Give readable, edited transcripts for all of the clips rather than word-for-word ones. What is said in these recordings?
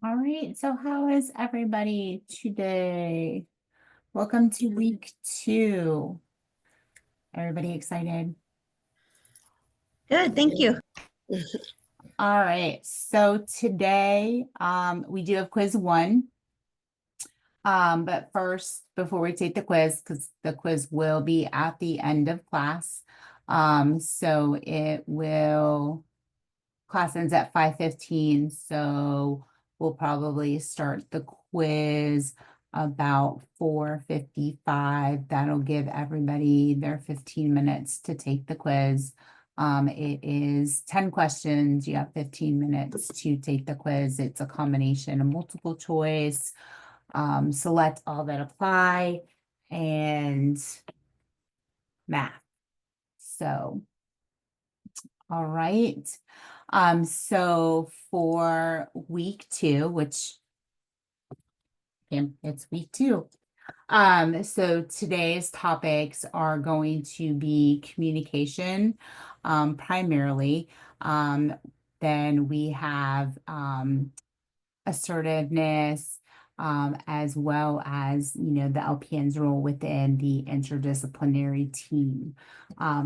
All right, so how is everybody today? Welcome to week 2. Everybody excited? Good, thank you. All right, so today we do have quiz 1. But first, before we take the quiz, because the quiz will be at the end of class. So class ends at 5:15, so we'll probably start the quiz about 4:55. That'll give everybody their 15 minutes to take the quiz. It is 10 questions. You have 15 minutes to take the quiz. It's a combination of multiple choice, select all that apply, and math. So, all right. So for week 2, which it's week 2. So today's topics are going to be communication, primarily. Then we have assertiveness, as well as, the LPN's role within the interdisciplinary team.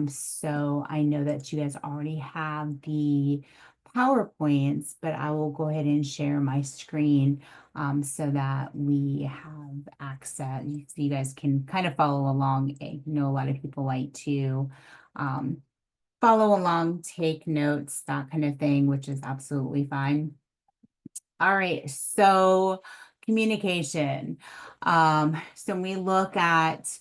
So I know that you guys already have the PowerPoints, but I will go ahead and share my screen so that we have access, so you guys can kind of follow along. I know a lot of people like to follow along, take notes, that kind of thing, which is absolutely fine. All right, so communication. So when we look at,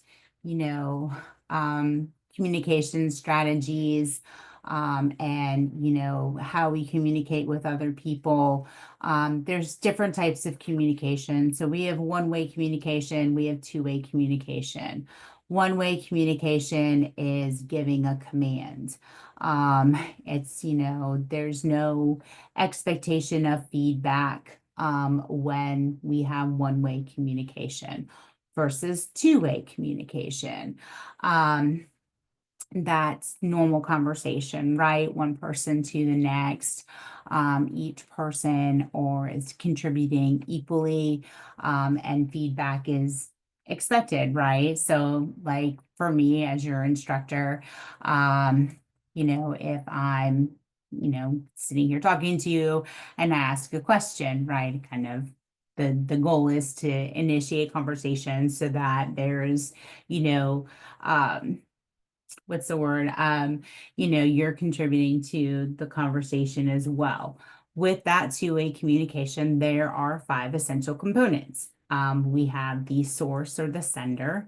communication strategies, and, how we communicate with other people, there's different types of communication. So we have one-way communication, we have two-way communication. One-way communication is giving a command. It's, there's no expectation of feedback when we have one-way communication versus two-way communication. That's normal conversation, right? One person to the next, each person or is contributing equally, and feedback is expected, right? So like for me as your instructor, if I'm, sitting here talking to you and I ask a question, right? Kind of the goal is to initiate conversation so that there's, what's the word? You're contributing to the conversation as well. With that two-way communication, there are 5 essential components. We have the source or the sender.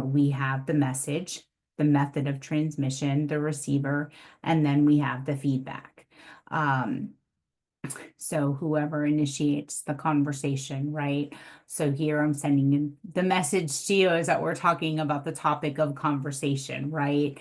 We have the message, the method of transmission, the receiver, and then we have the feedback. So whoever initiates the conversation, right? So here I'm sending in the message to you is that we're talking about the topic of conversation, right?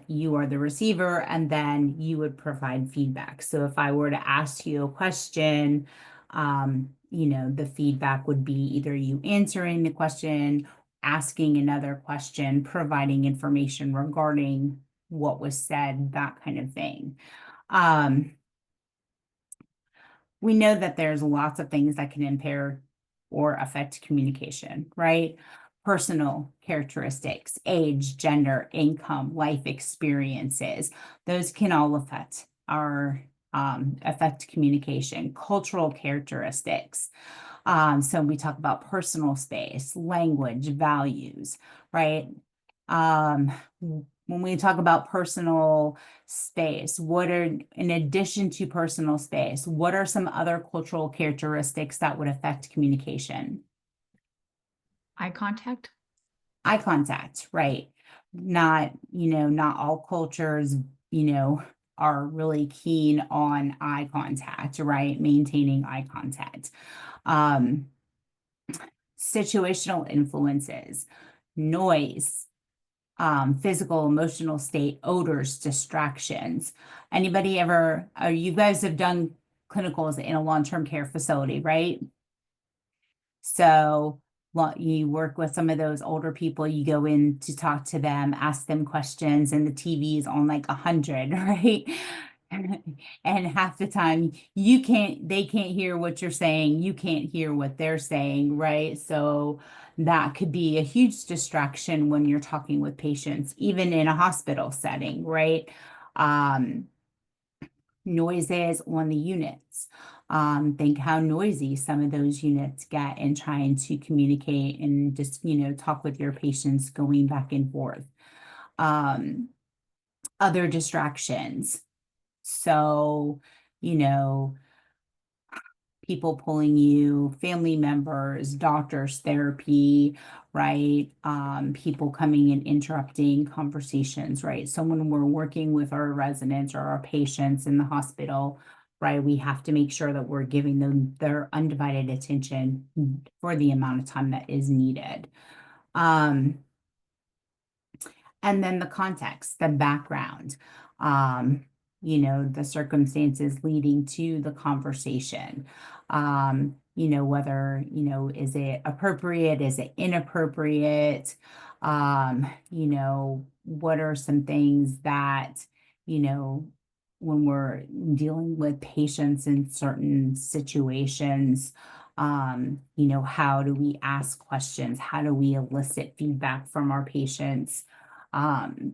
You are the receiver, and then you would provide feedback. So if I were to ask you a question, the feedback would be either you answering the question, asking another question, providing information regarding what was said, that kind of thing. We know that there's lots of things that can impair or affect communication, right? Personal characteristics, age, gender, income, life experiences, those can all affect communication. Cultural characteristics. So we talk about personal space, language, values, right? When we talk about personal space, in addition to personal space, what are some other cultural characteristics that would affect communication? Eye contact. Eye contact, right? Not all cultures, are really keen on eye contact, right? Maintaining eye contact. Situational influences, noise, physical, emotional state, odors, distractions. You guys have done clinicals in a long-term care facility, right? So you work with some of those older people, you go in to talk to them, ask them questions, and the TV is on like 100, right? And half the time they can't hear what you're saying. You can't hear what they're saying, right? So that could be a huge distraction when you're talking with patients, even in a hospital setting, right? Um, Noises on the units. Think how noisy some of those units get in trying to communicate and just, talk with your patients going back and forth. Um, Other distractions. So, you know, people pulling you, family members, doctors, therapy, right? People coming and interrupting conversations, right? So when we're working with our residents or our patients in the hospital, right, we have to make sure that we're giving them their undivided attention for the amount of time that is needed. Um, and then the context, the background, um, the circumstances leading to the conversation. Whether, is it appropriate, is it inappropriate? What are some things that, you know, when we're dealing with patients in certain situations, how do we ask questions? How do we elicit feedback from our patients? Um,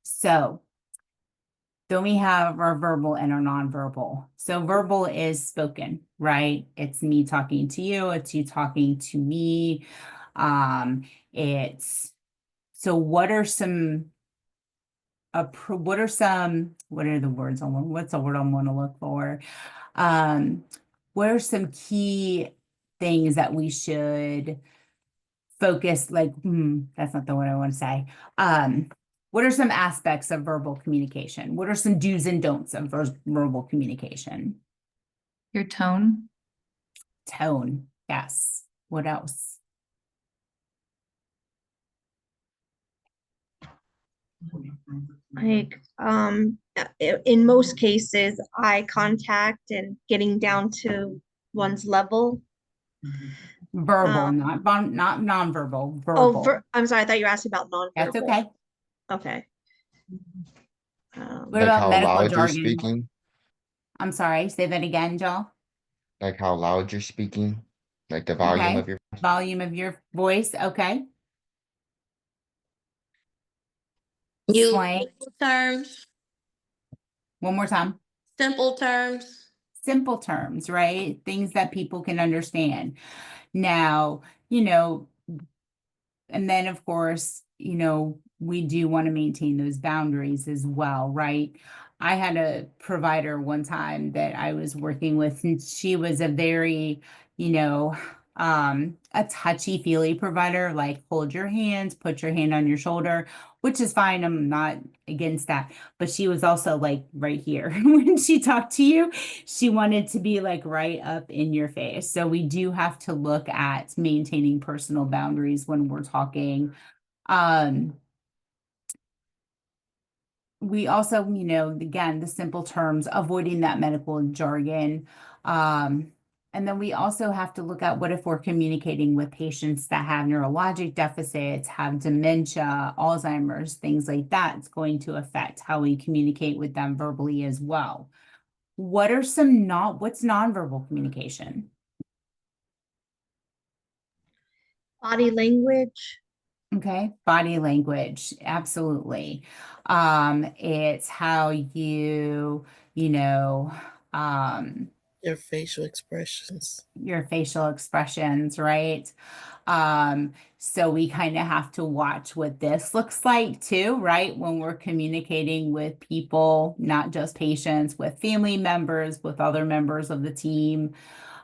so then we have our verbal and our nonverbal. So verbal is spoken, right? It's me talking to you, it's you talking to me. It's so what are the words I want, what's the word I want to look for? Um, what are some key things that we should focus, like, that's not the word I want to say. What are some aspects of verbal communication? What are some do's and don'ts of verbal communication? Your tone. Tone, yes. What else? Like, in most cases, eye contact and getting down to one's level. Verbal, Um, not nonverbal, oh, verbal. I'm sorry, I thought you were asking about That's nonverbal. okay. Okay. What Like about how medical loud you're jargon? speaking, I'm sorry, say that again, Jill. like how loud you're speaking, like the volume Okay. of your. Volume of your voice. Okay. Use Slang. simple terms, One more time. simple terms. Simple terms, right? Things that people can understand. Now, you know, and then of course, we do want to maintain those boundaries as well, right? I had a provider one time that I was working with, and she was a very, a touchy-feely provider, like hold your hands, put your hand on your shoulder, which is fine. I'm not against that. But she was also like right here when she talked to you. She wanted to be like right up in your face. So we do have to look at maintaining personal boundaries when we're talking. Um, we also, again, the simple terms, avoiding that medical jargon. And then we also have to look at what if we're communicating with patients that have neurologic deficits, have dementia, Alzheimer's, things like that. It's going to affect how we communicate with them verbally as well. What's nonverbal communication? Body language. Okay, body language, absolutely. It's how you know, um, Your facial expressions. your facial expressions, right? So we kind of have to watch what this looks like too, right? When we're communicating with people, not just patients, with family members, with other members of the team.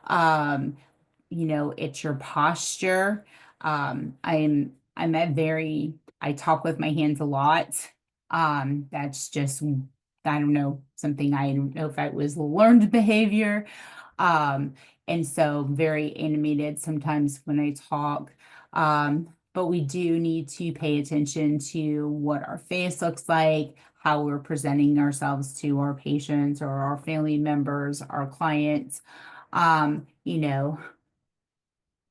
Um, it's your posture. I talk with my hands a lot. That's just, I don't know, something, I don't know if it was learned behavior. Um, and so very animated sometimes when I talk. But we do need to pay attention to what our face looks like, how we're presenting ourselves to our patients or our family members, our clients. Um, you know,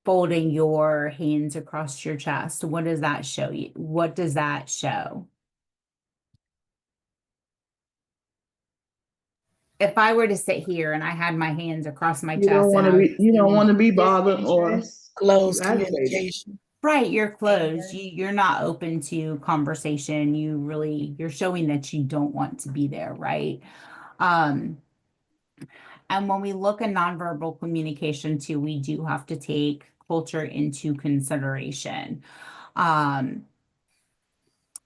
Folding your hands across your chest. What does that show you? What does that show? if I were to sit here and I had my hands across my You chest don't and want to I was be, you don't saying, want to be bothered or Disinterest. Closed aggravated. communication. right, you're closed. You're not open to conversation. You're showing that you don't want to be there, right? Um, and when we look at nonverbal communication too, we do have to take culture into consideration.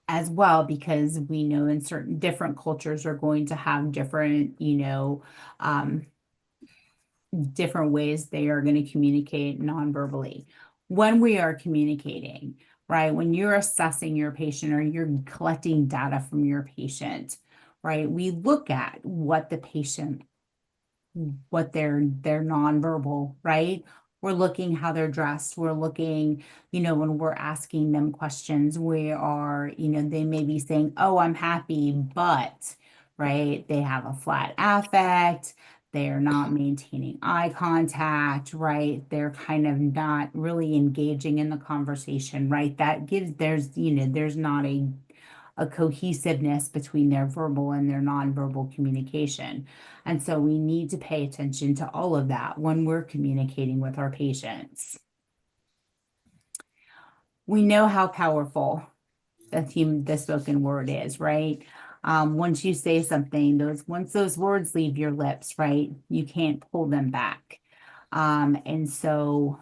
As well, because we know in certain different cultures are going to have different, um, different ways they are going to communicate non-verbally. When we are communicating, right, when you're assessing your patient or you're collecting data from your patient, right, we look at what the patient, what their nonverbal, right? We're looking how they're dressed. We're looking, when we're asking them questions, we are, they may be saying, "Oh, I'm happy," but, right, they have a flat affect. They're not maintaining eye contact, right? They're kind of not really engaging in the conversation, right? That gives, there's not a cohesiveness between their verbal and their nonverbal communication. And so we need to pay attention to all of that when we're communicating with our patients. We know how powerful the spoken word is, right? Once you say something, once those words leave your lips, right, you can't pull them back. And so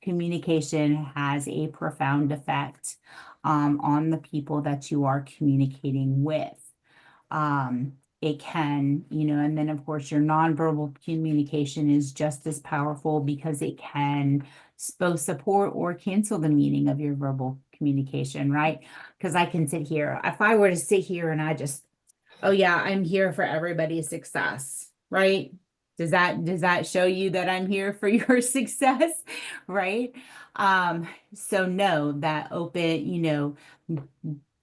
communication has a profound effect on the people that you are communicating with. It can, and then of course your nonverbal communication is just as powerful because it can both support or cancel the meaning of your verbal communication, right? Because I can sit here, if I were to sit here and I just, "Oh yeah, I'm here for everybody's success," right? Does that show you that I'm here for your success, right? So no, that open,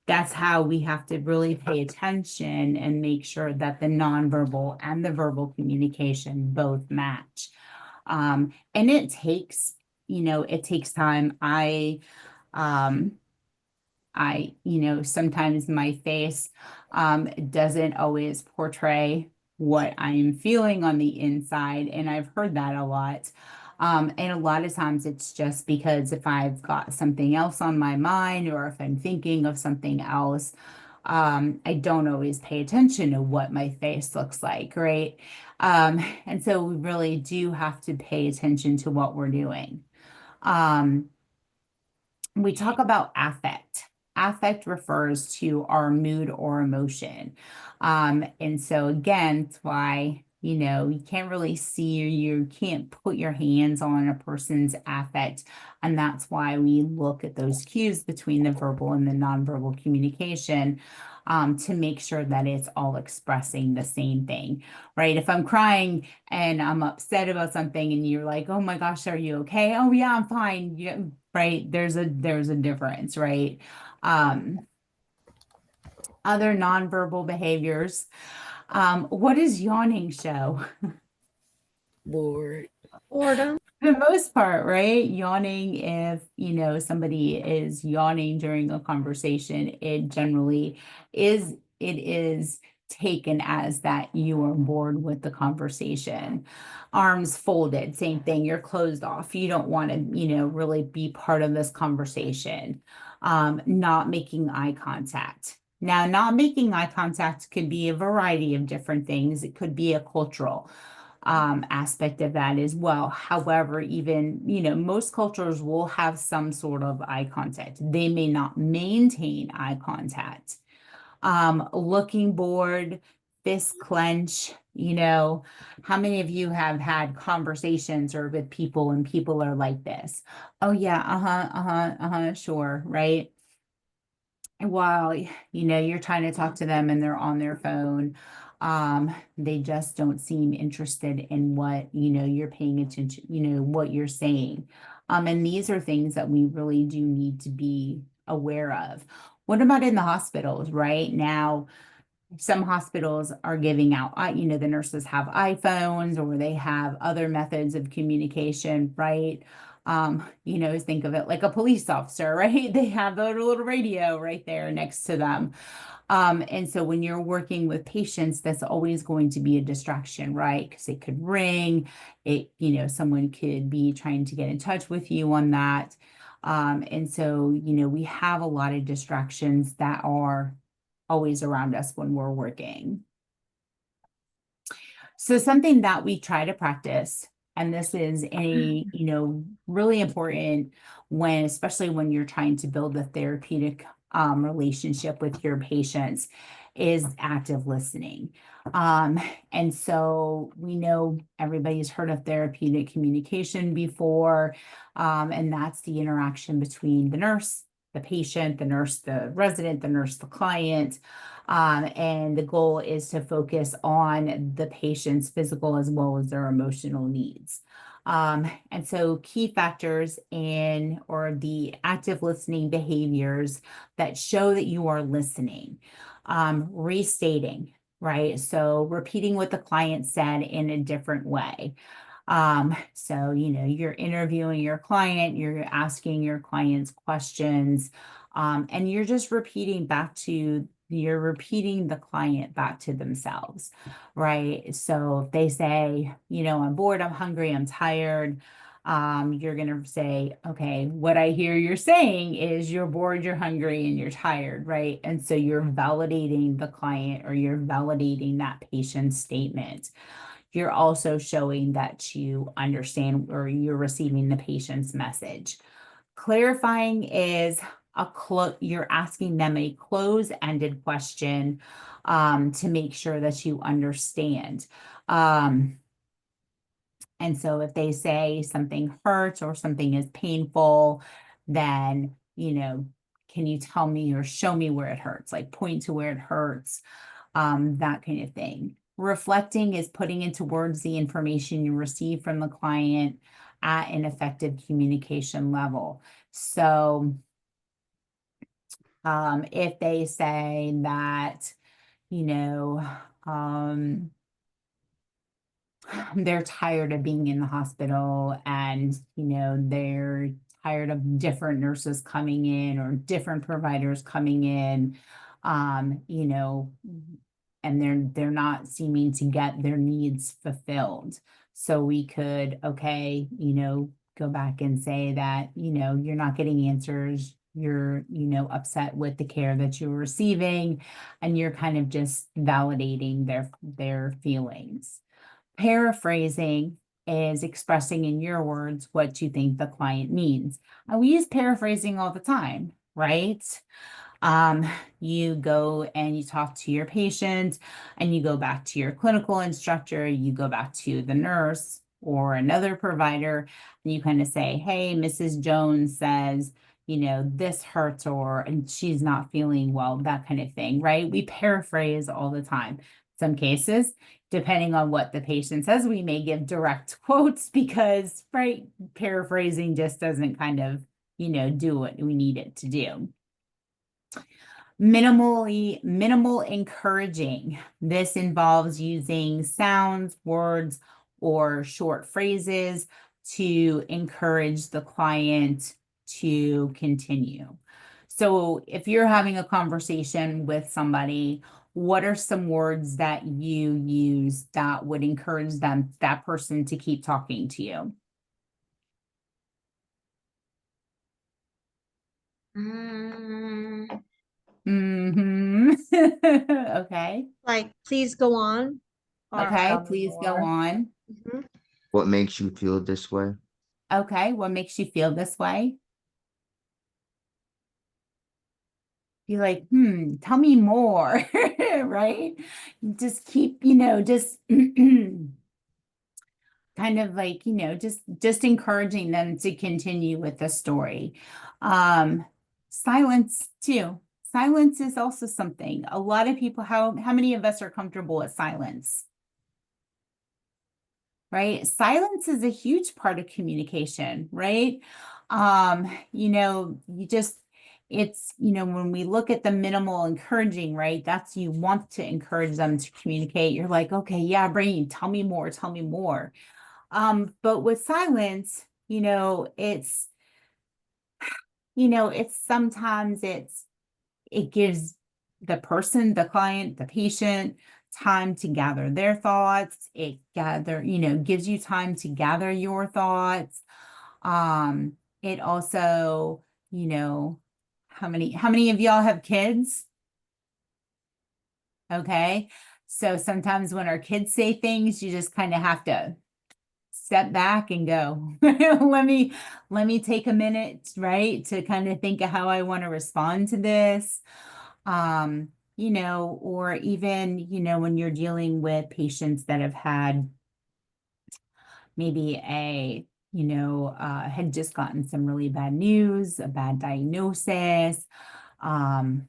that's how we have to really pay attention and make sure that the nonverbal and the verbal communication both match. And it takes time. Um, sometimes my face doesn't always portray what I'm feeling on the inside. And I've heard that a lot. And a lot of times it's just because if I've got something else on my mind or if I'm thinking of something else, I don't always pay attention to what my face looks like, right? And so we really do have to pay attention to what we're doing. We talk about affect. Affect refers to our mood or emotion. And so again, it's why, you can't really see or you can't put your hands on a person's affect. And that's why we look at those cues between the verbal and the nonverbal communication to make sure that it's all expressing the same thing, right? If I'm crying and I'm upset about something and you're like, "Oh my gosh, are you okay?" "Oh yeah, I'm fine." Yeah, right? There's a difference, right? Other nonverbal behaviors. What does yawning show? Bored. Boredom. For the most part, right? Yawning, if somebody is yawning during a conversation, it generally is taken as that you are bored with the conversation. Arms folded, same thing, you're closed off. You don't want to, really be part of this conversation. Not making eye contact. Now, not making eye contact could be a variety of different things. It could be a cultural aspect of that as well. However, even, most cultures will have some sort of eye contact. They may not maintain eye contact. Looking bored, fist clench, how many of you have had conversations or with people and people are like this? "Oh yeah, sure," right? While you're trying to talk to them and they're on their phone, they just don't seem interested in what you're paying attention, what you're saying. And these are things that we really do need to be aware of. What about in the hospitals? Right now, some hospitals are giving out, the nurses have iPhones or they have other methods of communication, right? Think of it like a police officer, right? They have a little radio right there next to them. And so when you're working with patients, that's always going to be a distraction, right? Because it could ring, someone could be trying to get in touch with you on that. And so, we have a lot of distractions that are always around us when we're working. So something that we try to practice, and this is really important especially when you're trying to build a therapeutic relationship with your patients, is active listening. And so we know everybody's heard of therapeutic communication before, and that's the interaction between the nurse, the patient, the nurse, the resident, the nurse, the client. And the goal is to focus on the patient's physical as well as their emotional needs. And so key factors or the active listening behaviors that show that you are listening, restating, right? So repeating what the client said in a different way. So, you're interviewing your client, you're asking your clients questions, and you're just you're repeating the client back to themselves, right? So if they say, I'm bored, I'm hungry, I'm tired, you're going to say, okay, what I hear you're saying is you're bored, you're hungry, and you're tired, right? And so you're validating the client or you're validating that patient's statement. You're also showing that you understand or you're receiving the patient's message. Clarifying is you're asking them a close-ended question to make sure that you understand. And so if they say something hurts or something is painful, then, can you tell me or show me where it hurts? Like point to where it hurts, that kind of thing. Reflecting is putting into words the information you receive from the client at an effective communication level. So if they say that, they're tired of being in the hospital and, they're tired of different nurses coming in or different providers coming in, and they're not seeming to get their needs fulfilled. So we could, go back and say that, you're not getting answers, you're, upset with the care that you're receiving, and you're kind of just validating their feelings. Paraphrasing is expressing in your words what you think the client means. And we use paraphrasing all the time, right? You go and you talk to your patient and you go back to your clinical instructor, you go back to the nurse or another provider, and you kind of say, hey, Mrs. Jones says, this hurts and she's not feeling well, that kind of thing, right? We paraphrase all the time. Some cases, depending on what the patient says, we may give direct quotes because, right, paraphrasing just doesn't kind of, do what we need it to do. Minimal encouraging. This involves using sounds, words, or short phrases to encourage the client to continue. So if you're having a conversation with somebody, what are some words that you use that would encourage that person to keep talking to you? Okay. Like, please go on. Or, Okay, Tell me please go more. on. Mhm. What makes you feel this way? Okay, what makes you feel this way? Be like, tell me more, right? Just keep, just kind of like, just encouraging them to continue with the story. Silence too. Silence is also something. A lot of people, how many of us are comfortable with silence? Right? Silence is a huge part of communication, right? When we look at the minimal encouraging, right? That's you want to encourage them to communicate. You're like, okay, yeah, Brain, tell me more, tell me more. But with silence, it's sometimes it gives the person, the client, the patient time to gather their thoughts. It gives you time to gather your thoughts. It also, how many of y'all have kids? Okay. So sometimes when our kids say things, you just kind of have to step back and go, let me take a minute, right, to kind of think of how I want to respond to this. Or even, when you're dealing with patients that have had maybe had just gotten some really bad news, a bad diagnosis, or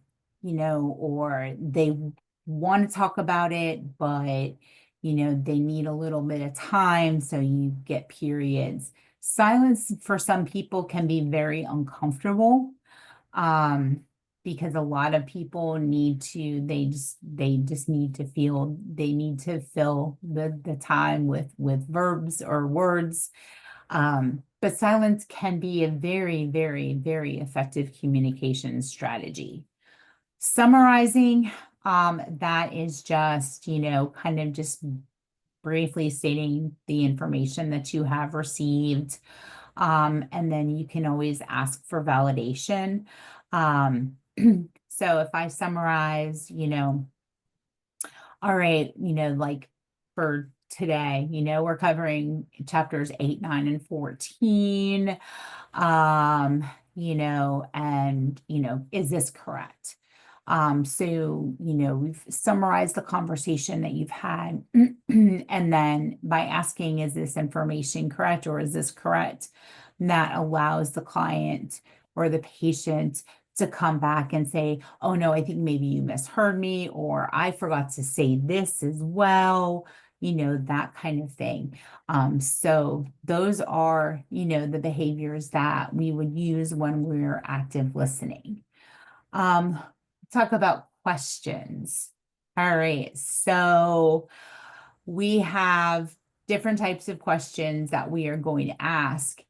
they want to talk about it, but, they need a little bit of time. So you get periods. Silence for some people can be very uncomfortable. Because a lot of people they just need to fill the time with verbs or words. But silence can be a very, very, very effective communication strategy. Summarizing, that is just, kind of just briefly stating the information that you have received. And then you can always ask for validation. So if I summarize, all right, like for today, we're covering chapters 8, 9, and 14. And is this correct? So, we've summarized the conversation that you've had. And then by asking, is this information correct or is this correct? That allows the client or the patient to come back and say, oh no, I think maybe you misheard me, or I forgot to say this as well, that kind of thing. So those are, the behaviors that we would use when we're active listening. Talk about questions. All right, so we have different types of questions that we are going to ask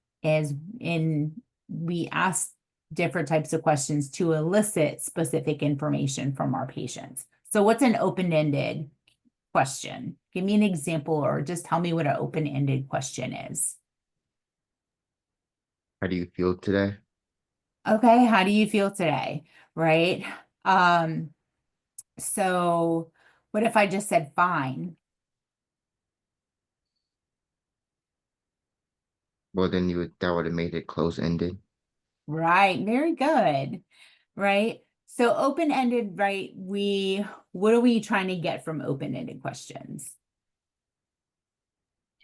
we ask different types of questions to elicit specific information from our patients. So what's an open-ended question? Give me an example or just tell me what an open-ended question is. How do you feel today? Okay, how do you feel today? Right? So what if I just said fine? Well, then that would have made it close-ended. Right, very good. Right? So open-ended, right? What are we trying to get from open-ended questions?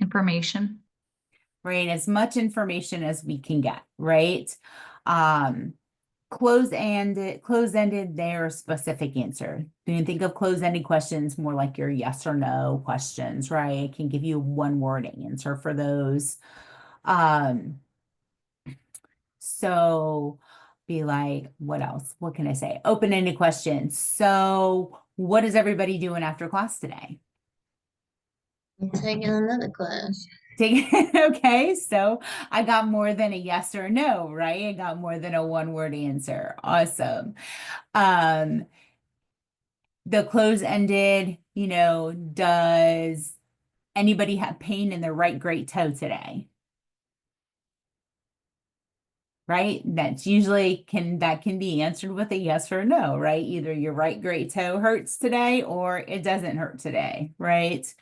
Information. Right? As much information as we can get, right? Close-ended, they're a specific answer. You can think of close-ended questions more like your yes or no questions, right? I can give you one word answer for those. So be like, what else? What can I say? Open-ended questions. So what is everybody doing after class today? I'm taking another class. Okay, so I got more than a yes or no, right? I got more than a one-word answer. Awesome. The close-ended, does anybody have pain in their right great toe today? Right? That's usually that can be answered with a yes or no, right? Either your right great toe hurts today or it doesn't hurt today, right?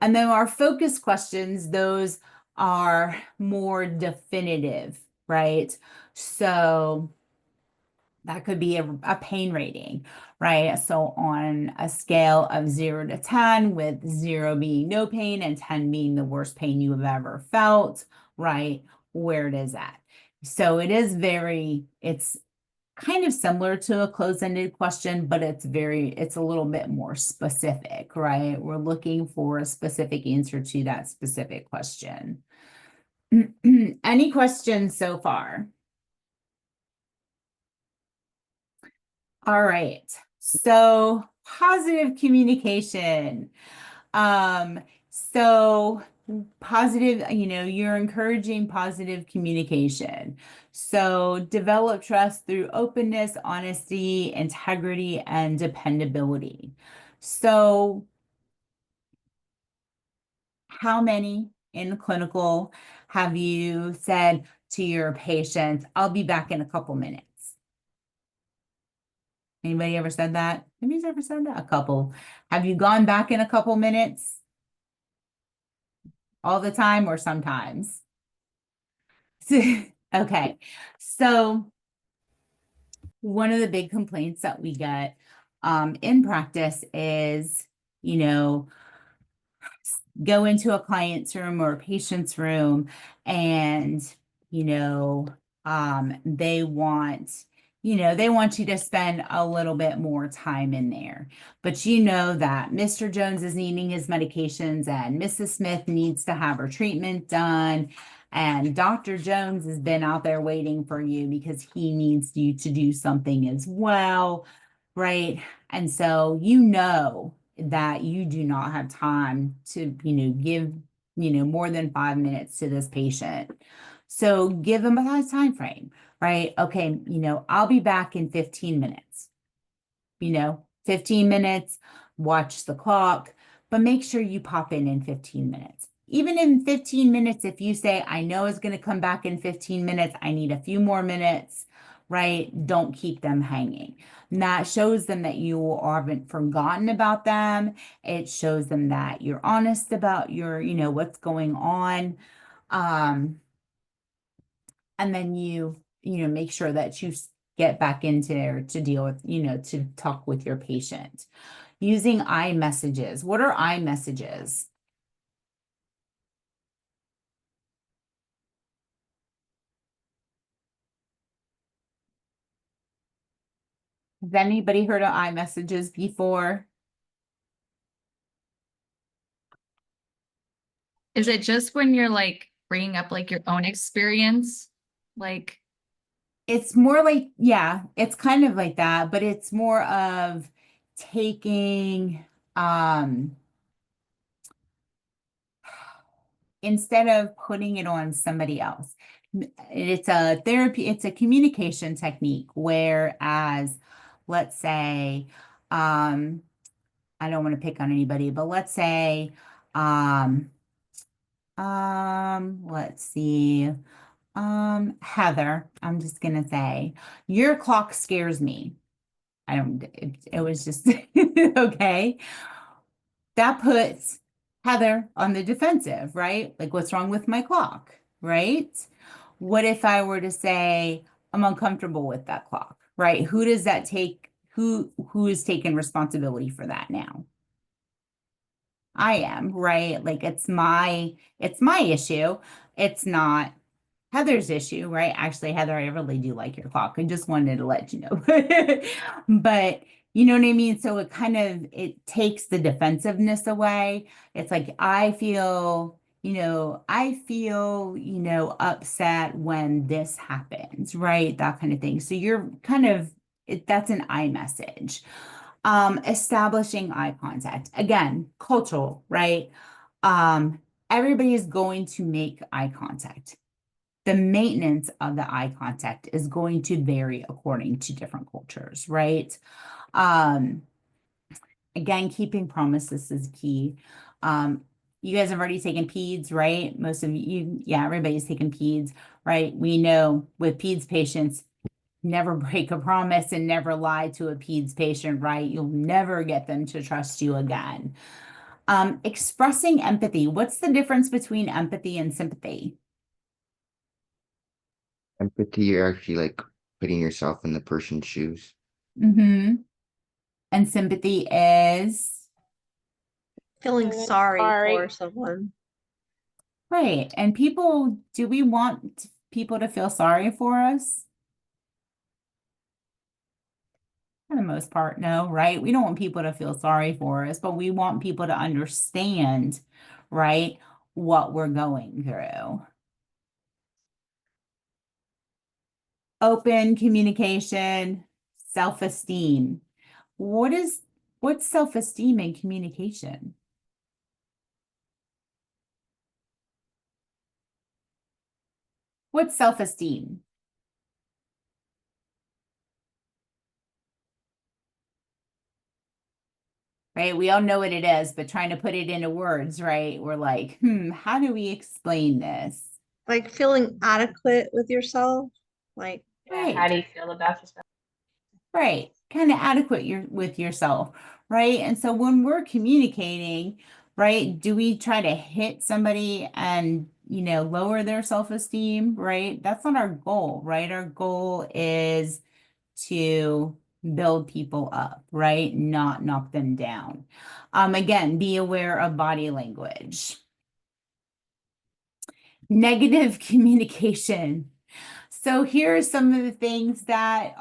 And then our focus questions, those are more definitive, right? So that could be a pain rating, right? So on a scale of 0 to 10, with 0 being no pain and 10 being the worst pain you have ever felt, right? Where it is at. So it's kind of similar to a closed-ended question, but it's a little bit more specific, right? We're looking for a specific answer to that specific question. Any questions so far? All right. So positive communication. So positive, you're encouraging positive communication. So develop trust through openness, honesty, integrity, and dependability. So how many in clinical have you said to your patients, I'll be back in a couple minutes? Anybody ever said that? Nobody's ever said that? A couple. Have you gone back in a couple minutes? All the time or sometimes? Okay. So one of the big complaints that we get in practice is, go into a client's room or a patient's room and, they want, they want you to spend a little bit more time in there. But you know that Mr. Jones is needing his medications and Mrs. Smith needs to have her treatment done. And Dr. Jones has been out there waiting for you because he needs you to do something as well, right? And so that you do not have time to, give, more than 5 minutes to this patient. So give them a time frame, right? Okay, I'll be back in 15 minutes. 15 minutes, watch the clock, but make sure you pop in 15 minutes. Even in 15 minutes, if you say, I know it's going to come back in 15 minutes, I need a few more minutes, right? Don't keep them hanging. And that shows them that you haven't forgotten about them. It shows them that you're honest about your, what's going on. And then make sure that you get back into there to deal with, to talk with your patient. Using iMessages. What are iMessages? Has anybody heard of iMessages before? Is it just when you're like bringing up like your own experience? Like, It's more like, yeah, it's kind of like that, but it's more of taking, instead of putting it on somebody else. It's a therapy, it's a communication technique, whereas, let's say, I don't want to pick on anybody, but let's say, let's see, Heather, I'm just gonna say, your clock scares me. It was just, okay. That puts Heather on the defensive, right? Like, what's wrong with my clock, right? What if I were to say, I'm uncomfortable with that clock, right? Who does that take? Who is taking responsibility for that now? I am, right? Like, it's my issue. It's not Heather's issue, right? Actually, Heather, I really do like your clock. I just wanted to let you know. But you know what I mean? So it takes the defensiveness away. It's like, I feel, upset when this happens, right? That kind of thing. So you're that's an I message. Establishing eye contact. Again, cultural, right? Everybody is going to make eye contact. The maintenance of the eye contact is going to vary according to different cultures, right? Again, keeping promises is key. You guys have already taken peds, right? Most of you, yeah, everybody's taken peds, right? We know with peds patients, never break a promise and never lie to a peds patient, right? You'll never get them to trust you again. Expressing empathy. What's the difference between empathy and sympathy? Empathy, you're actually like putting yourself in the person's shoes. Mm-hmm. And sympathy is Feeling Feeling sorry sorry. for someone. right. And do we want people to feel sorry for us? For the most part, no, right? We don't want people to feel sorry for us, but we want people to understand, right, what we're going through. Open communication, self-esteem. What's self-esteem and communication? What's self-esteem? Right? We all know what it is, but trying to put it into words, right? We're like, how do we explain this? Like feeling adequate with yourself, like Yeah, how Right. do you feel about yourself? Right. Kind of adequate with yourself, right? And so when we're communicating, right, do we try to hit somebody and, lower their self-esteem, right? That's not our goal, right? Our goal is to build people up, right? Not knock them down. Again, be aware of body language. Negative communication. So here are some of the things that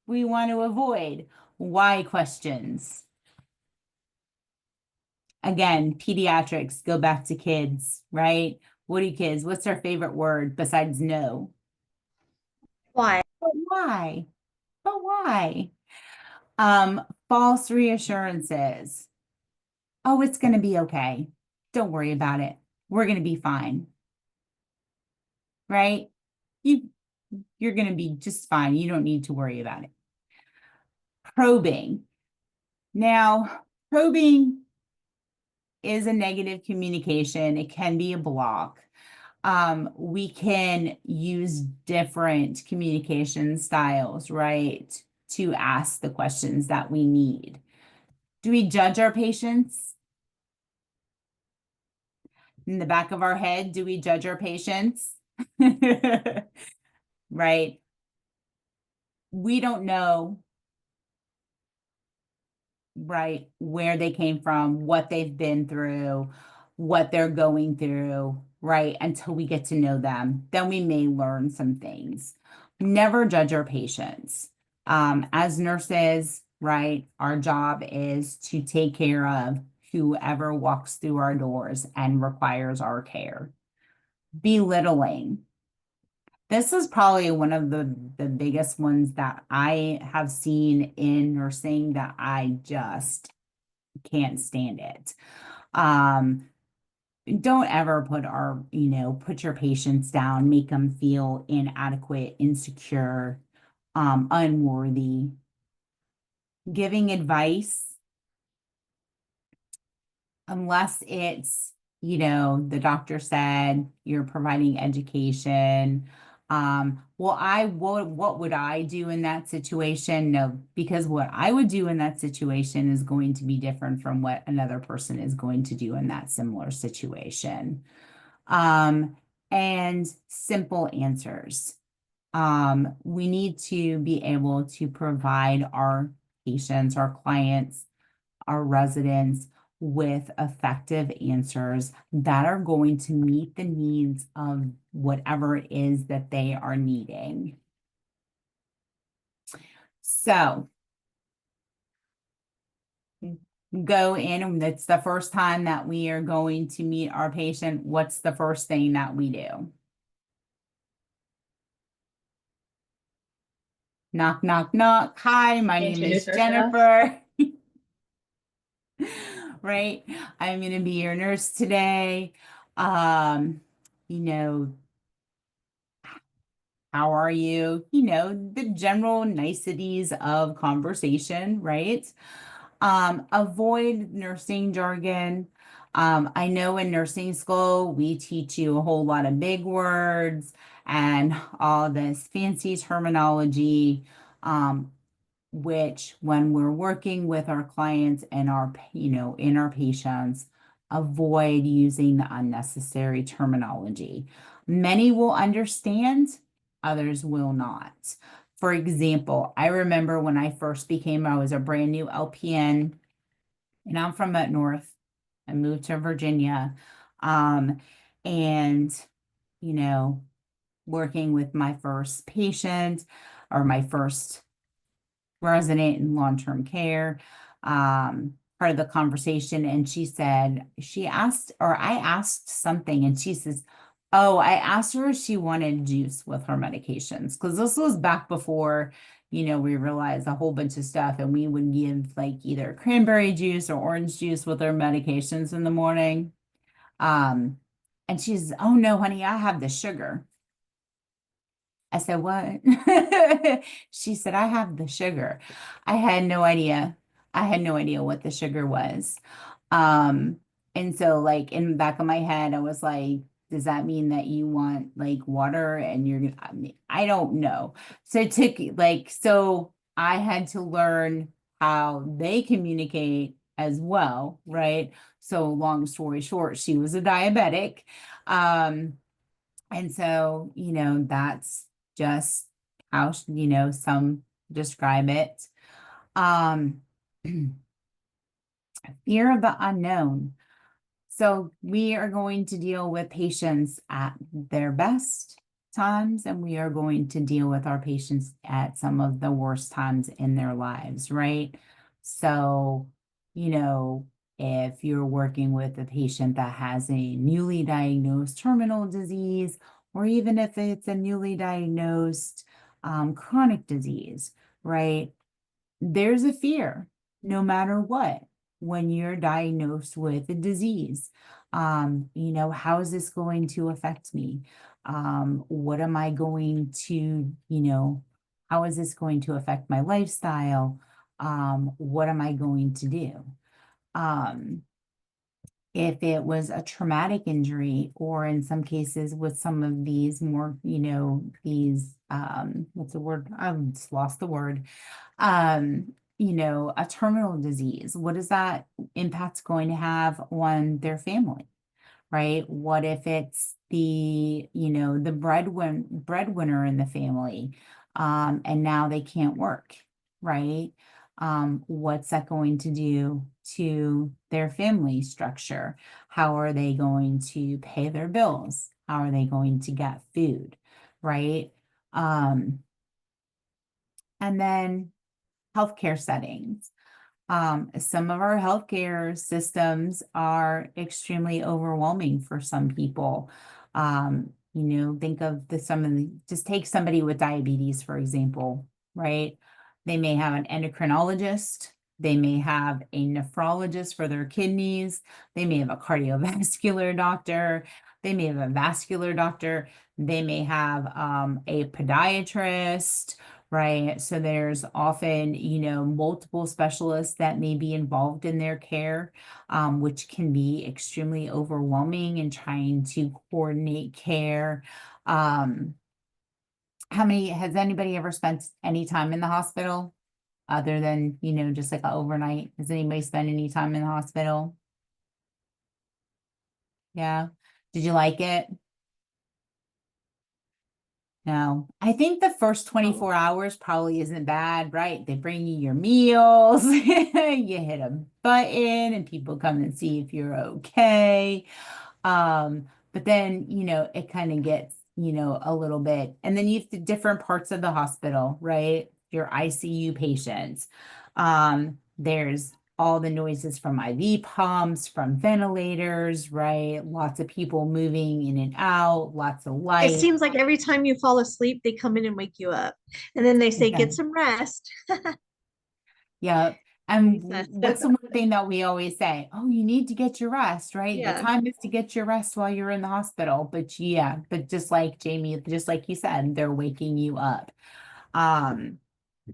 we want to avoid. Why questions? Again, pediatrics, go back to kids, right? What do kids, what's their favorite word besides no? why? But why? But why? False reassurances. Oh, it's going to be okay. Don't worry about it. We're going to be fine. Right? You're going to be just fine. You don't need to worry about it. Probing. Now, probing is a negative communication. It can be a block. We can use different communication styles, right, to ask the questions that we need. Do we judge our patients? In the back of our head, do we judge our patients? Right? We don't know, right, where they came from, what they've been through, what they're going through, right, until we get to know them. Then we may learn some things. Never judge our patients. As nurses, right, our job is to take care of whoever walks through our doors and requires our care. Belittling. This is probably one of the biggest ones that I have seen in nursing that I just can't stand it. Don't ever put your patients down, make them feel inadequate, insecure, unworthy. Giving advice, unless it's, the doctor said you're providing education. What would I do in that situation? No, because what I would do in that situation is going to be different from what another person is going to do in that similar situation. And simple answers. We need to be able to provide our patients, our clients, our residents with effective answers that are going to meet the needs of whatever it is that they are needing. So go in, and it's the first time that we are going to meet our patient. What's the first thing that we do? Knock, knock, knock. Hi, my name is Introduce ourselves. Jennifer. Right? I'm going to be your nurse today. You know, how are you? The general niceties of conversation, right? Avoid nursing jargon. I know in nursing school, we teach you a whole lot of big words and all this fancy terminology. Which when we're working with our clients and in our patients, avoid using the unnecessary terminology. Many will understand, others will not. For example, I remember when I was a brand new LPN, and I'm from up north. I moved to Virginia. And, working with my first patient or my first resident in long-term care, part of the conversation, and I asked something, and she says, oh, I asked her if she wanted juice with her medications, because this was back before, we realized a whole bunch of stuff, and we would give like either cranberry juice or orange juice with our medications in the morning. And she says, oh no, honey, I have the sugar. I said, what? She said, I have the sugar. I had no idea. I had no idea what the sugar was. Um, and so like in the back of my head, I was like, does that mean that you want like water and you're gonna, I mean, I don't know. So it took like, so I had to learn how they communicate as well, right? So long story short, she was a diabetic. Um, and so, that's just how, some describe it. Um, fear of the unknown. So we are going to deal with patients at their best times, and we are going to deal with our patients at some of the worst times in their lives, right? So, if you're working with a patient that has a newly diagnosed terminal disease, or even if it's a newly diagnosed chronic disease, right? There's a fear no matter what when you're diagnosed with a disease. How is this going to affect me? What am I going to, how is this going to affect my lifestyle? What am I going to do? If it was a traumatic injury, or in some cases with some of these more, what's the word? I've just lost the word. A terminal disease, what is that impact going to have on their family, right? What if it's the breadwinner in the family, and now they can't work, right? What's that going to do to their family structure? How are they going to pay their bills? How are they going to get food, right? And then healthcare settings. Some of our healthcare systems are extremely overwhelming for some people. Think of just take somebody with diabetes, for example, right? They may have an endocrinologist, they may have a nephrologist for their kidneys, they may have a cardiovascular doctor, they may have a vascular doctor, they may have a podiatrist, right? So there's often, multiple specialists that may be involved in their care, which can be extremely overwhelming in trying to coordinate care. Has anybody ever spent any time in the hospital other than, just like overnight? Has anybody spent any time in the hospital? Yeah. Did you like it? No, I think the first 24 hours probably isn't bad, right? They bring you your meals, you hit a button and people come and see if you're okay. But then, it kind of gets, a little bit, and then you have the different parts of the hospital, right? Your ICU patients. There's all the noises from IV pumps, from ventilators, right? Lots of people moving in and out, lots of It light. seems like every time you fall asleep, they come in and wake you up. And then they say, Okay. get some rest. Yeah. And Recess. what's the one thing that we always say? Oh, you need to get your rest, right? The Yeah. time is to get your rest while you're in the hospital. But yeah, but just like Jamie, just like you said, they're waking you up.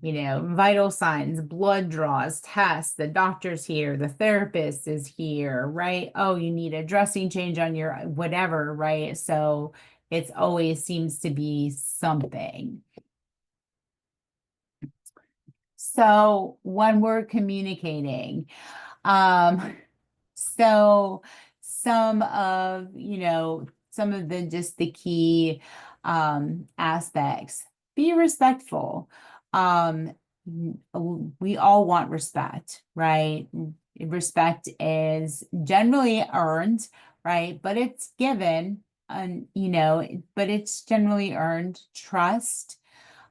Vital signs, blood draws, tests, the doctor's here, the therapist is here, right? Oh, you need a dressing change on your whatever, right? So it's always seems to be something. So when we're communicating, so some of the just the key aspects, be respectful. We all want respect, right? Respect is generally earned, right? But it's given, and but it's generally earned. Trust.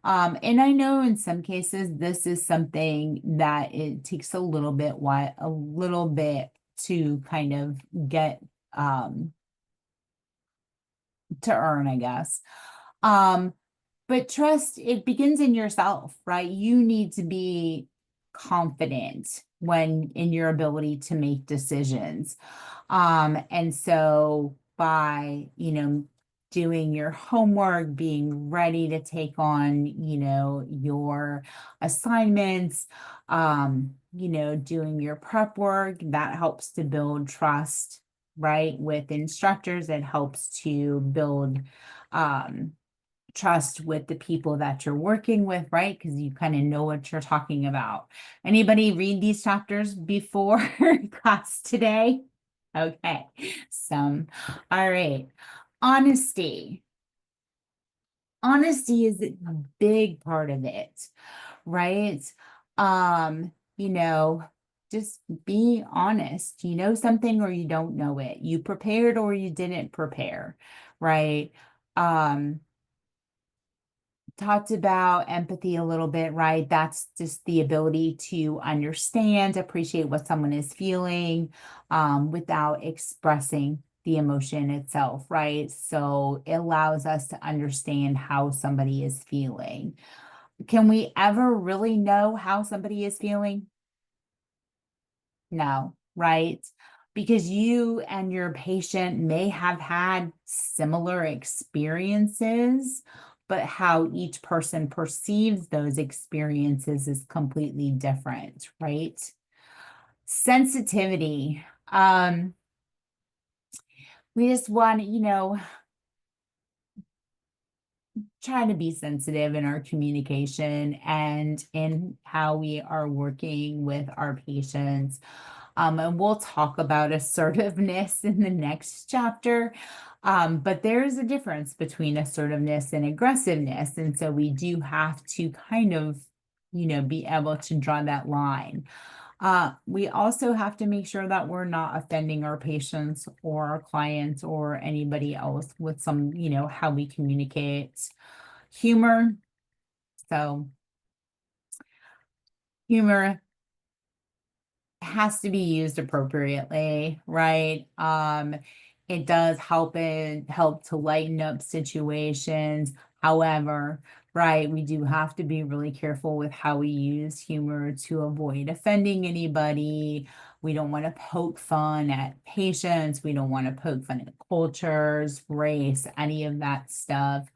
And I know in some cases this is something that it takes a little bit to kind of get to earn, I guess. But trust, it begins in yourself, right? You need to be confident when in your ability to make decisions. And so by, doing your homework, being ready to take on, your assignments, doing your prep work. That helps to build trust, right, with instructors. It helps to build trust with the people that you're working with, right? Because you kind of know what you're talking about. Anybody read these chapters before class today? Okay, some. All right. Honesty. Honesty is a big part of it, right? Um, you know, just be honest. You know something or you don't know it. You prepared or you didn't prepare, right? Um, talked about empathy a little bit, right? That's just the ability to understand, appreciate what someone is feeling, without expressing the emotion itself, right? So it allows us to understand how somebody is feeling. Can we ever really know how somebody is feeling? No, right? Because you and your patient may have had similar experiences, but how each person perceives those experiences is completely different, right? Sensitivity. We just want, try to be sensitive in our communication and in how we are working with our patients. And we'll talk about assertiveness in the next chapter. But there's a difference between assertiveness and aggressiveness. And so we do have to kind of, be able to draw that line. We also have to make sure that we're not offending our patients or our clients or anybody else with some, how we communicate. Humor. So humor has to be used appropriately, right? It does help to lighten up situations. However, right, we do have to be really careful with how we use humor to avoid offending anybody. We don't want to poke fun at patients. We don't want to poke fun at cultures, race, any of that stuff.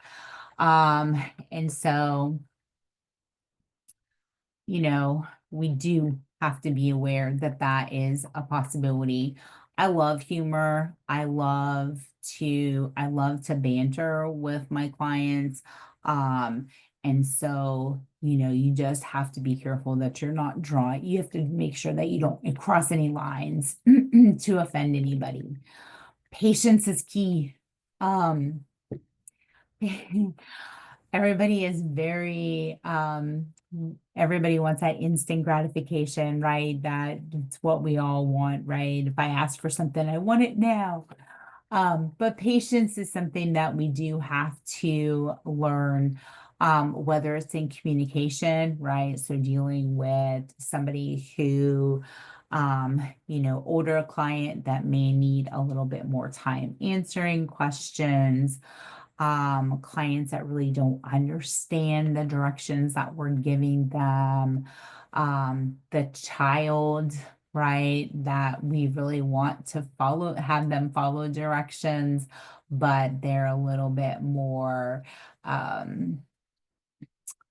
And so, we do have to be aware that that is a possibility. I love humor. I love to banter with my clients. And so, you just have to be careful that you're not drawing. You have to make sure that you don't cross any lines to offend anybody. Patience is key. Um, everybody is very everybody wants that instant gratification, right? That's what we all want, right? If I ask for something, I want it now. But patience is something that we do have to learn, whether it's in communication, right? So dealing with somebody who older client that may need a little bit more time answering questions, clients that really don't understand the directions that we're giving them, the child, right, that we really want to have them follow directions, but they're a little bit more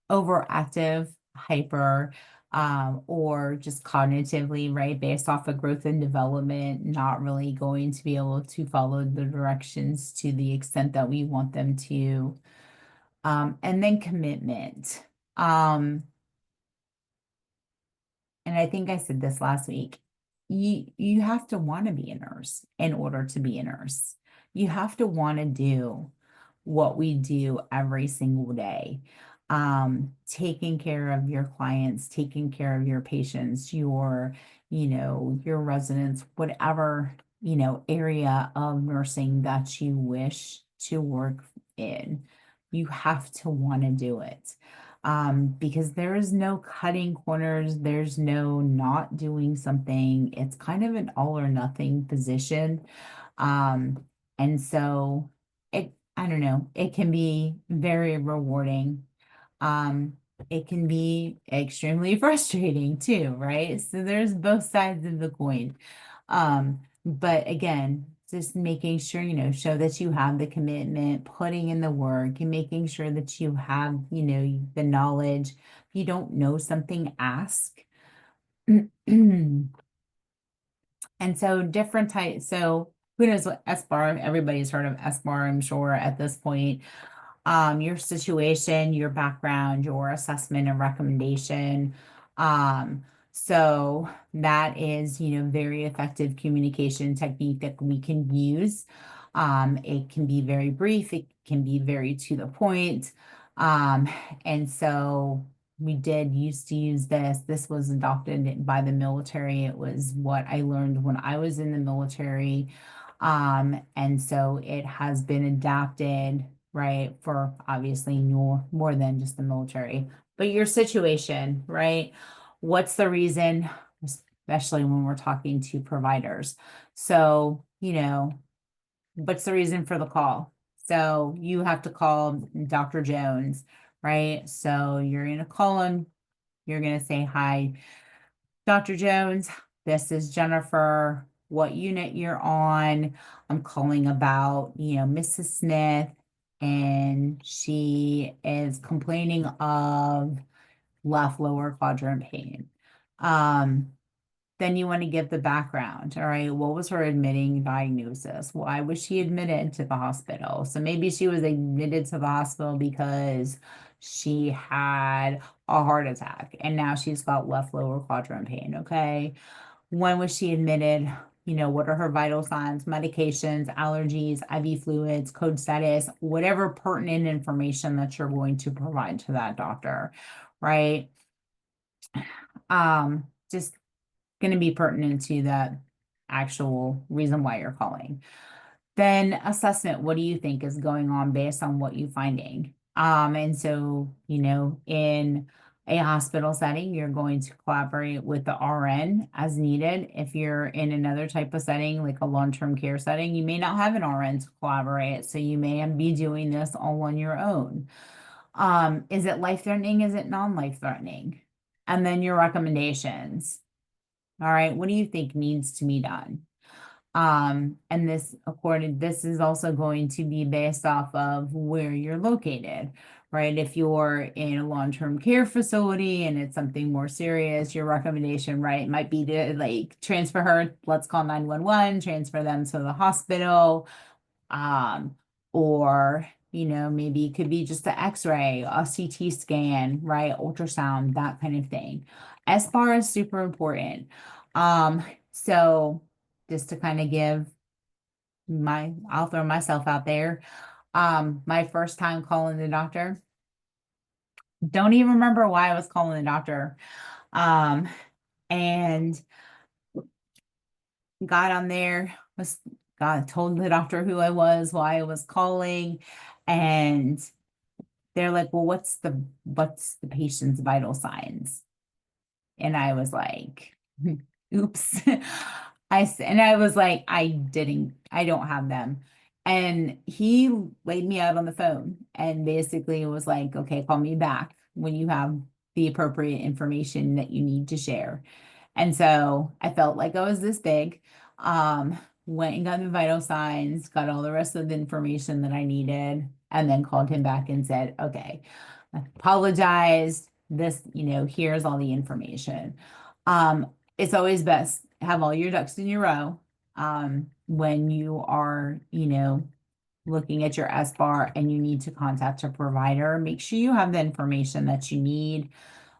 overactive, hyper, or just cognitively, right, based off of growth and development, not really going to be able to follow the directions to the extent that we want them to. And then commitment. And I think I said this last week. You have to want to be a nurse in order to be a nurse. You have to want to do what we do every single day. Taking care of your clients, taking care of your patients, your residents, whatever, area of nursing that you wish to work in, you have to want to do it. Because there is no cutting corners, there's no not doing something. It's kind of an all or nothing position. And so I don't know, it can be very rewarding. Um, it can be extremely frustrating too, right? So there's both sides of the coin. But again, just making sure, show that you have the commitment, putting in the work and making sure that you have, the knowledge. If you don't know something, ask. And so different types. So who knows what SBAR, everybody's heard of SBAR, I'm sure at this point. Your situation, your background, your assessment and recommendation. So that is, very effective communication technique that we can use. It can be very brief, it can be very to the point. And so we did used to use this. This was adopted by the military. It was what I learned when I was in the military. And so it has been adapted, right, for obviously more than just the military, but your situation, right? What's the reason, especially when we're talking to providers? So, what's the reason for the call? So you have to call Dr. Jones, right? So you're going to call him. You're going to say, hi, Dr. Jones, this is Jennifer. What unit you're on? I'm calling about, Mrs. Smith, and she is complaining of left lower quadrant pain. Then you want to give the background. All right. What was her admitting diagnosis? Why was she admitted to the hospital? So maybe she was admitted to the hospital because she had a heart attack and now she's got left lower quadrant pain. Okay. When was she admitted? What are her vital signs, medications, allergies, IV fluids, code status, whatever pertinent information that you're going to provide to that doctor, right? Just going to be pertinent to that actual reason why you're calling. Then assessment, what do you think is going on based on what you're finding? And so, in a hospital setting, you're going to collaborate with the RN as needed. If you're in another type of setting, like a long-term care setting, you may not have an RN to collaborate. So you may be doing this all on your own. Is it life-threatening? Is it non-life-threatening? And then your recommendations. All right, what do you think needs to be done? And this is also going to be based off of where you're located, right? If you're in a long-term care facility and it's something more serious, your recommendation, right, might be to like transfer her, let's call 911, transfer them to the hospital, or maybe it could be just an x-ray, a CT scan, right, ultrasound, that kind of thing. SBAR is super important. So just to kind of give I'll throw myself out there. My first time calling the doctor, don't even remember why I was calling the doctor. And got on there, told the doctor who I was, why I was calling, and they're like, well, what's the patient's vital signs? And I was like, oops. And I was like, I don't have them. And he laid me out on the phone and basically was like, okay, call me back when you have the appropriate information that you need to share. And so I felt like I was this big, went and got the vital signs, got all the rest of the information that I needed, and then called him back and said, okay, I apologize. This, here's all the information. It's always best to have all your ducks in a row, when you are, looking at your SBAR and you need to contact a provider. Make sure you have the information that you need,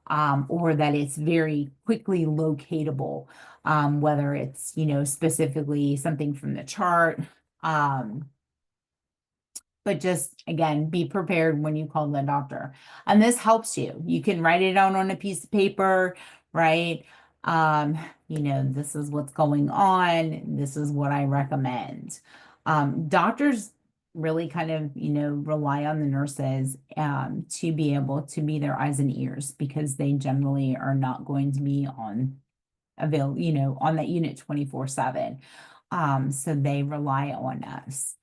or that it's very quickly locatable, whether it's, specifically something from the chart. But just, again, be prepared when you call the doctor. And this helps you. You can write it out on a piece of paper, right? This is what's going on. This is what I recommend. Doctors really kind of, rely on the nurses to be able to be their eyes and ears, because they generally are not going to be on on that unit 24/7. So they rely on us.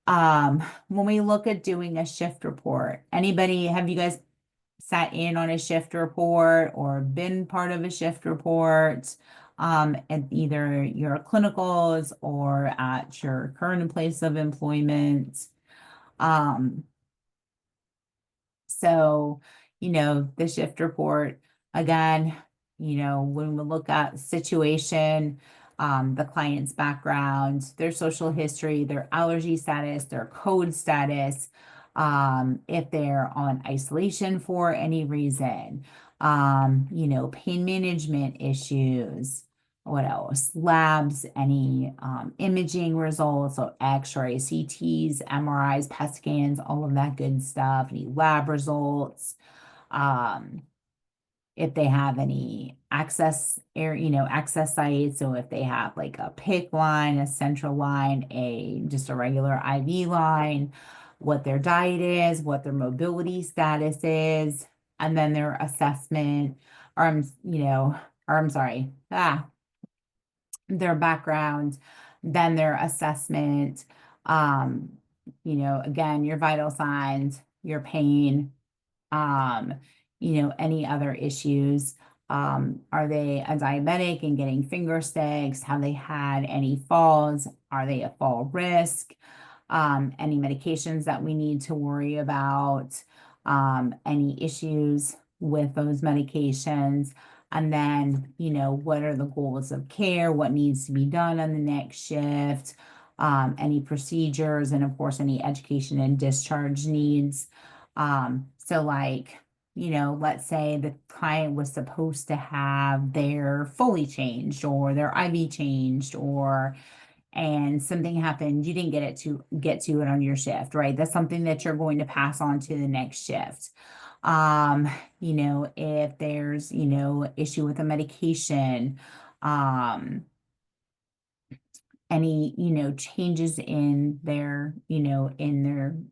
When we look at doing a shift report, have you guys sat in on a shift report or been part of a shift report? at either your clinicals or at your current place of employment. Um, so, the shift report, again, when we look at situation, the client's background, their social history, their allergy status, their code status, if they're on isolation for any reason, pain management issues. What else? Labs, any imaging results, so X-ray, CTs, MRIs, PET scans, all of that good stuff, any lab results. If they have any access sites, so if they have like a PIC line, a central line, just a regular IV line, what their diet is, what their mobility status is, and then their assessment, or I'm sorry, their background, then their assessment, um, again, your vital signs, your pain, um, any other issues. Are they a diabetic and getting finger sticks? Have they had any falls? Are they a fall risk? Any medications that we need to worry about? Any issues with those medications? And then, what are the goals of care? What needs to be done on the next shift? Any procedures, and of course, any education and discharge needs. So like, let's say the client was supposed to have their Foley changed or their IV changed, and something happened, you didn't get to it on your shift, right? That's something that you're going to pass on to the next shift. If there's, issue with a medication, any, changes in their, in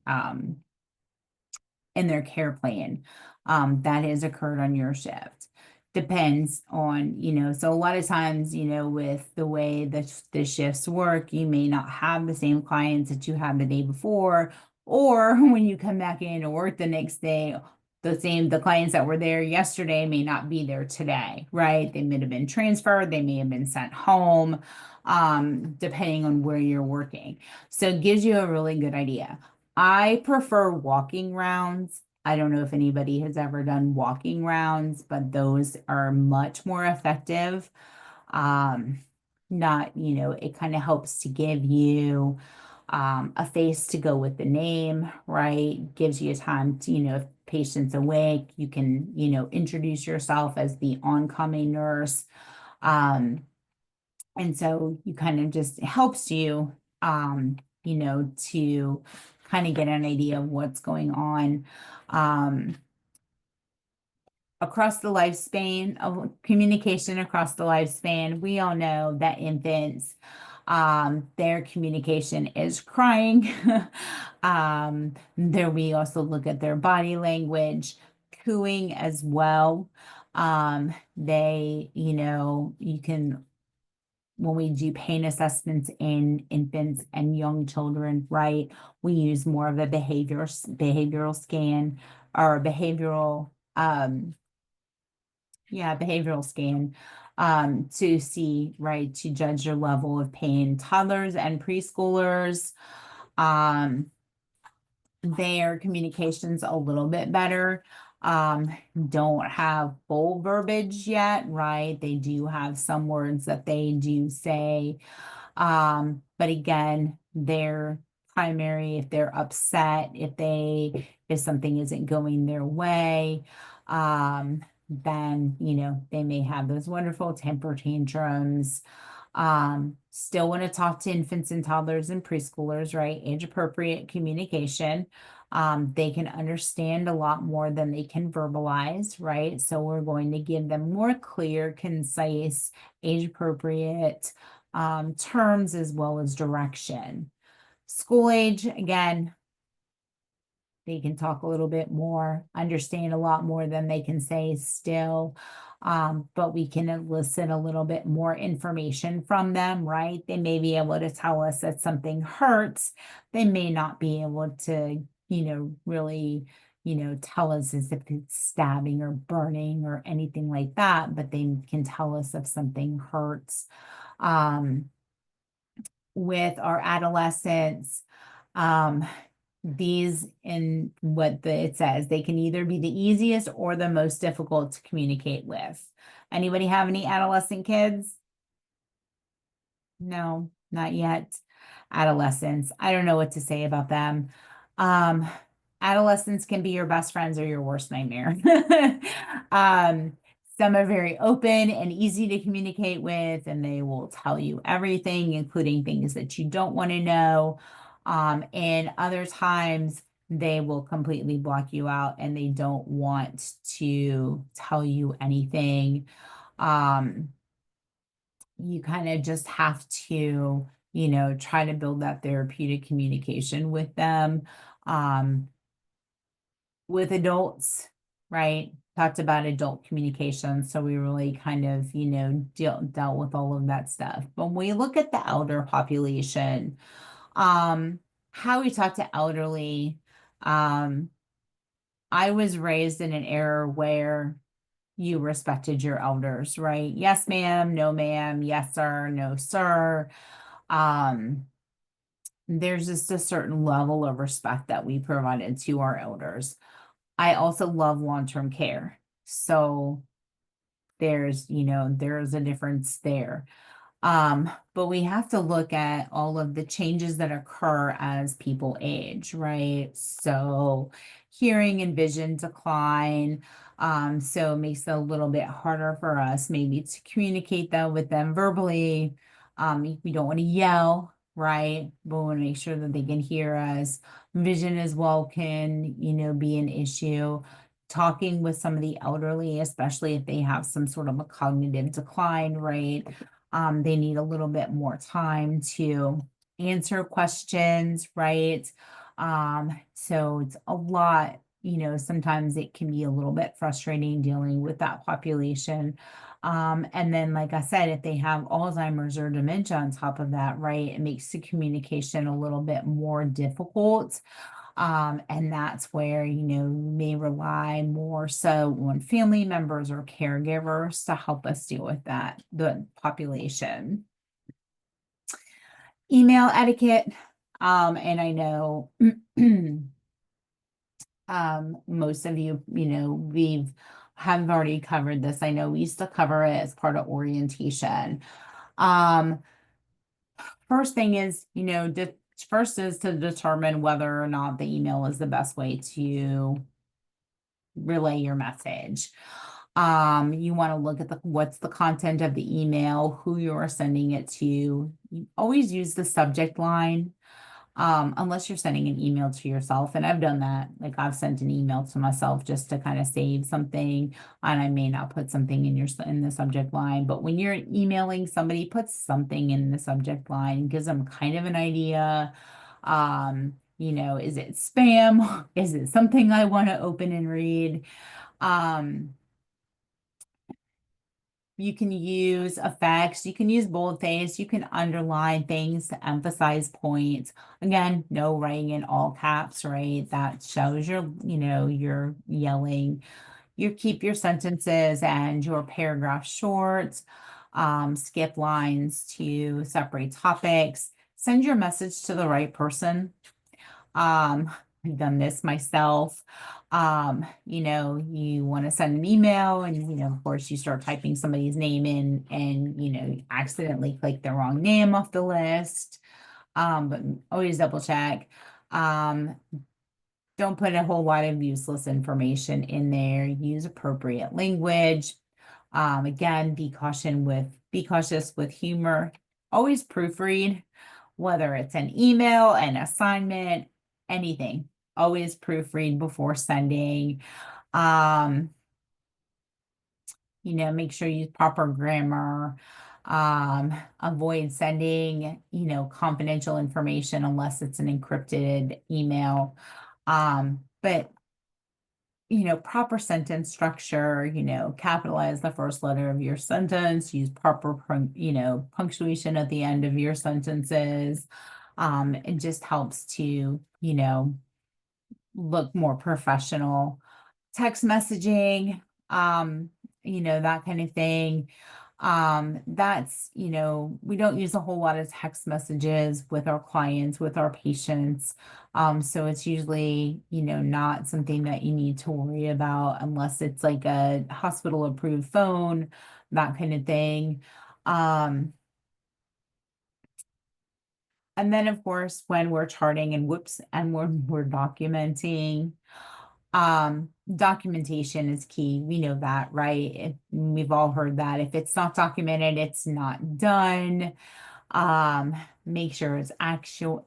their care plan, that has occurred on your shift. Depends on, so a lot of times, with the way that the shifts work, you may not have the same clients that you had the day before, or when you come back in to work the next day, the clients that were there yesterday may not be there today, right? They may have been transferred, they may have been sent home, depending on where you're working. So it gives you a really good idea. I prefer walking rounds. I don't know if anybody has ever done walking rounds, but those are much more effective. Not, it kind of helps to give you a face to go with the name, right? Gives you time to, if patient's awake, you can, introduce yourself as the oncoming nurse. And so you kind of just helps you, to kind of get an idea of what's going on. Across the lifespan of communication across the lifespan, we all know that infants, their communication is crying. There we also look at their body language, cooing as well. You can, when we do pain assessments in infants and young children, right, we use more of a behavioral scan or behavioral scan to see, right, to judge your level of pain. Toddlers and preschoolers, their communication's a little bit better. Don't have full verbiage yet, right? They do have some words that they do say. But again, their primary, if they're upset, if something isn't going their way, then, they may have those wonderful temper tantrums. Still want to talk to infants and toddlers and preschoolers, right? Age appropriate communication. They can understand a lot more than they can verbalize, right? So we're going to give them more clear, concise, age appropriate terms as well as direction. School age, again, they can talk a little bit more, understand a lot more than they can say still. But we can elicit a little bit more information from them, right? They may be able to tell us that something hurts. They may not be able to, really tell us as if it's stabbing or burning or anything like that, but they can tell us if something hurts. With our adolescents, these in what it says, they can either be the easiest or the most difficult to communicate with. Anybody have any adolescent kids? No, not yet. Adolescents, I don't know what to say about them. Um, Adolescents can be your best friends or your worst nightmare. Some are very open and easy to communicate with, and they will tell you everything, including things that you don't want to know. And other times they will completely block you out and they don't want to tell you anything. You kind of just have to, try to build that therapeutic communication with them. With adults, right? Talked about adult communication. So we really kind of, dealt with all of that stuff. But when we look at the elder population, how we talk to elderly, I was raised in an era where you respected your elders, right? Yes, ma'am, no, ma'am, yes, sir, no, sir. There's just a certain level of respect that we provided to our elders. I also love long-term care. So there's a difference there. But we have to look at all of the changes that occur as people age, right? So hearing and vision decline. So it makes it a little bit harder for us maybe to communicate that with them verbally. We don't want to yell, right? But we want to make sure that they can hear us. Vision as well can, be an issue. Talking with some of the elderly, especially if they have some sort of a cognitive decline, right? They need a little bit more time to answer questions, right? So it's a lot, sometimes it can be a little bit frustrating dealing with that population. And then, like I said, if they have Alzheimer's or dementia on top of that, right, it makes the communication a little bit more difficult. And that's where, you may rely more so on family members or caregivers to help us deal with the population. Email etiquette. And I know most of you, have already covered this. I know we used to cover it as part of orientation. First thing is, first is to determine whether or not the email is the best way to relay your message. You want to look at what's the content of the email, who you are sending it to. You always use the subject line, unless you're sending an email to yourself. And I've done that. Like I've sent an email to myself just to kind of save something, and I may not put something in the subject line. But when you're emailing somebody, put something in the subject line, gives them kind of an idea. Is it spam? Is it something I want to open and read? You can use effects, you can use boldface, you can underline things to emphasize points. Again, no writing in all caps, right? That shows you're yelling. You keep your sentences and your paragraphs short. Skip lines to separate topics. Send your message to the right person. I've done this myself. You want to send an email and, of course, you start typing somebody's name in and, you accidentally click the wrong name off the list. But always double check. Don't put a whole lot of useless information in there. Use appropriate language. Again, be cautious with humor. Always proofread, whether it's an email, an assignment, anything. Always proofread before sending. Make sure you use proper grammar. Avoid sending, confidential information unless it's an encrypted email. But proper sentence structure, capitalize the first letter of your sentence, use proper, punctuation at the end of your sentences. It just helps to, look more professional. Text messaging, that kind of thing. That's, we don't use a whole lot of text messages with our clients, with our patients. So it's usually, not something that you need to worry about unless it's like a hospital approved phone, that kind of thing. And then of course, when we're charting and and we're documenting, documentation is key. We know that, right? We've all heard that. If it's not documented, it's not done. Make sure it's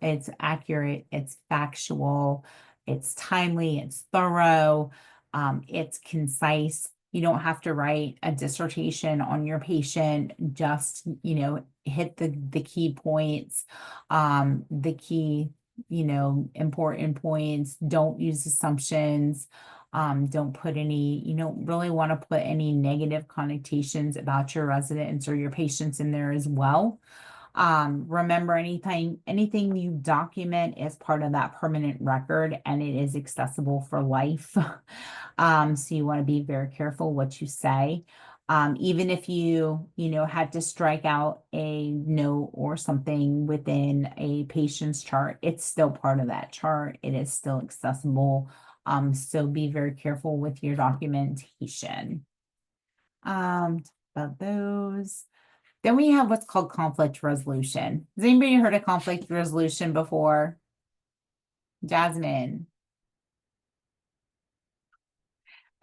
it's accurate, it's factual, it's timely, it's thorough, it's concise. You don't have to write a dissertation on your patient, just, hit the key points, the key, important points. Don't use assumptions. Don't put any, you don't really want to put any negative connotations about your residents or your patients in there as well. Remember, anything you document is part of that permanent record, and it is accessible for life. So you want to be very careful what you say. Even if you had to strike out a note or something within a patient's chart, it's still part of that chart. It is still accessible. So be very careful with your documentation. About those. Then we have what's called conflict resolution. Has anybody heard of conflict resolution before? Jasmine.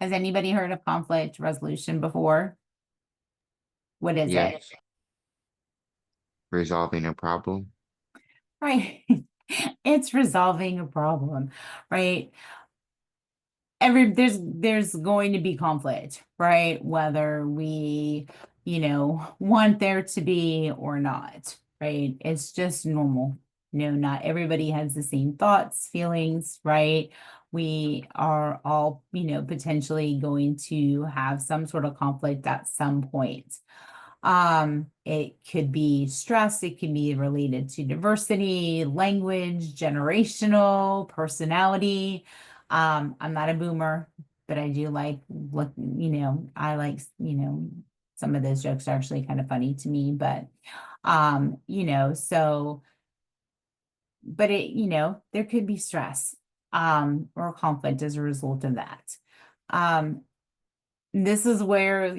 Has anybody heard of conflict resolution before? What is it? Yes. Resolving a problem. Right. It's resolving a problem, right? There's going to be conflict, right? Whether we, want there to be or not, right? It's just normal. Not everybody has the same thoughts, feelings, right? We are all, potentially going to have some sort of conflict at some point. It could be stress, it can be related to diversity, language, generational, personality. I'm not a boomer, but I do I like, some of those jokes are actually kind of funny to me, but but there could be stress, or conflict as a result of that. This is where,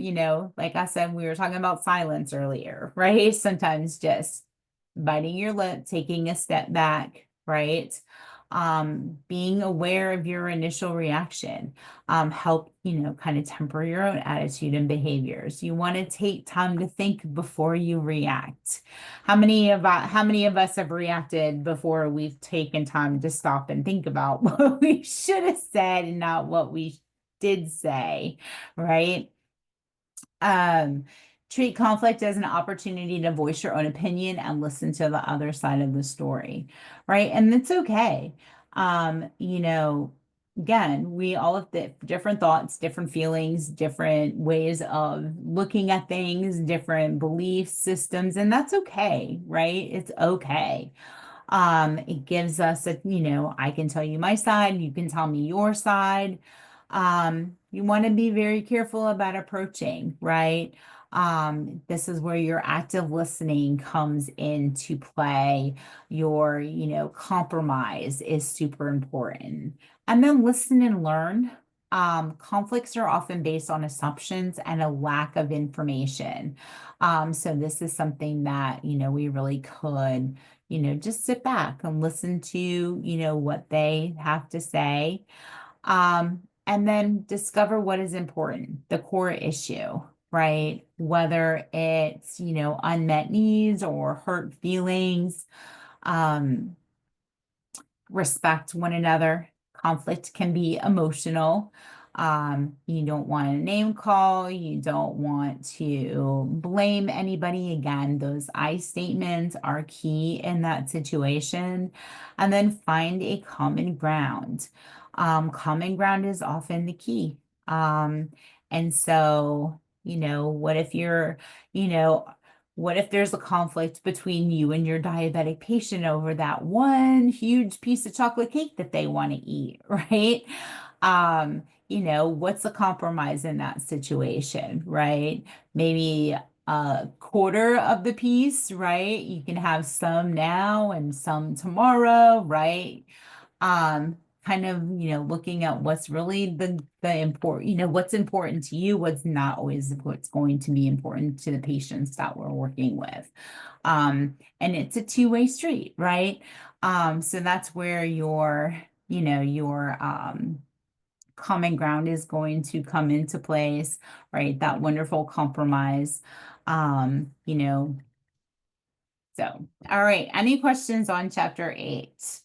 like I said, we were talking about silence earlier, right? Sometimes just biting your lip, taking a step back, right? Being aware of your initial reaction, help, kind of temper your own attitude and behaviors. You want to take time to think before you react. How many of us have reacted before we've taken time to stop and think about what we should have said and not what we did say, right? Treat conflict as an opportunity to voice your own opinion and listen to the other side of the story, right? And it's okay. Again, we all have different thoughts, different feelings, different ways of looking at things, different belief systems, and that's okay, right? It's okay. It gives us I can tell you my side, you can tell me your side. You want to be very careful about approaching, right? This is where your active listening comes into play. Your, compromise is super important. And then listen and learn. Conflicts are often based on assumptions and a lack of information. So this is something that, we really could, just sit back and listen to, what they have to say. And then discover what is important, the core issue, right? Whether it's, unmet needs or hurt feelings, respect one another. Conflict can be emotional. You don't want to name call, you don't want to blame anybody. Again, those I statements are key in that situation. And then find a common ground. Common ground is often the key. And so, what if you're, what if there's a conflict between you and your diabetic patient over that one huge piece of chocolate cake that they want to eat, right? What's the compromise in that situation, right? Maybe a quarter of the piece, right? You can have some now and some tomorrow, right? Kind of, looking at what's really the important, what's important to you, what's not always what's going to be important to the patients that we're working with. And it's a two-way street, right? So that's where your common ground is going to come into place, right? That wonderful compromise. Um, you know, so all right, any questions on chapter 8?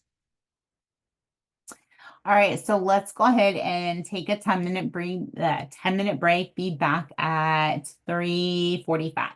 All right, so let's go ahead and take a 10-minute break, 10-minute break, be back at 3:45.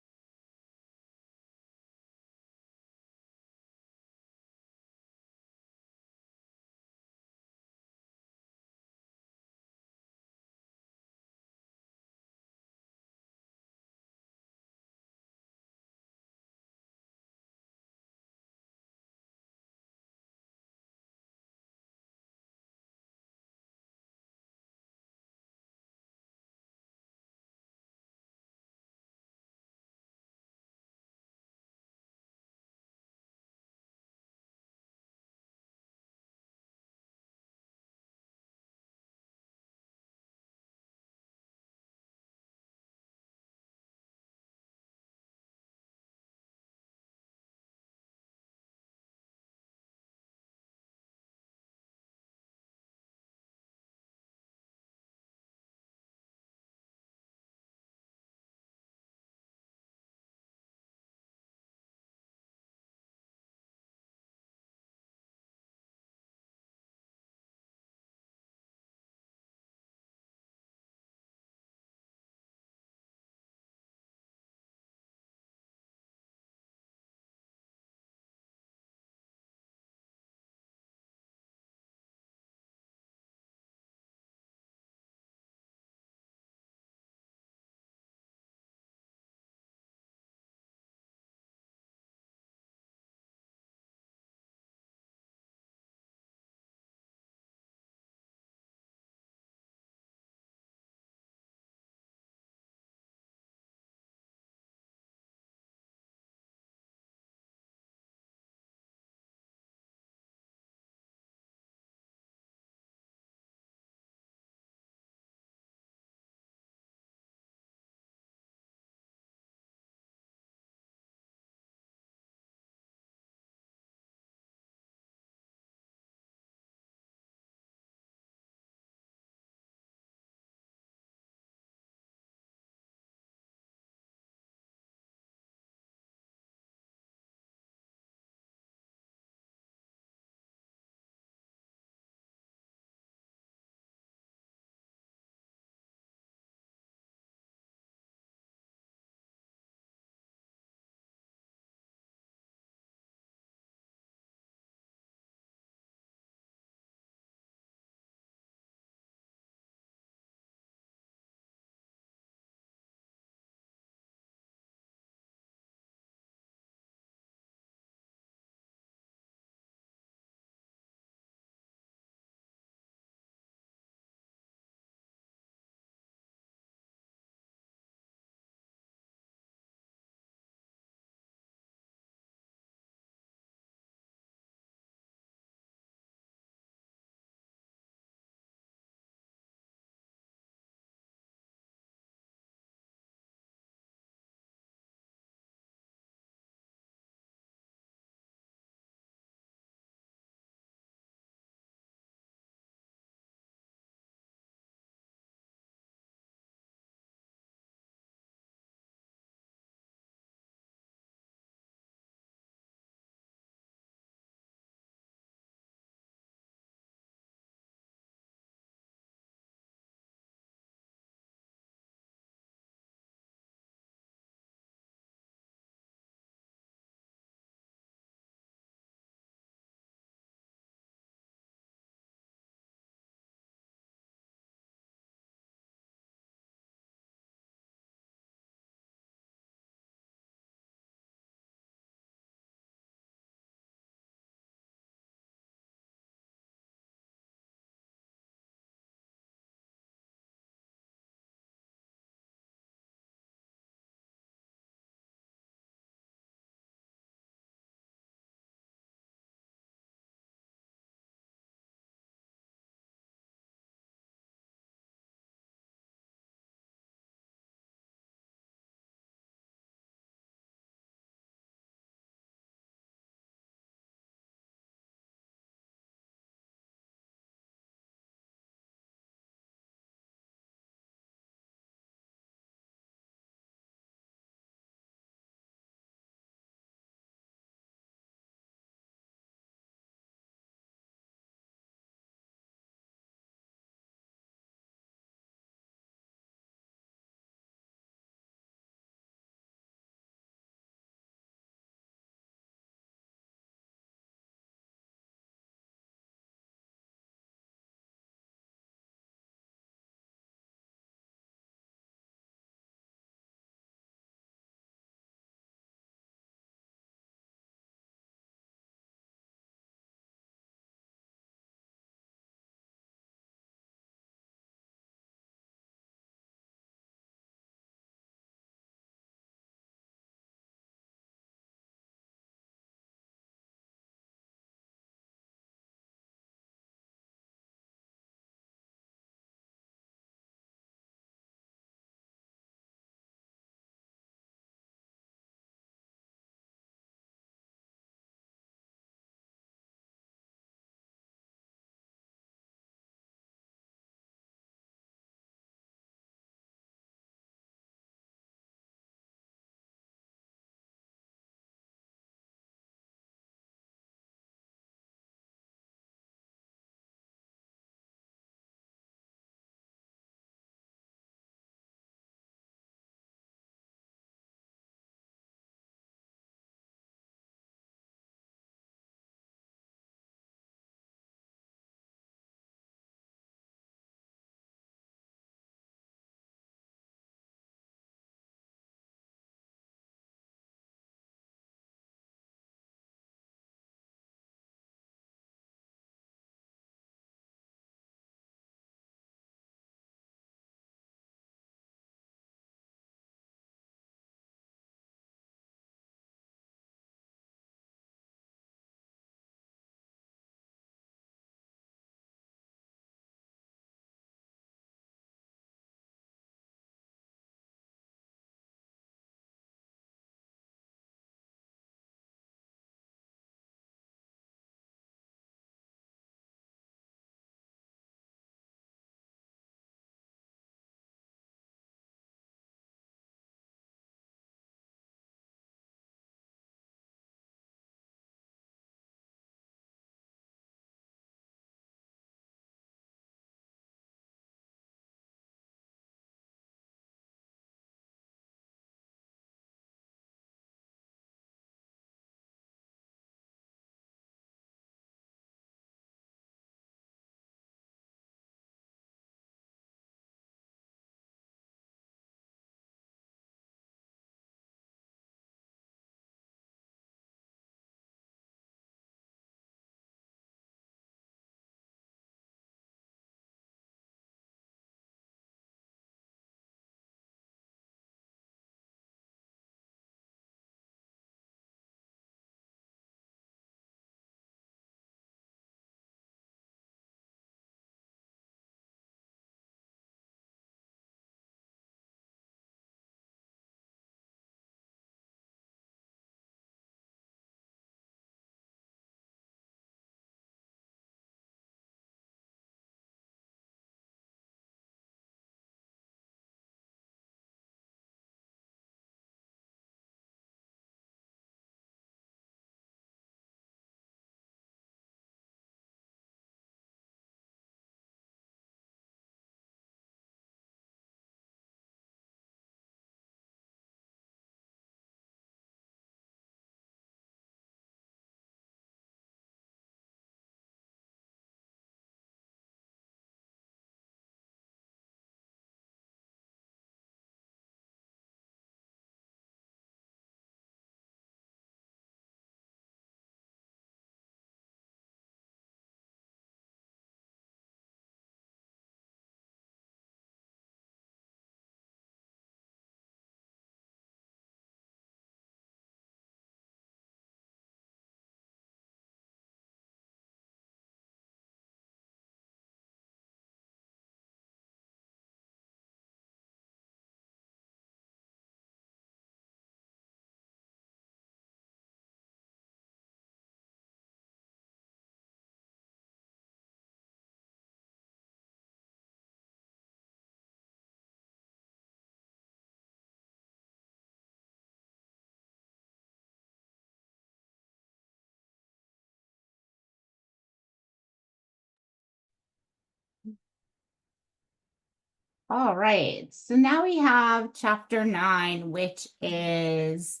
All right, so now we have chapter 9, which is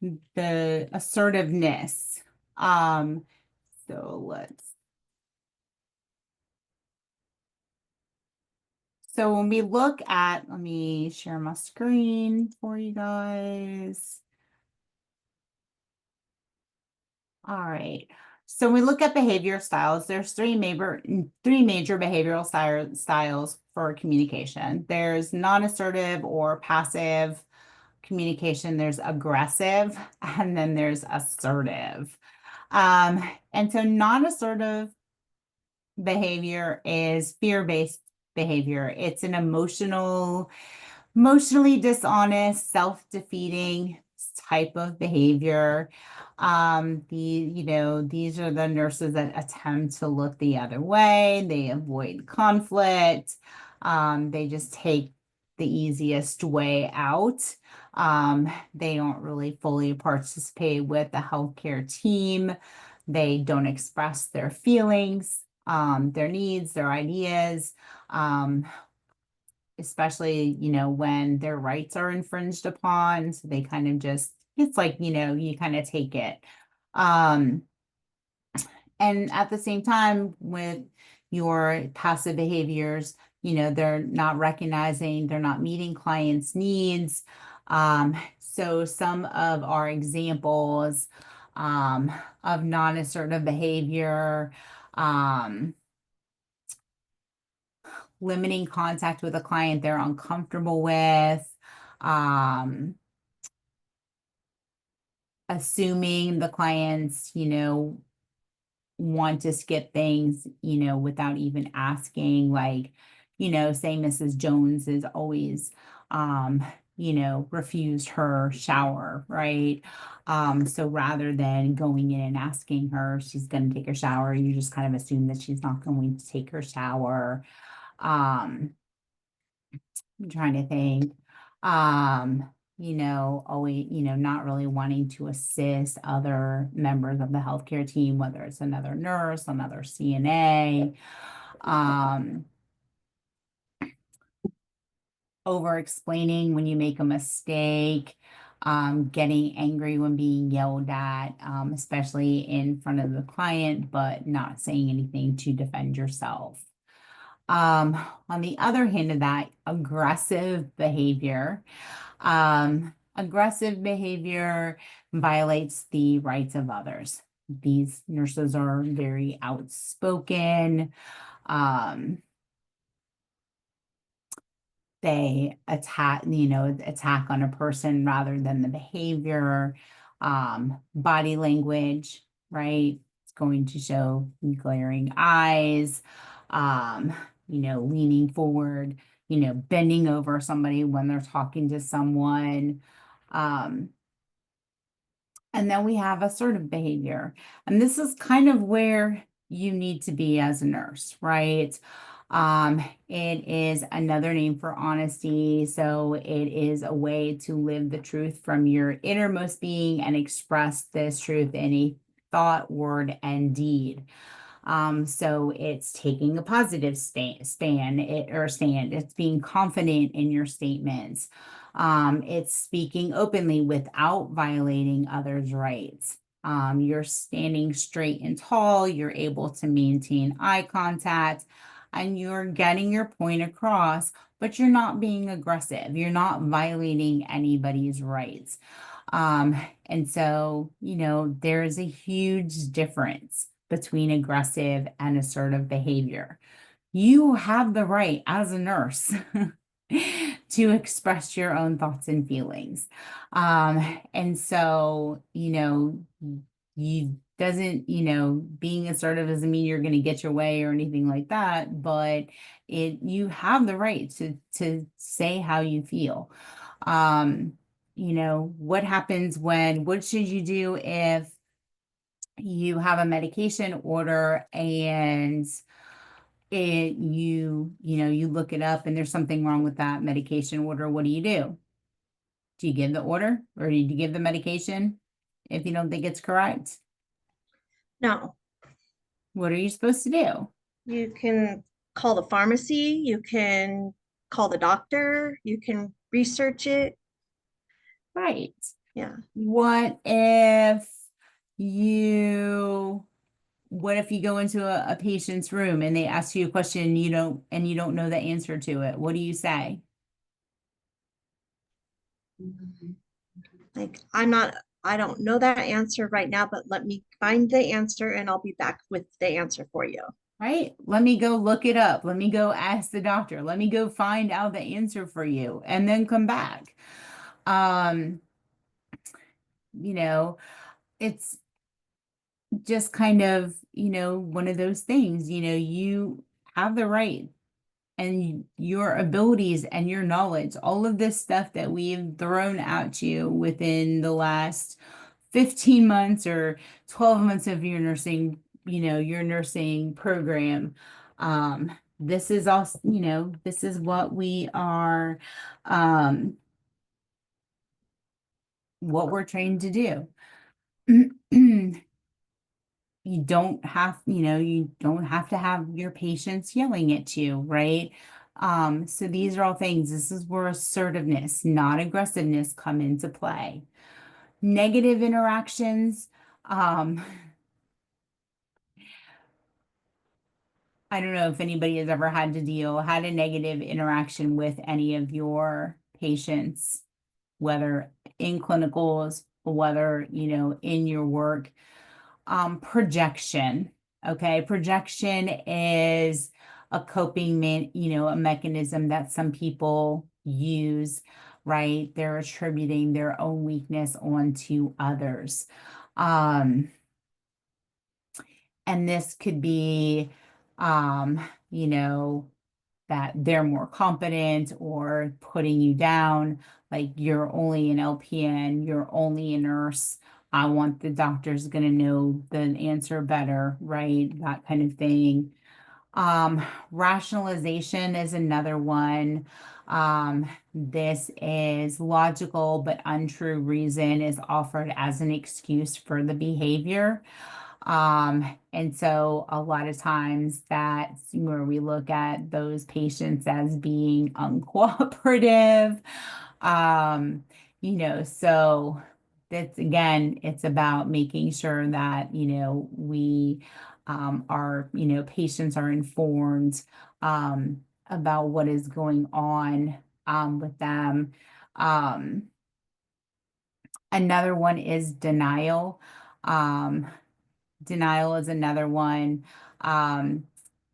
the assertiveness. So when we look at, let me share my screen for you guys. All right. So when we look at behavior styles, there's three major behavioral styles for communication. There's non-assertive or passive communication, there's aggressive, and then there's assertive. And so non-assertive behavior is fear-based behavior. It's an emotionally dishonest, self-defeating type of behavior. These are the nurses that attempt to look the other way. They avoid conflict. They just take the easiest way out. They don't really fully participate with the healthcare team. They don't express their feelings, their needs, their ideas, especially, when their rights are infringed upon. So they kind of just, it's like, you kind of take it. And at the same time, with your passive behaviors, they're not recognizing, they're not meeting clients' needs. So some of our examples of non-assertive behavior, limiting contact with a client they're uncomfortable with, assuming the clients, want to skip things, without even asking, like, say Mrs. Jones is always, refused her shower, right? So rather than going in and asking her, she's going to take her shower, you just kind of assume that she's not going to take her shower. I'm trying to think. Always, not really wanting to assist other members of the healthcare team, whether it's another nurse, another CNA, over explaining when you make a mistake, getting angry when being yelled at, especially in front of the client, but not saying anything to defend yourself. On the other hand of that, aggressive behavior. Aggressive behavior violates the rights of others. These nurses are very outspoken. They attack on a person rather than the behavior. Body language, right? It's going to show glaring eyes, leaning forward, bending over somebody when they're talking to someone. And then we have assertive behavior. And this is kind of where you need to be as a nurse, right? It is another name for honesty. So it is a way to live the truth from your innermost being and express this truth in a thought, word, and deed. So it's taking a positive stand. It's being confident in your statements. It's speaking openly without violating others' rights. You're standing straight and tall. You're able to maintain eye contact, and you're getting your point across, but you're not being aggressive. You're not violating anybody's rights. And so, there's a huge difference between aggressive and assertive behavior. You have the right as a nurse to express your own thoughts and feelings. And so, you doesn't, being assertive doesn't mean you're going to get your way or anything like that, but you have the right to say how you feel. What should you do if you have a medication order and you look it up and there's something wrong with that medication order? What do you do? Do you give the order or do you give the medication if you don't think it's correct? No, What are you supposed to do? you can call the pharmacy, you can call the doctor, you can research it. Right. Yeah. What if you go into a patient's room and they ask you a question and you don't know the answer to it? What do you say? Like, I don't know that answer right now, but let me find the answer and I'll be back with the answer for you. Right? Let me go look it up. Let me go ask the doctor. Let me go find out the answer for you and then come back. Um, you know, it's just kind of, one of those things, you have the right and your abilities and your knowledge, all of this stuff that we've thrown at you within the last 15 months or 12 months of your nursing program. This is also, this is what we are, what we're trained to do. You don't have to have your patients yelling at you, right? So these are all things. This is where assertiveness, not aggressiveness, come into play. Negative interactions. I don't know if anybody has ever had a negative interaction with any of your patients, whether in clinicals, whether, in your work. Projection. Okay. Projection is a a mechanism that some people use, right? They're attributing their own weakness onto others. And this could be, you know, that they're more competent or putting you down, like you're only an LPN, you're only a nurse. I want the doctor's going to know the answer better, right? That kind of thing. Rationalization is another one. This is logical but untrue reason is offered as an excuse for the behavior. And so a lot of times that's where we look at those patients as being uncooperative. So that's again, it's about making sure that, we our, patients are informed about what is going on with them. Another one is denial. Denial is another one. The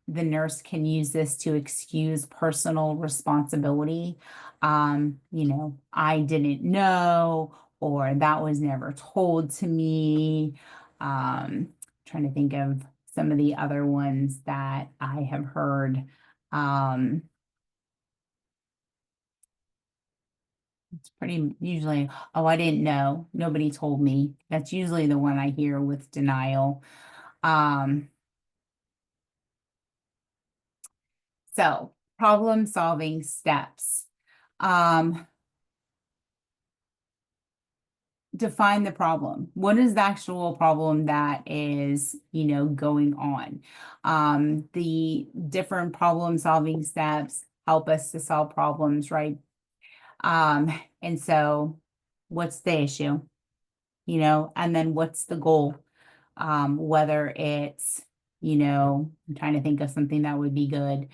nurse can use this to excuse personal responsibility. I didn't know, or that was never told to me. Trying to think of some of the other ones that I have heard. It's pretty usually, oh, I didn't know. Nobody told me. That's usually the one I hear with denial. So problem solving steps. Define the problem. What is the actual problem that is, going on? The different problem solving steps help us to solve problems, right? And so what's the issue? And then what's the goal? Whether it's, I'm trying to think of something that would be good.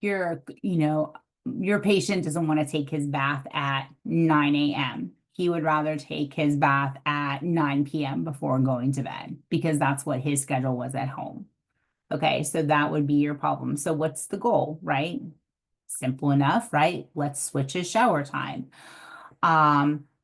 Your patient doesn't want to take his bath at 9 a.m. He would rather take his bath at 9 p.m. before going to bed because that's what his schedule was at home. Okay, so that would be your problem. So what's the goal, right? Simple enough, right? Let's switch his shower time.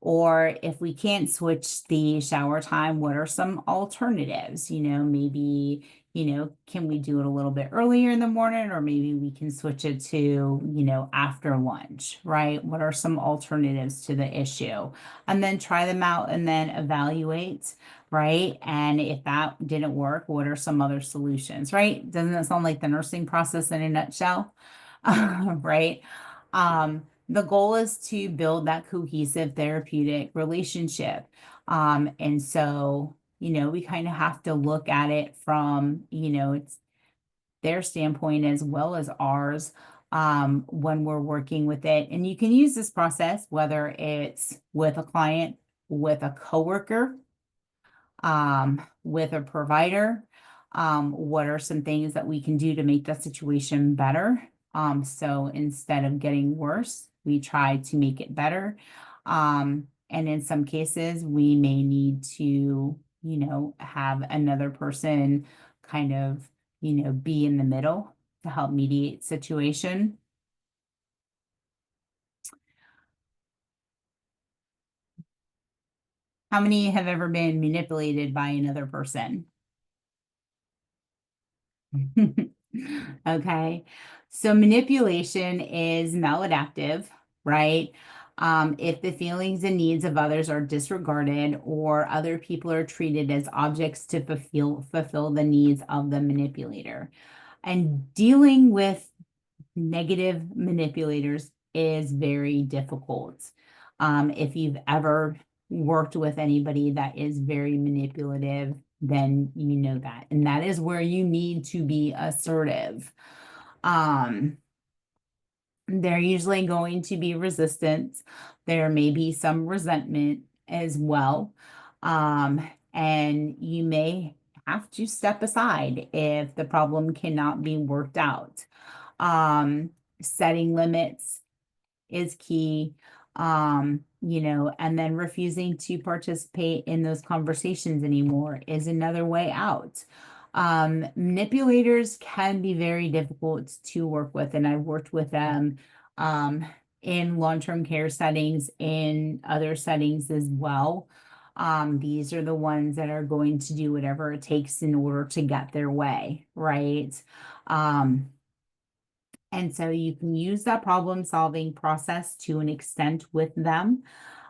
Or if we can't switch the shower time, what are some alternatives? Maybe, can we do it a little bit earlier in the morning, or maybe we can switch it to, after lunch, right? What are some alternatives to the issue? And then try them out and then evaluate, right? And if that didn't work, what are some other solutions, right? Doesn't that sound like the nursing process in a nutshell? Right? The goal is to build that cohesive therapeutic relationship. And so, we kind of have to look at it from, their standpoint as well as ours when we're working with it. And you can use this process, whether it's with a client, with a coworker, with a provider. What are some things that we can do to make that situation better? So instead of getting worse, we try to make it better. And in some cases, we may need to, have another person kind of, be in the middle to help mediate situation. How many have ever been manipulated by another person? Okay, so manipulation is maladaptive, right? If the feelings and needs of others are disregarded or other people are treated as objects to fulfill the needs of the manipulator. And dealing with negative manipulators is very difficult. If you've ever worked with anybody that is very manipulative, then you know that. And that is where you need to be assertive. They're usually going to be resistant. There may be some resentment as well. And you may have to step aside if the problem cannot be worked out. Setting limits is key. And then refusing to participate in those conversations anymore is another way out. Manipulators can be very difficult to work with, and I've worked with them in long-term care settings, in other settings as well. These are the ones that are going to do whatever it takes in order to get their way, right? And so you can use that problem solving process to an extent with them.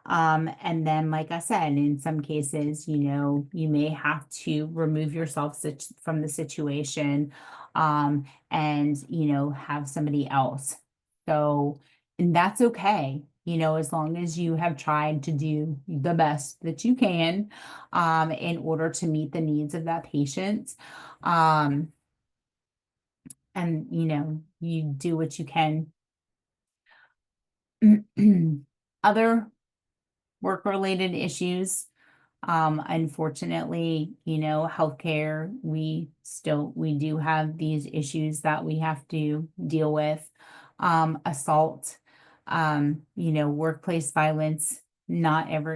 And then, like I said, in some cases, you may have to remove yourself from the situation and, have somebody else. So, and that's okay, as long as you have tried to do the best that you can in order to meet the needs of that patient. And you do what you can. Other work-related issues, unfortunately, healthcare, we do have these issues that we have to deal with. Assault, workplace violence, not ever,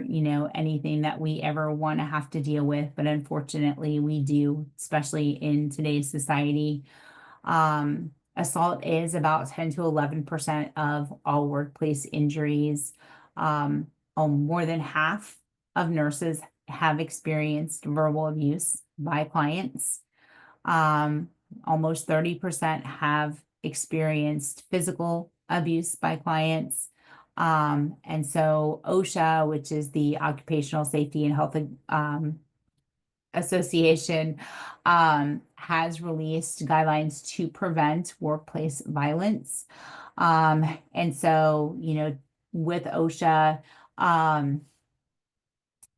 anything that we ever want to have to deal with, but unfortunately we do, especially in today's society. Assault is about 10 to 11% of all workplace injuries. More than half of nurses have experienced verbal abuse by clients. Almost 30% have experienced physical abuse by clients. And so OSHA, which is the Occupational Safety and Health Association, has released guidelines to prevent workplace violence. And so, with OSHA,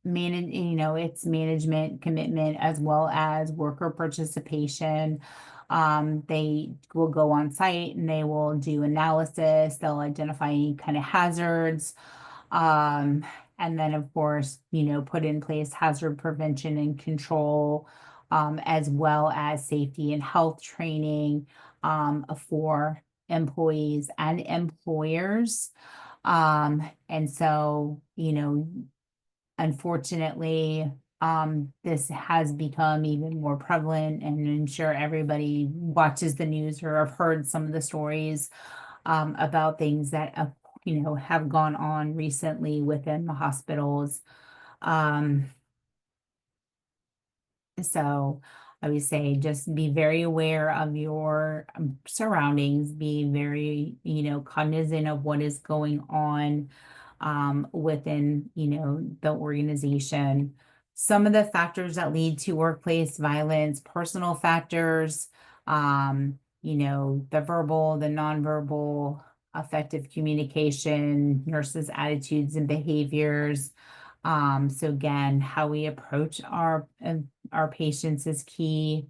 its management commitment as well as worker participation. They will go on site and they will do analysis. They'll identify any kind of hazards. And then, of course, put in place hazard prevention and control, as well as safety and health training for employees and employers. And so, unfortunately, this has become even more prevalent, and I'm sure everybody watches the news or have heard some of the stories about things that have gone on recently within the hospitals. So I would say just be very aware of your surroundings, be very, cognizant of what is going on within, the organization. Some of the factors that lead to workplace violence, personal factors, the verbal, the nonverbal, effective communication, nurses' attitudes and behaviors. So again, how we approach our patients is key.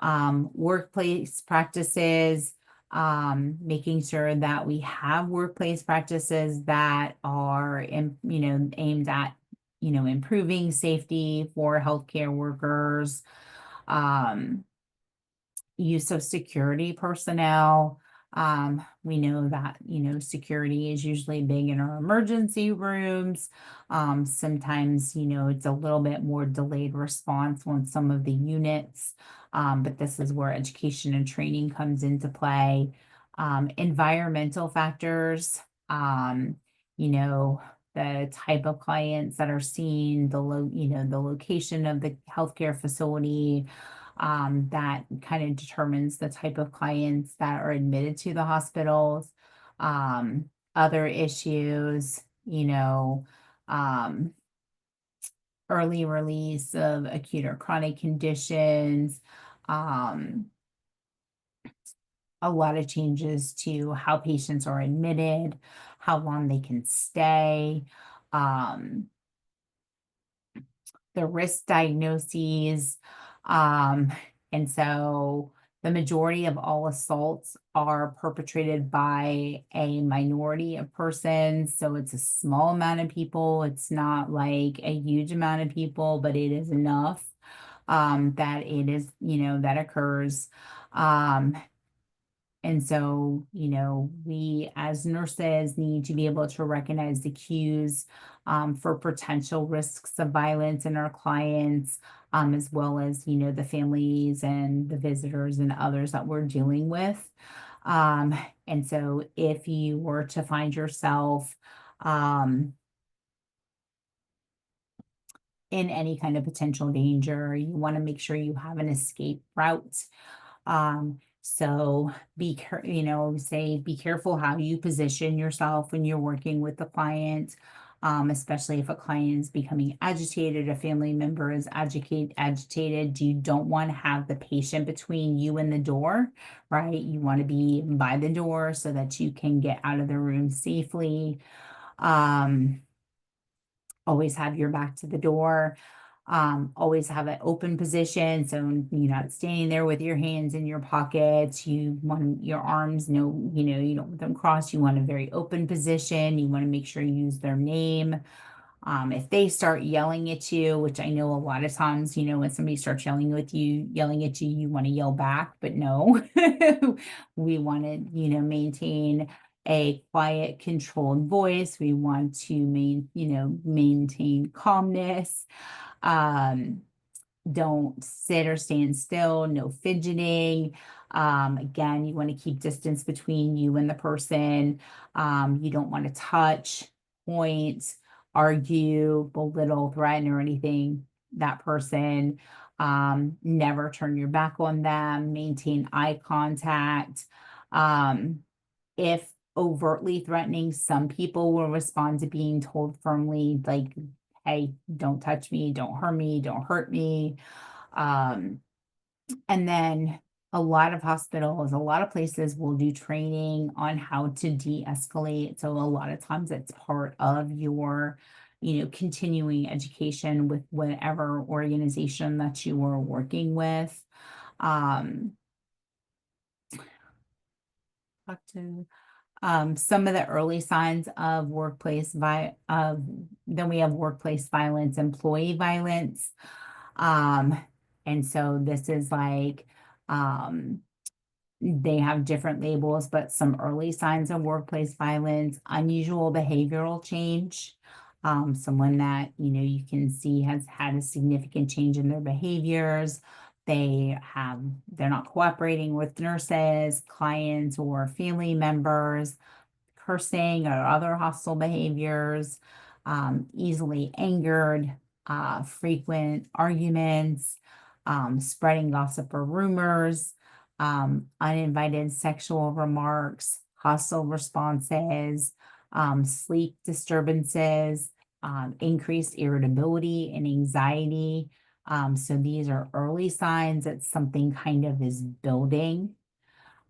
Workplace practices, making sure that we have workplace practices that are aimed at improving safety for healthcare workers, um, use of security personnel. We know that, security is usually big in our emergency rooms. Sometimes, it's a little bit more delayed response on some of the units. But this is where education and training comes into play. Environmental factors, the type of clients that are seen, the location of the healthcare facility, that kind of determines the type of clients that are admitted to the hospitals. Other issues, um, early release of acute or chronic conditions, um, a lot of changes to how patients are admitted, how long they can stay, um, the risk diagnoses. Um, and so the majority of all assaults are perpetrated by a minority of persons. So it's a small amount of people. It's not like a huge amount of people, but it is enough that it is, that occurs. And so, we as nurses need to be able to recognize the cues for potential risks of violence in our clients, as well as, the families and the visitors and others that we're dealing with. And so if you were to find yourself in any kind of potential danger, you want to make sure you have an escape route. So be careful how you position yourself when you're working with the client, especially if a client is becoming agitated, a family member is agitated. You don't want to have the patient between you and the door, right? You want to be by the door so that you can get out of the room safely. Always have your back to the door. Always have an open position. So you're not standing there with your hands in your pockets. You want your arms, you don't want them crossed. You want a very open position. You want to make sure you use their name. If they start yelling at you, which I know a lot of times, when somebody starts yelling at you, you want to yell back, but no, we want to, maintain a quiet, controlled voice. We want to maintain calmness. Don't sit or stand still, no fidgeting. Again, you want to keep distance between you and the person. You don't want to touch, point, argue, belittle, threaten, or anything that person. Never turn your back on them, maintain eye contact. If overtly threatening, some people will respond to being told firmly, like, hey, don't touch me, don't hurt me, don't hurt me. And then a lot of hospitals, a lot of places will do training on how to de-escalate. So a lot of times it's part of your, continuing education with whatever organization that you are working with. Talk to some of the early signs of then we have workplace violence, employee violence. And so this is like, they have different labels, but some early signs of workplace violence, unusual behavioral change. Someone that, you can see has had a significant change in their behaviors. They're not cooperating with nurses, clients, or family members, cursing or other hostile behaviors, easily angered, frequent arguments, spreading gossip or rumors, uninvited sexual remarks, hostile responses, sleep disturbances, increased irritability and anxiety. So these are early signs that something kind of is building.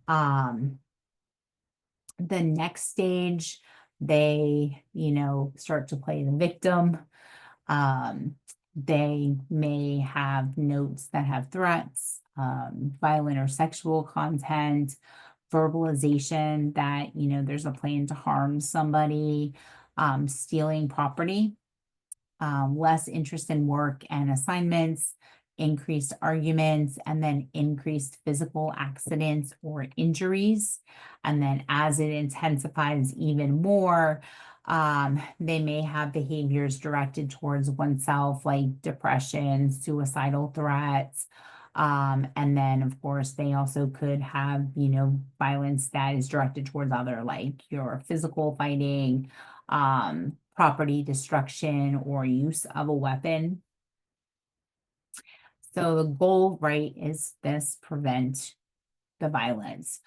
The next stage, they, start to play the victim. They may have notes that have threats, violent or sexual content, verbalization that, there's a plan to harm somebody, stealing property, less interest in work and assignments, increased arguments, and then increased physical accidents or injuries. And then as it intensifies even more, they may have behaviors directed towards oneself, like depression, suicidal threats. And then of course they also could have, violence that is directed towards other, like your physical fighting, property destruction, or use of a weapon. So the goal, right, is this: prevent the violence.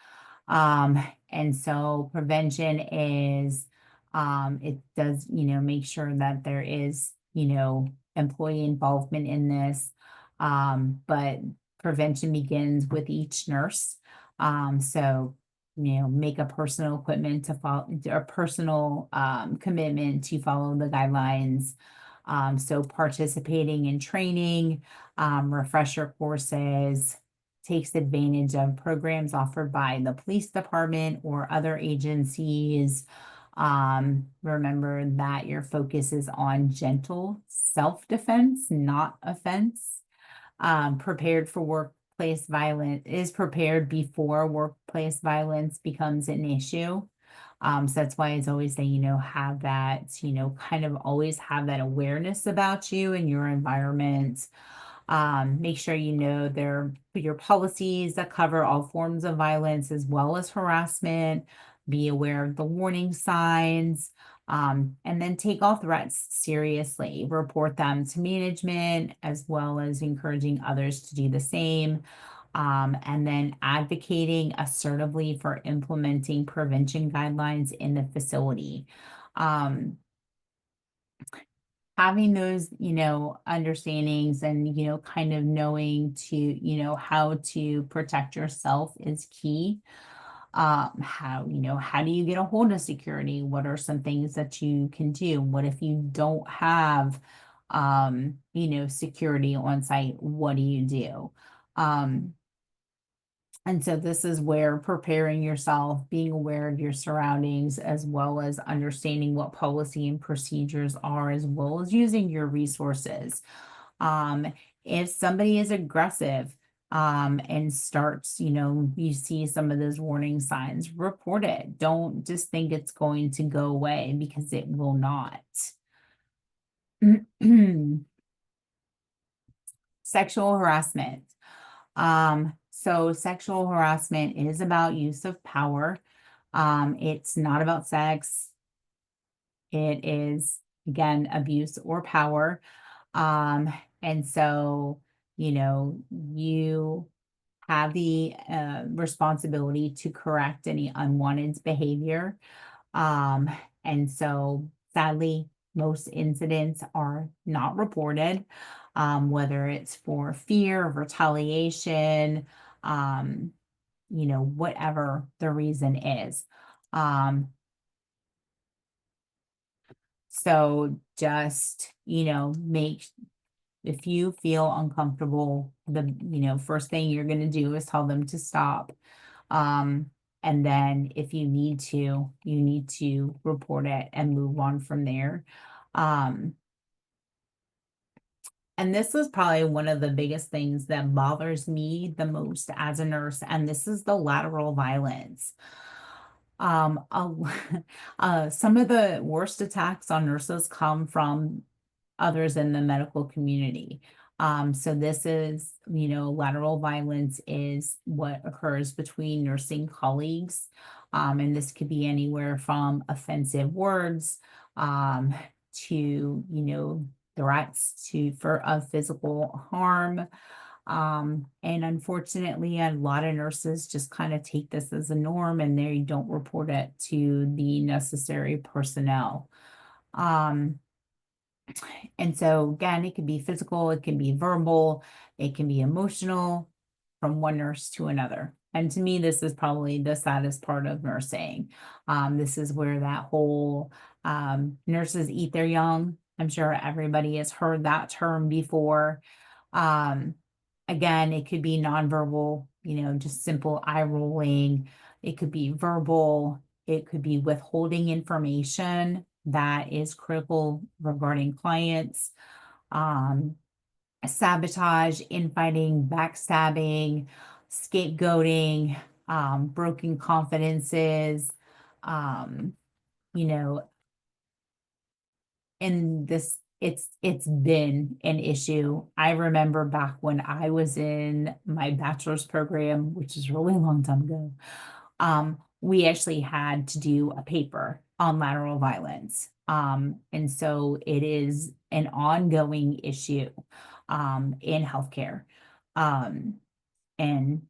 And so prevention is, it does, make sure that there is, employee involvement in this. But prevention begins with each nurse. So, make a personal equipment to follow, a personal commitment to follow the guidelines. So participating in training, refresher courses, takes advantage of programs offered by the police department or other agencies. Remember that your focus is on gentle self-defense, not offense. Prepared for workplace violence, is prepared before workplace violence becomes an issue. So that's why it's always saying, have that, kind of always have that awareness about you and your environment. Make sure your policies that cover all forms of violence as well as harassment. Be aware of the warning signs, and then take all threats seriously. Report them to management as well as encouraging others to do the same. And then advocating assertively for implementing prevention guidelines in the facility. Having those, understandings and, kind of knowing to, how to protect yourself is key. How do you get a hold of security? What are some things that you can do? What if you don't have, security on site? What do you do? And so this is where preparing yourself, being aware of your surroundings, as well as understanding what policy and procedures are, as well as using your resources. If somebody is aggressive, and starts, you see some of those warning signs, report it. Don't just think it's going to go away, because it will not. Sexual harassment. So sexual harassment is about use of power. It's not about sex. It is, again, abuse or power. And so, you have the responsibility to correct any unwanted behavior. And so sadly, most incidents are not reported, whether it's for fear of retaliation, whatever the reason is. So just, if you feel uncomfortable, first thing you're going to do is tell them to stop. And then if you need to report it and move on from there. And this is probably one of the biggest things that bothers me the most as a nurse, and this is the lateral violence. Some of the worst attacks on nurses come from others in the medical community. So this is, lateral violence is what occurs between nursing colleagues. And this could be anywhere from offensive words, to, threats of physical harm. And unfortunately, a lot of nurses just kind of take this as a norm and they don't report it to the necessary personnel. And so again, it can be physical, it can be verbal, it can be emotional from one nurse to another. And to me, this is probably the saddest part of nursing. This is where that whole nurses eat their young. I'm sure everybody has heard that term before. Again, it could be nonverbal, just simple eye rolling. It could be verbal. It could be withholding information that is critical regarding clients. Sabotage, infighting, backstabbing, scapegoating, broken confidences, um, you know, and it's been an issue. I remember back when I was in my bachelor's program, which is a really long time ago, we actually had to do a paper on lateral violence. And so it is an ongoing issue in healthcare. Um, and,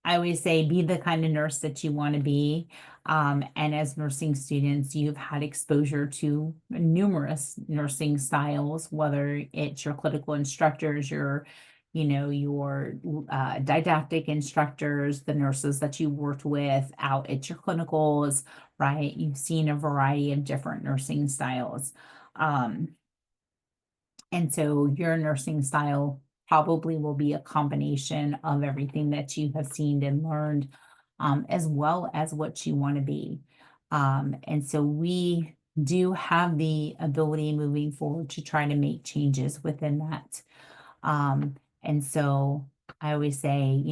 I always say be the kind of nurse that you want to be. And as nursing students, you've had exposure to numerous nursing styles, whether it's your clinical instructors, your didactic instructors, the nurses that you worked with out at your clinicals, right? You've seen a variety of different nursing styles. And so your nursing style probably will be a combination of everything that you have seen and learned, as well as what you want to be. And so we do have the ability moving forward to try to make changes within that. And so I always say,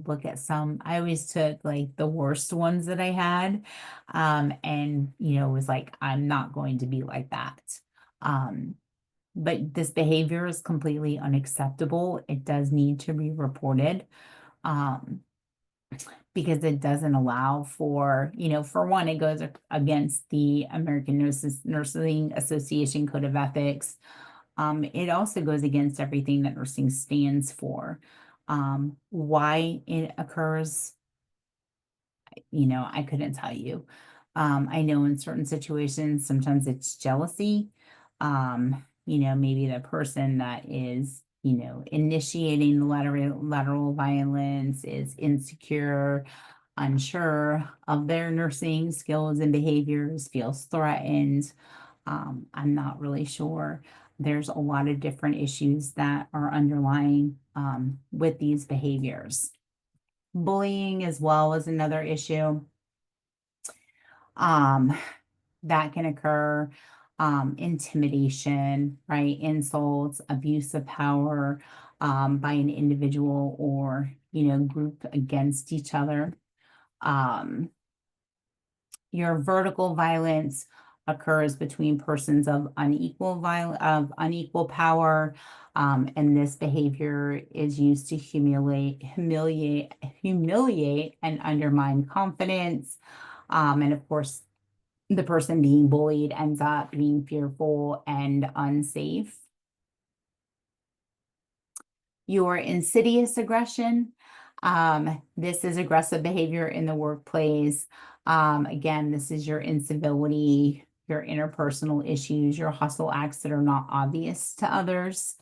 look at I always took like the worst ones that I had, and, was like, I'm not going to be like that. But this behavior is completely unacceptable. It does need to be reported, um, because it doesn't allow for one, it goes against the American Nursing Association Code of Ethics. It also goes against everything that nursing stands for. Why it occurs, I couldn't tell you. I know in certain situations, sometimes it's jealousy. Maybe the person that is, initiating the lateral violence is insecure, unsure of their nursing skills and behaviors, feels threatened. I'm not really sure. There's a lot of different issues that are underlying with these behaviors. Bullying as well is another issue that can occur. Intimidation, right? Insults, abuse of power by an individual or, group against each other. Your vertical violence occurs between persons of unequal power, and this behavior is used to humiliate, and undermine confidence. And of course, the person being bullied ends up being fearful and unsafe. Your insidious aggression. This is aggressive behavior in the workplace. Again, this is your incivility, your interpersonal issues, your hostile acts that are not obvious to others.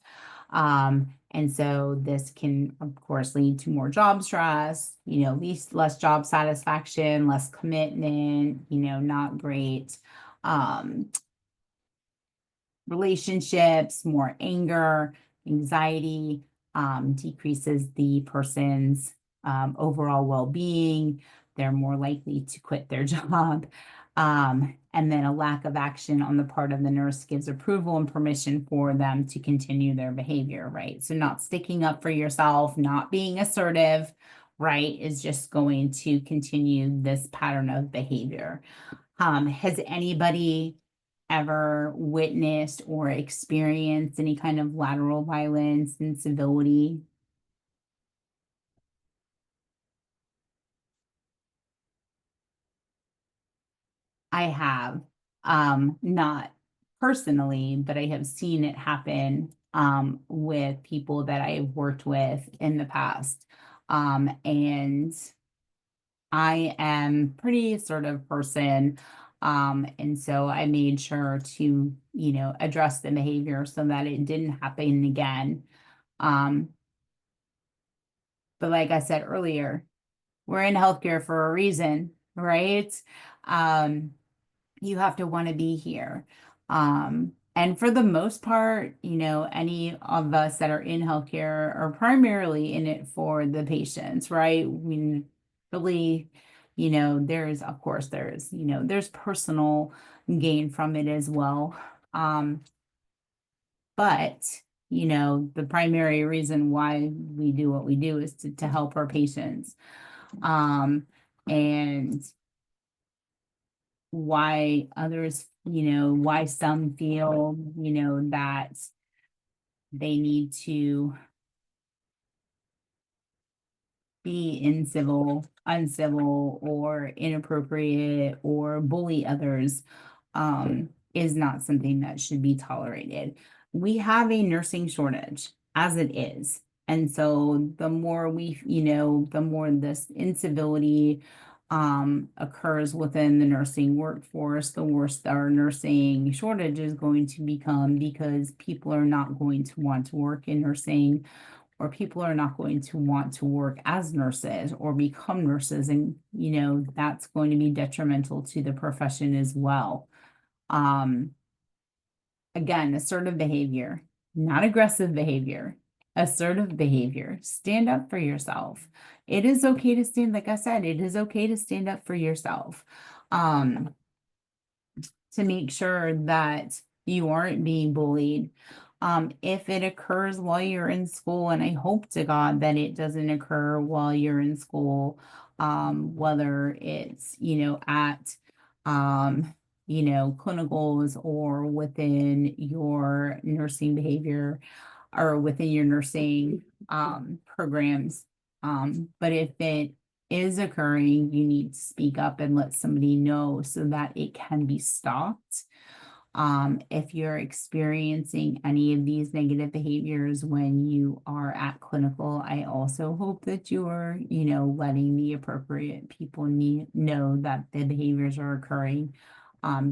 And so this can, of course, lead to more job stress, less job satisfaction, less commitment, not great. Relationships, more anger, anxiety, decreases the person's overall well-being. They're more likely to quit their job. And then a lack of action on the part of the nurse gives approval and permission for them to continue their behavior, right? So not sticking up for yourself, not being assertive, right, is just going to continue this pattern of behavior. Has anybody ever witnessed or experienced any kind of lateral violence, incivility? I have, not personally, but I have seen it happen with people that I've worked with in the past. And I am pretty assertive person. And so I made sure to, address the behavior so that it didn't happen again. But like I said earlier, we're in healthcare for a reason, right? You have to want to be here. And for the most part, any of us that are in healthcare are primarily in it for the patients, right? We really, of course, there's personal gain from it as well. But, the primary reason why we do what we do is to help our patients. And why others, why some feel, that they need to be uncivil, or inappropriate, or bully others, is not something that should be tolerated. We have a nursing shortage as it is. And so the more the more this incivility occurs within the nursing workforce, the worse our nursing shortage is going to become, because people are not going to want to work in nursing, or people are not going to want to work as nurses or become nurses. And, that's going to be detrimental to the profession as well. Again, assertive behavior, not aggressive behavior, assertive behavior. Stand up for yourself. It is okay to stand, like I said, it is okay to stand up for yourself. To make sure that you aren't being bullied. If it occurs while you're in school, and I hope to God that it doesn't occur while you're in school, whether it's, at, clinicals, or within your nursing behavior, or within your nursing programs. But if it is occurring, you need to speak up and let somebody know so that it can be stopped. If you're experiencing any of these negative behaviors when you are at clinical, I also hope that you're, letting the appropriate people know that the behaviors are occurring,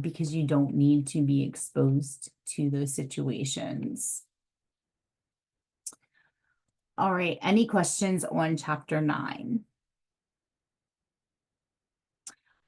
because you don't need to be exposed to those situations. All right, any questions on chapter 9?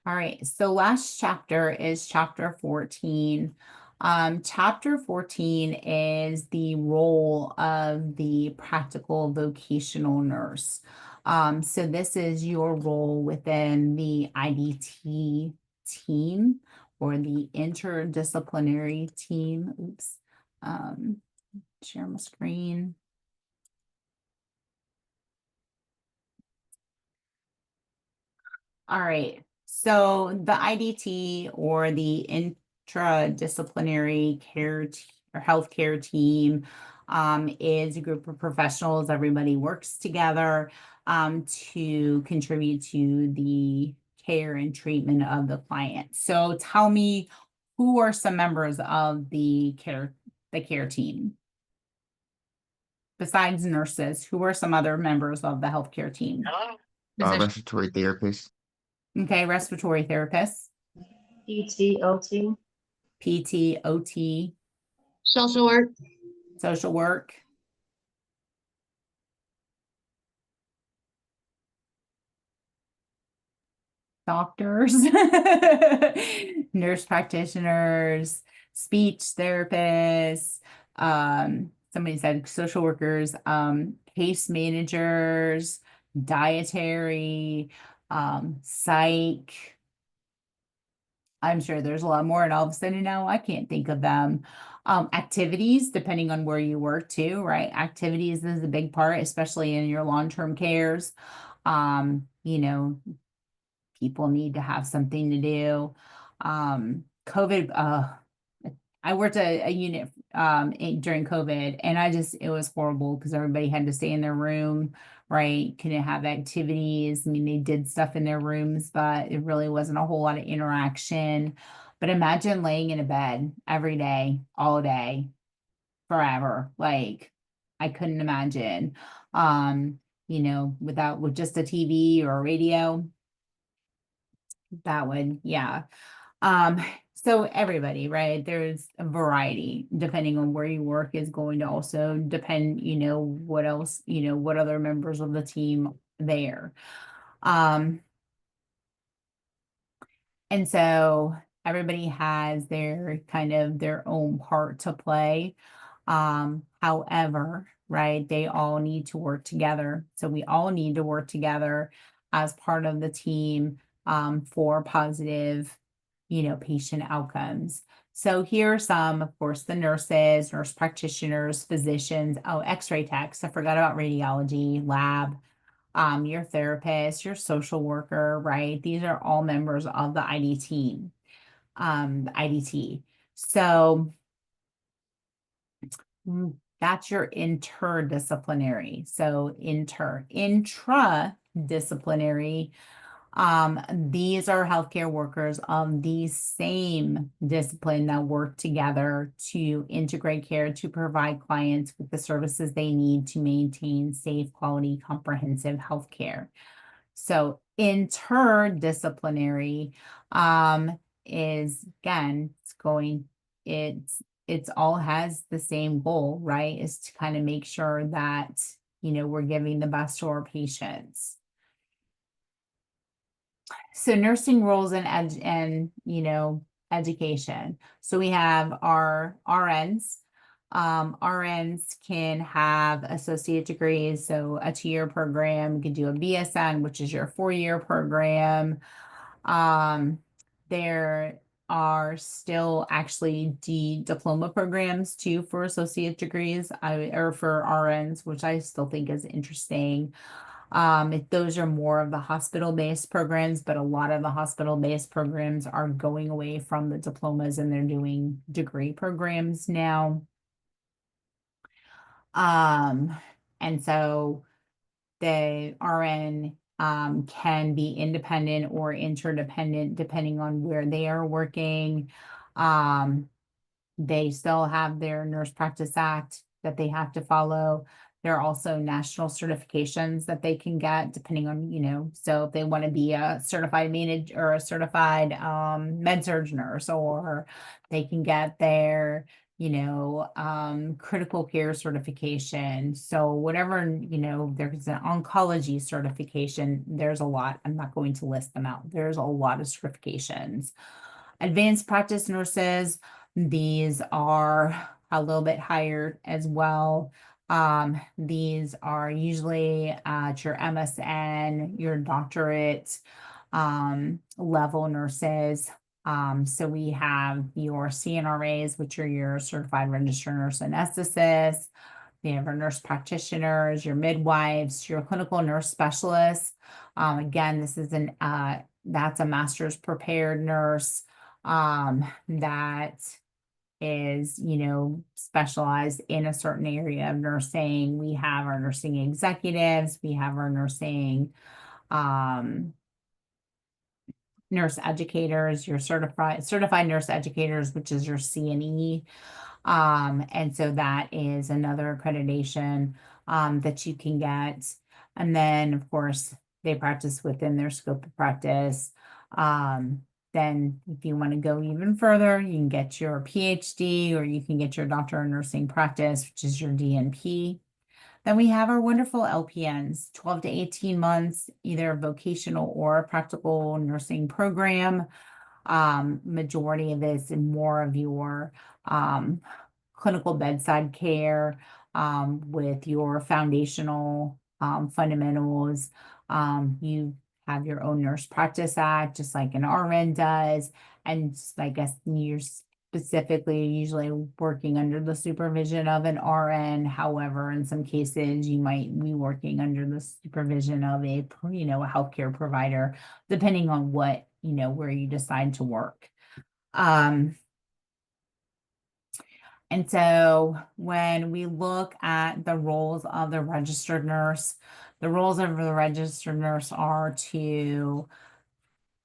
All right, so last chapter is chapter 14. Chapter 14 is the role of the practical vocational nurse. So this is your role within the IDT team, or the interdisciplinary team. Oops. Share my screen. All right. So the IDT, or the intradisciplinary care or healthcare team, is a group of professionals. Everybody works together to contribute to the care and treatment of the client. So tell me, who are some members of the care team? Besides nurses, who are some other members of the healthcare team? Physician. Respiratory therapist. Okay, respiratory therapists, PTOT. PT, OT, Social work. social work, doctors, nurse practitioners, speech therapists, somebody said social workers, case managers, dietary, psych. I'm sure there's a lot more, and all of a sudden now I can't think of them. Activities, depending on where you work too, right? Activities is a big part, especially in your long-term cares. People need to have something to do. COVID, I worked a unit during COVID, and it was horrible because everybody had to stay in their room, right? Couldn't have activities. I mean, they did stuff in their rooms, but it really wasn't a whole lot of interaction. But imagine laying in a bed every day, all day, forever. Like, I couldn't imagine. With just a TV or a radio. That would, yeah. So everybody, right? There's a variety depending on where you work is going to also depend, what else, what other members of the team there. And so everybody has their kind of their own part to play. However, right, they all need to work together. So we all need to work together as part of the team for positive, patient outcomes. So here are some, of course, the nurses, nurse practitioners, physicians, x-ray techs. I forgot about radiology, lab, your therapist, your social worker, right? These are all members of the ID team, the IDT. So that's your interdisciplinary. So intradisciplinary, these are healthcare workers of the same discipline that work together to integrate care to provide clients with the services they need to maintain safe, quality, comprehensive healthcare. So interdisciplinary is again, it's all has the same goal, right? Is to kind of make sure that we're giving the best to our patients. So nursing roles and education. So we have our RNs. RNs can have associate degrees, so a 2-year program. You can do a BSN, which is your 4-year program. There are still actually diploma programs too for associate degrees, or for RNs, which I still think is interesting. Those are more of the hospital-based programs, but a lot of the hospital-based programs are going away from the diplomas and they're doing degree programs now. And so the RN can be independent or interdependent depending on where they are working. They still have their Nurse Practice Act that they have to follow. There are also national certifications that they can get depending on, so if they want to be a certified manager or a certified med-surg nurse, or they can get their, critical care certification. So whatever, there's an oncology certification. There's a lot. I'm not going to list them out. There's a lot of certifications. Advanced practice nurses, these are a little bit higher as well. These are usually at your MSN, your doctorate level nurses. So we have your CNRAs, which are your certified registered nurse anesthetists. We have our nurse practitioners, your midwives, your clinical nurse specialists. Again, this is that's a master's prepared nurse that is, specialized in a certain area of nursing. We have our nursing executives, we have our nursing nurse educators, your certified nurse educators, which is your CNE. And so that is another accreditation that you can get. And then, of course, they practice within their scope of practice. Then if you want to go even further, you can get your PhD, or you can get your Doctor of Nursing Practice, which is your DNP. Then we have our wonderful LPNs, 12 to 18 months, either vocational or practical nursing program. Majority of this and more of your clinical bedside care with your foundational fundamentals. You have your own Nurse Practice Act, just like an RN does. And I guess you're specifically usually working under the supervision of an RN. However, in some cases, you might be working under the supervision of a healthcare provider, depending on what, where you decide to work. And so when we look at the roles of the registered nurse, the roles of the registered nurse are to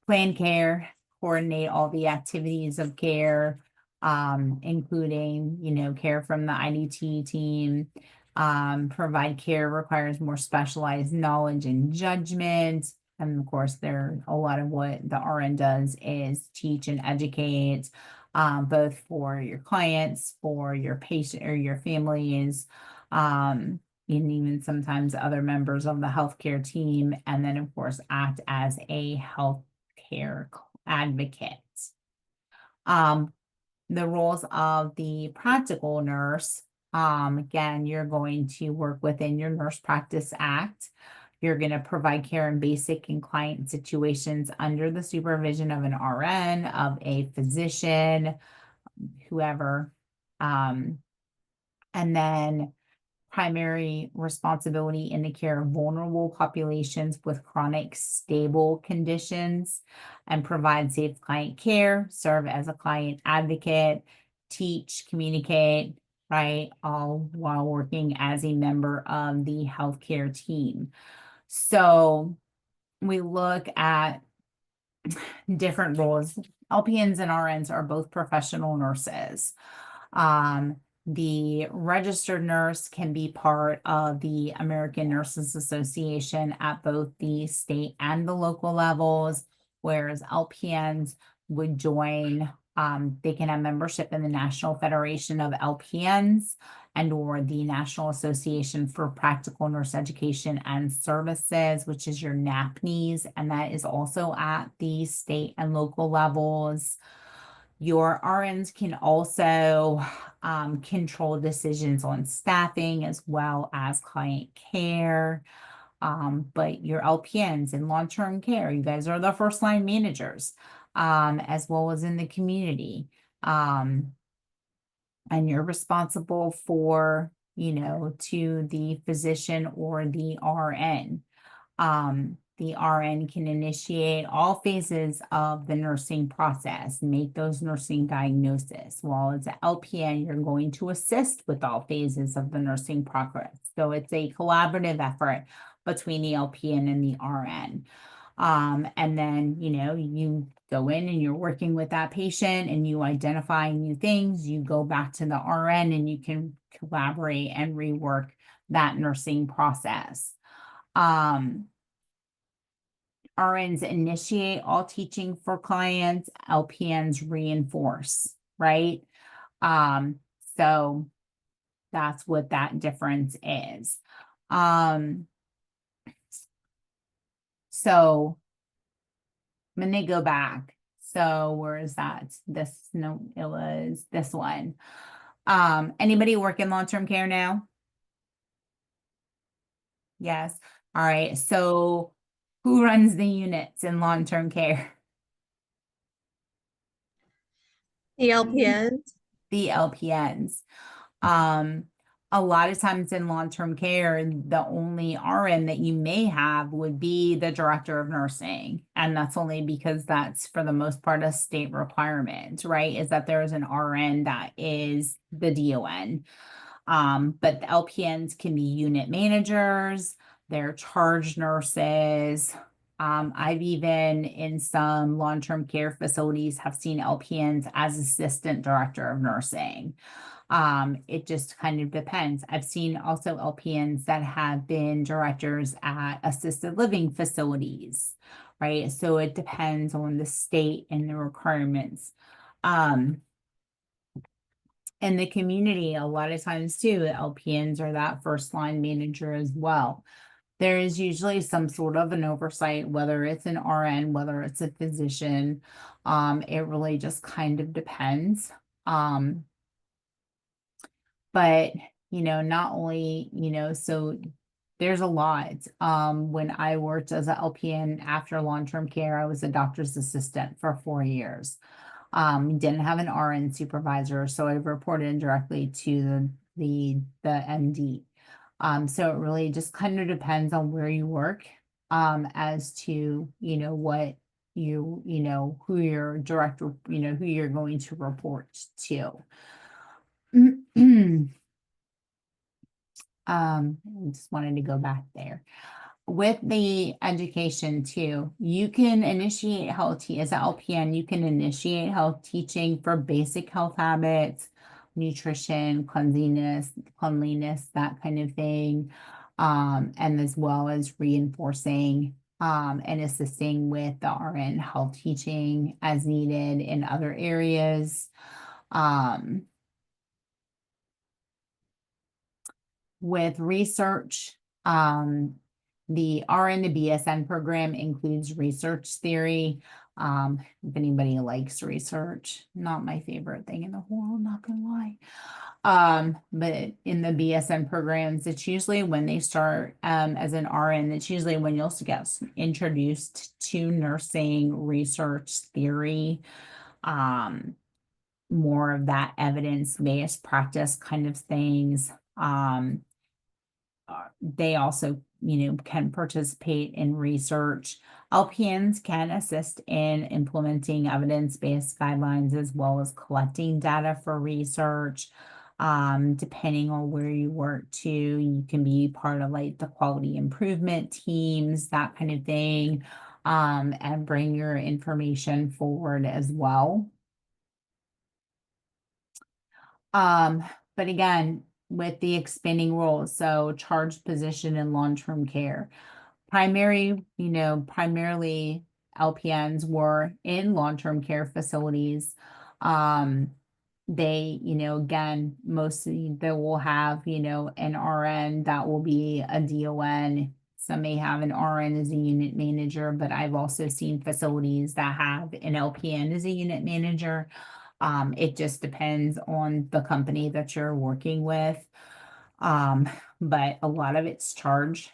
plan care, coordinate all the activities of care, including, care from the IDT team. Provide care requires more specialized knowledge and judgment. And of course, a lot of what the RN does is teach and educate, both for your clients, for your patient or your families, and even sometimes other members of the healthcare team. And then, of course, act as a healthcare advocate. The roles of the practical nurse, again, you're going to work within your Nurse Practice Act. You're going to provide care in basic and client situations under the supervision of an RN, of a physician, whoever. And then primary responsibility in the care of vulnerable populations with chronic stable conditions, and provide safe client care, serve as a client advocate, teach, communicate, right? All while working as a member of the healthcare team. So we look at different roles. LPNs and RNs are both professional nurses. The registered nurse can be part of the American Nurses Association at both the state and the local levels, whereas LPNs would join, they can have membership in the National Federation of LPNs and or the National Association for Practical Nurse Education and Services, which is your NAPNES, and that is also at the state and local levels. Your RNs can also control decisions on staffing as well as client care. But your LPNs in long-term care, you guys are the first line managers, as well as in the community. And you're responsible for, to the physician or the RN. The RN can initiate all phases of the nursing process, make those nursing diagnoses, while as an LPN, you're going to assist with all phases of the nursing progress. So it's a collaborative effort between the LPN and the RN. And then, you go in and you're working with that patient and you identify new things, you go back to the RN and you can collaborate and rework that nursing process. RNs initiate all teaching for clients, LPNs reinforce, right? So that's what that difference is. So I'm gonna go back. So where is that? No, it was this one. Anybody work in long-term care now? Yes. All right. So who runs the units in long-term care? The LPNs. The LPNs. A lot of times in long-term care, the only RN that you may have would be the director of nursing. And that's only because that's for the most part a state requirement, right? Is that there is an RN that is the DON. But the LPNs can be unit managers, they're charge nurses. I've even in some long-term care facilities have seen LPNs as assistant director of nursing. It just kind of depends. I've seen also LPNs that have been directors at assisted living facilities, right? So it depends on the state and the requirements. In the community, a lot of times too, LPNs are that first line manager as well. There is usually some sort of an oversight, whether it's an RN, whether it's a physician. It really just kind of depends. But, not only, so there's a lot. When I worked as a LPN after long-term care, I was a doctor's assistant for 4 years. Didn't have an RN supervisor, so I reported directly to the MD. So it really just kind of depends on where you work, as to, what who your director, who you're going to report to. I just wanted to go back there. With the education too, you can initiate health as an LPN, you can initiate health teaching for basic health habits, nutrition, cleanliness, that kind of thing. And as well as reinforcing and assisting with the RN health teaching as needed in other areas. With research, the RN to BSN program includes research theory. If anybody likes research, not my favorite thing in the world, not gonna lie. But in the BSN programs, it's usually when they start as an RN, it's usually when you'll get introduced to nursing research theory, more of that evidence-based practice kind of things. They also, can participate in research. LPNs can assist in implementing evidence-based guidelines as well as collecting data for research. Depending on where you work too, you can be part of like the quality improvement teams, that kind of thing, and bring your information forward as well. But again, with the expanding roles, so charged position in long-term care, primarily LPNs were in long-term care facilities. They, again, mostly they will have, an RN that will be a DON. Some may have an RN as a unit manager, but I've also seen facilities that have an LPN as a unit manager. It just depends on the company that you're working with. But a lot of it's charge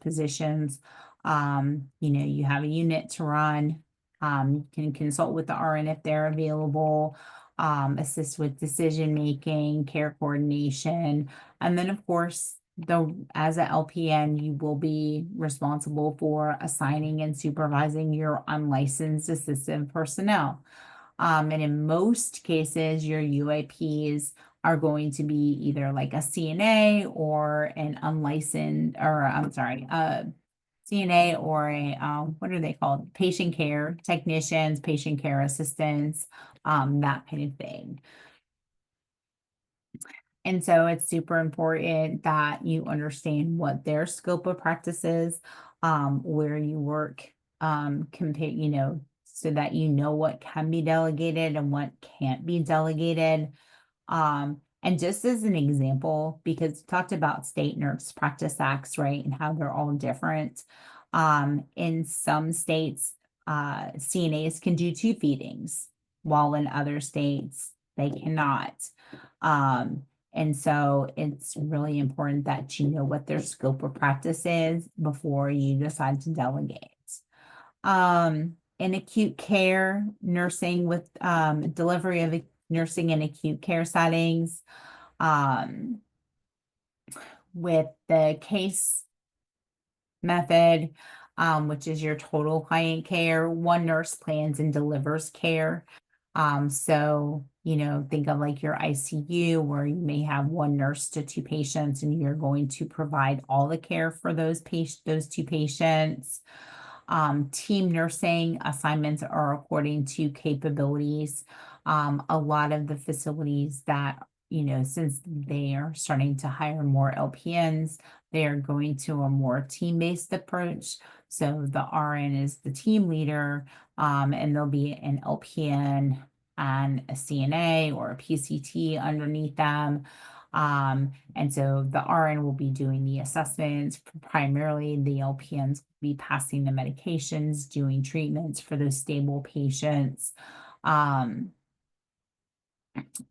positions. You have a unit to run. You can consult with the RN if they're available, assist with decision making, care coordination, and then of course, as a LPN, you will be responsible for assigning and supervising your unlicensed assistant personnel. And in most cases, your UAPs are going to be either like a CNA or an unlicensed, or I'm sorry, CNA or a, what are they called? Patient care technicians, patient care assistants, that kind of thing. And so it's super important that you understand what their scope of practice is, where you work, compare, so that you know what can be delegated and what can't be delegated. And just as an example, because we talked about state nurse practice acts, right, and how they're all different. In some states, CNAs can do 2 feedings, while in other states they cannot. And so it's really important that you know what their scope of practice is before you decide to delegate. In acute care, nursing with delivery of nursing in acute care settings, with the case method, which is your total client care, one nurse plans and delivers care. So, think of like your ICU where you may have one nurse to 2 patients and you're going to provide all the care for those 2 patients. Team nursing assignments are according to capabilities. A lot of the facilities that, since they are starting to hire more LPNs, they are going to a more team-based approach. So the RN is the team leader, and there'll be an LPN and a CNA or a PCT underneath them. And so the RN will be doing the assessments. Primarily, the LPNs will be passing the medications, doing treatments for those stable patients. And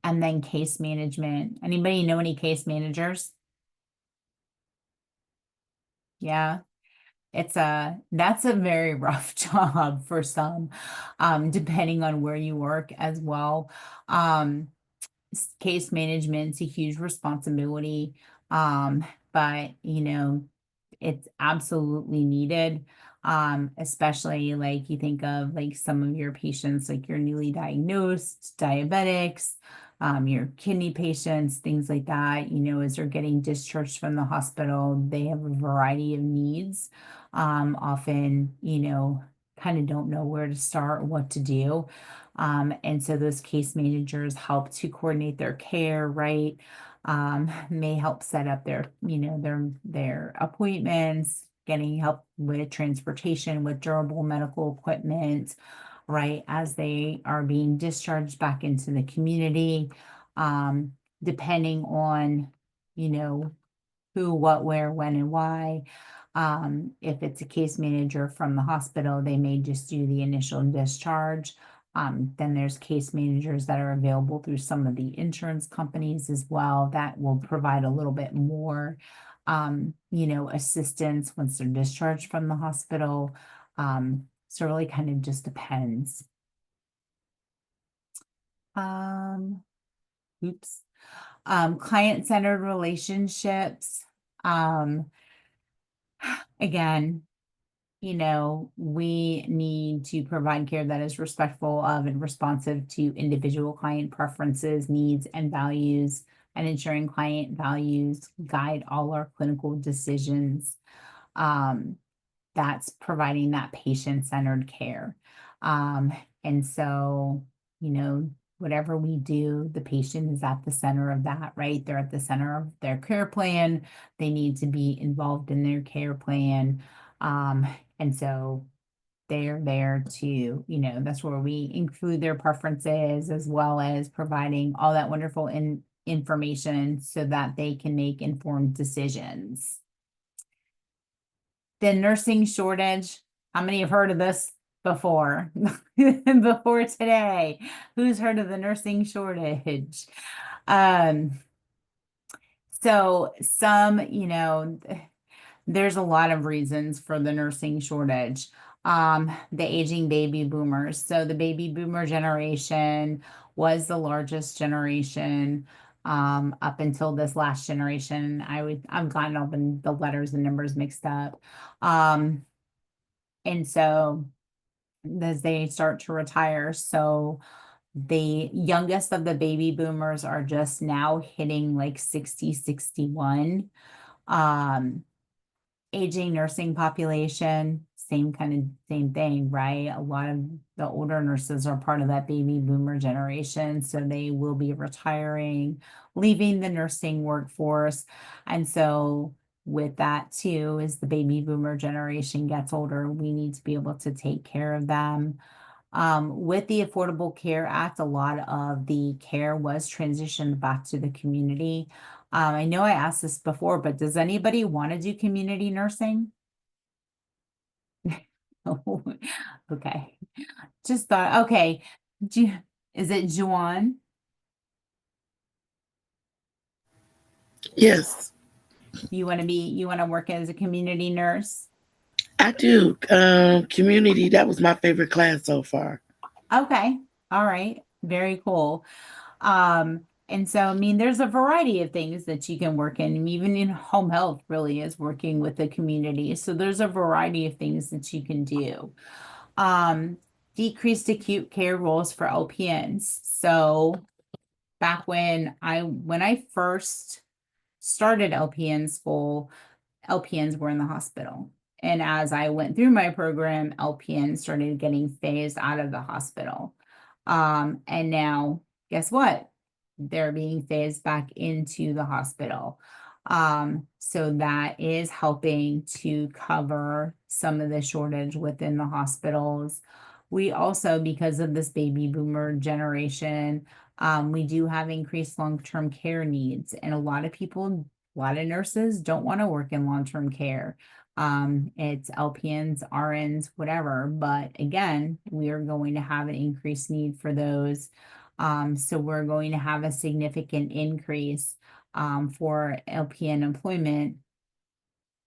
then case management. Anybody know any case managers? Yeah. That's a very rough job for some, depending on where you work as well. Case management's a huge responsibility, but it's absolutely needed, especially like you think of like some of your patients, like your newly diagnosed diabetics, your kidney patients, things like that, as they're getting discharged from the hospital, they have a variety of needs. Often, kind of don't know where to start, what to do. And so those case managers help to coordinate their care, right? May help set up their appointments, getting help with transportation, with durable medical equipment, right, as they are being discharged back into the community, depending on, who, what, where, when, and why. If it's a case manager from the hospital, they may just do the initial discharge. Then there's case managers that are available through some of the insurance companies as well that will provide a little bit more, assistance once they're discharged from the hospital. So it really kind of just depends. Oops. Client-centered relationships. Again, we need to provide care that is respectful of and responsive to individual client preferences, needs, and values, and ensuring client values guide all our clinical decisions. That's providing that patient-centered care. And so, whatever we do, the patient is at the center of that, right? They're at the center of their care plan. They need to be involved in their care plan. And so they're there to, that's where we include their preferences as well as providing all that wonderful information so that they can make informed decisions. The nursing shortage. How many have heard of this before? Before today? Who's heard of the nursing shortage? So there's a lot of reasons for the nursing shortage. The aging baby boomers. So the baby boomer generation was the largest generation up until this last generation. I've gotten all the letters and numbers mixed up. And so as they start to retire, so the youngest of the baby boomers are just now hitting like 60, 61. Aging nursing population, same thing, right? A lot of the older nurses are part of that baby boomer generation, so they will be retiring, leaving the nursing workforce. And so with that too, as the baby boomer generation gets older, we need to be able to take care of them. With the Affordable Care Act, a lot of the care was transitioned back to the community. I know I asked this before, but does anybody want to do community nursing? Okay. Just thought, okay. Is it Juan? Yes, You want to work as a community nurse? I do. Community, that was my favorite class so far. Okay. All right. Very cool. And so, I mean, there's a variety of things that you can work in. Even in home health really is working with the community. So there's a variety of things that you can do. Decreased acute care roles for LPNs. So back when I first started LPN school, LPNs were in the hospital. And as I went through my program, LPNs started getting phased out of the hospital. And now, guess what? They're being phased back into the hospital. So that is helping to cover some of the shortage within the hospitals. We also, because of this baby boomer generation, we do have increased long-term care needs. And a lot of nurses don't want to work in long-term care. It's LPNs, RNs, whatever. But again, we are going to have an increased need for those. So we're going to have a significant increase for LPN employment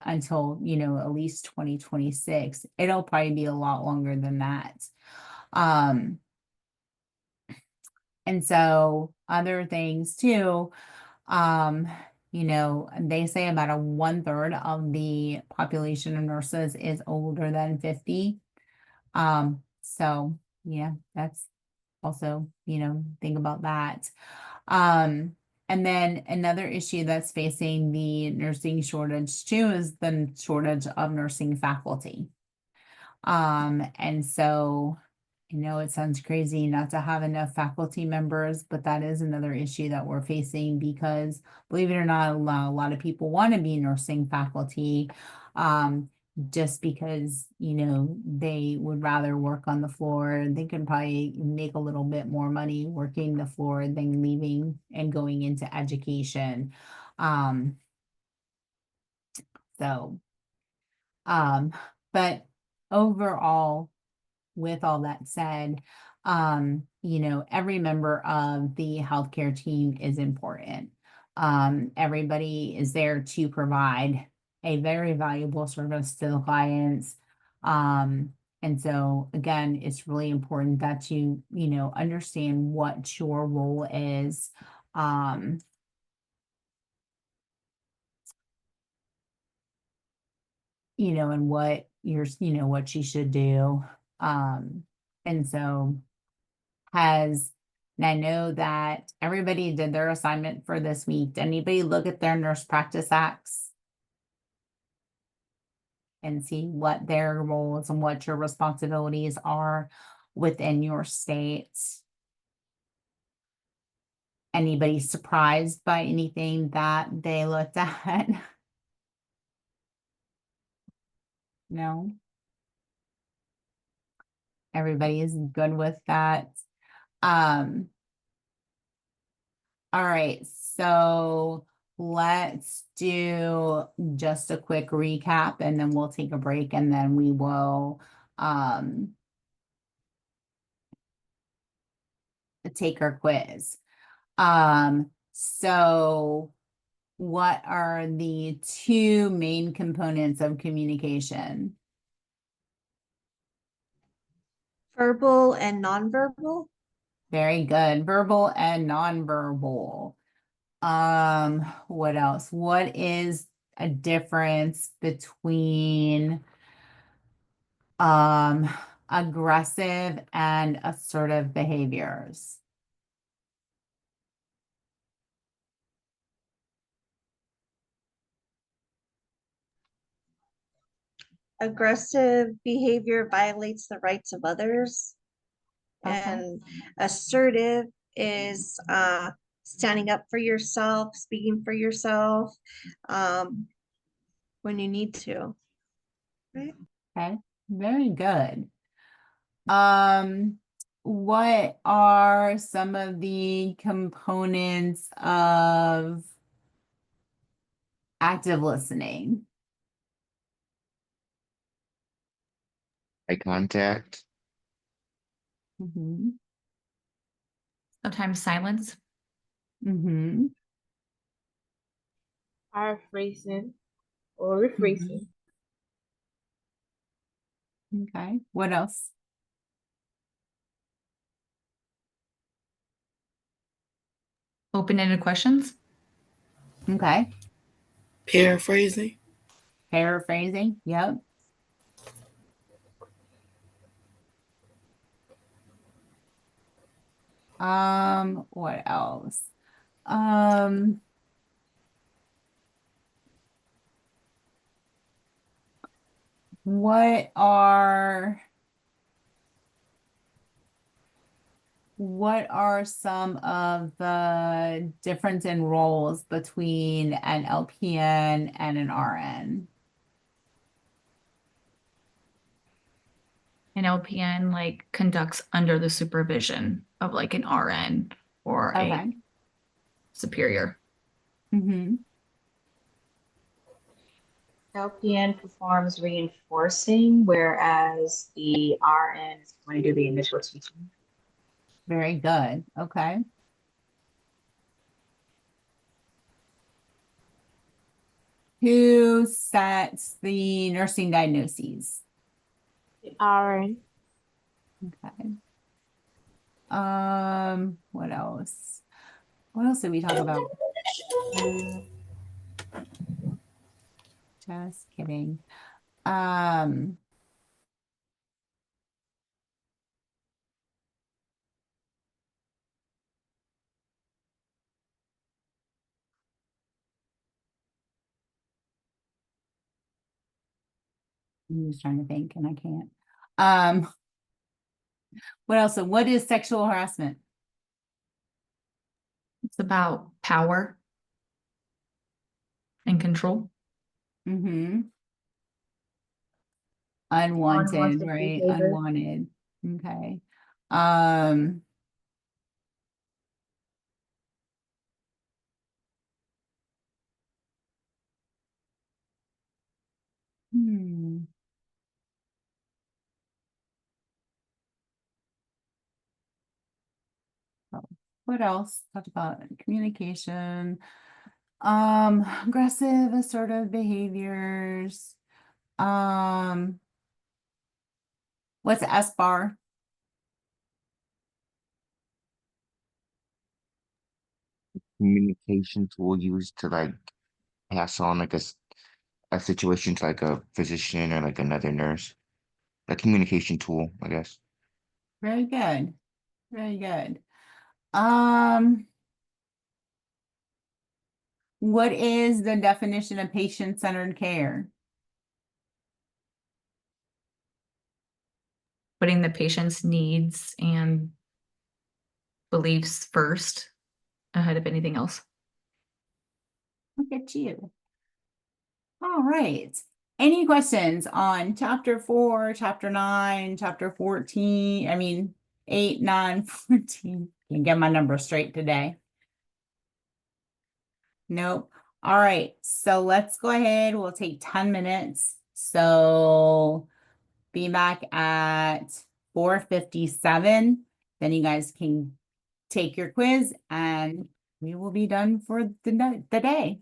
until, at least 2026. It'll probably be a lot longer than that. And so other things too, they say about 1/3 of the population of nurses is older than 50. So yeah, that's also, think about that. And then another issue that's facing the nursing shortage too is the shortage of nursing faculty. And so I know it sounds crazy not to have enough faculty members, but that is another issue that we're facing because, believe it or not, a lot of people want to be nursing faculty, just because, they would rather work on the floor. They can probably make a little bit more money working the floor than leaving and going into education. So Um, but overall, with all that said, every member of the healthcare team is important. Everybody is there to provide a very valuable service to the clients. And so again, it's really important that you understand what your role is. Um, and what you should do. And so has, and I know that everybody did their assignment for this week. Did anybody look at their nurse practice acts and see what their roles and what your responsibilities are within your state? Anybody surprised by anything that they looked at? No? Everybody is good with that. Um, all right, so let's do just a quick recap and then we'll take a break and then we will take our quiz. So what are the two main components of communication? Verbal and nonverbal. Very good. Verbal and nonverbal. What else? What is a difference between aggressive and assertive behaviors? Aggressive behavior violates the rights of others. Okay. And assertive is standing up for yourself, speaking for yourself when you need to. Right? Okay, very good. What are some of the components of active listening? Eye contact, Mm-hmm. Sometimes silence. Mm-hmm. Paraphrasing or rephrasing. Okay, what else? Open-ended questions. Okay, Paraphrasing. paraphrasing, yep. What else? Um, what are some of the difference in roles between an LPN and an RN? An LPN like conducts under the supervision of like an RN or a Okay. superior. Mm-hmm. LPN performs reinforcing, whereas the RN is going to do the initial teaching. Very good. Okay. Who sets the nursing diagnoses? The RN. Okay. What else? What else did we talk about? Just kidding. Um, I'm just trying to think and I can't. What else? So what is sexual harassment? It's about power and control. Mm-hmm. Unwanted, Unwanted right? behavior. Unwanted. Okay. Um, Hmm. Oh, what else? Talked about communication, aggressive, assertive behaviors. What's S bar? Communication tool used to like pass on like a situation to like a physician or like another nurse. A communication tool, I guess. Very good. Very good. Um, what is the definition of patient-centered care? Putting the patient's needs and beliefs first ahead of anything else. Look at you. All right. Any questions on chapter 4, chapter 9, chapter 14? I mean, 8, 9, 14. Can get my number straight today. Nope. All right. So let's go ahead. We'll take 10 minutes. So be back at 4:57. Then you guys can take your quiz and we will be done for the day.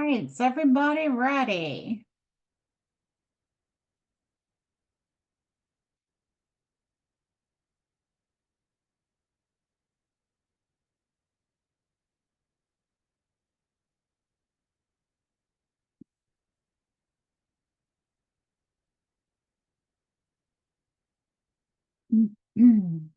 right, is everybody ready? Mm.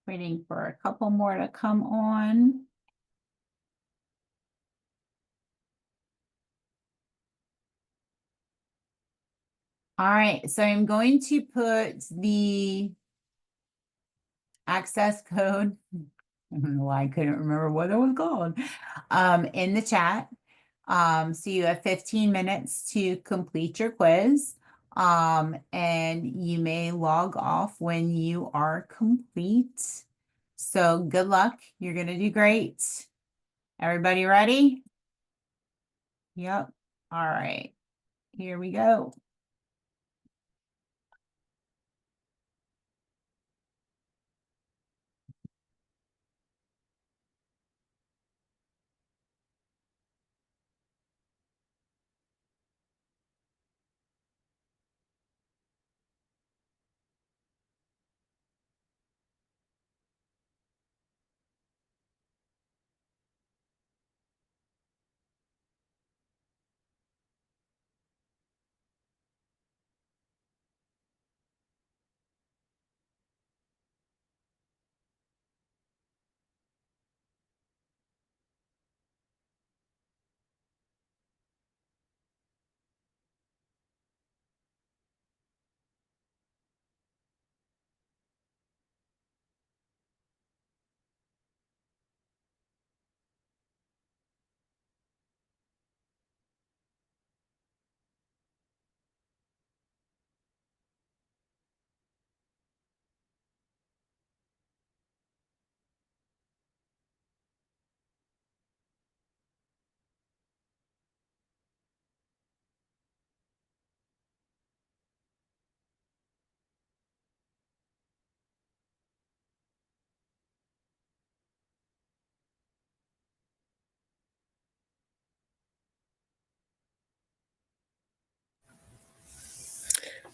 Waiting for a couple more to come on. All right, so I'm going to put the access code. I don't know why I couldn't remember what it was called. In the chat. So you have 15 minutes to complete your quiz. And you may log off when you are complete. So good luck. You're gonna do great. Everybody ready? Yep. All right. Here we go.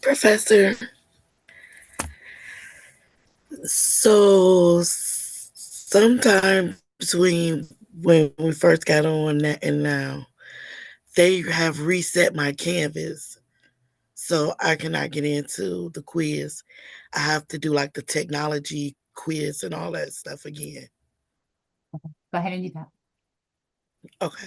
Professor, so sometime between when we first got on that and now, they have reset my Canvas. So I cannot get into the quiz. I have to do like the technology quiz and all that stuff again. Go ahead and do that. Okay.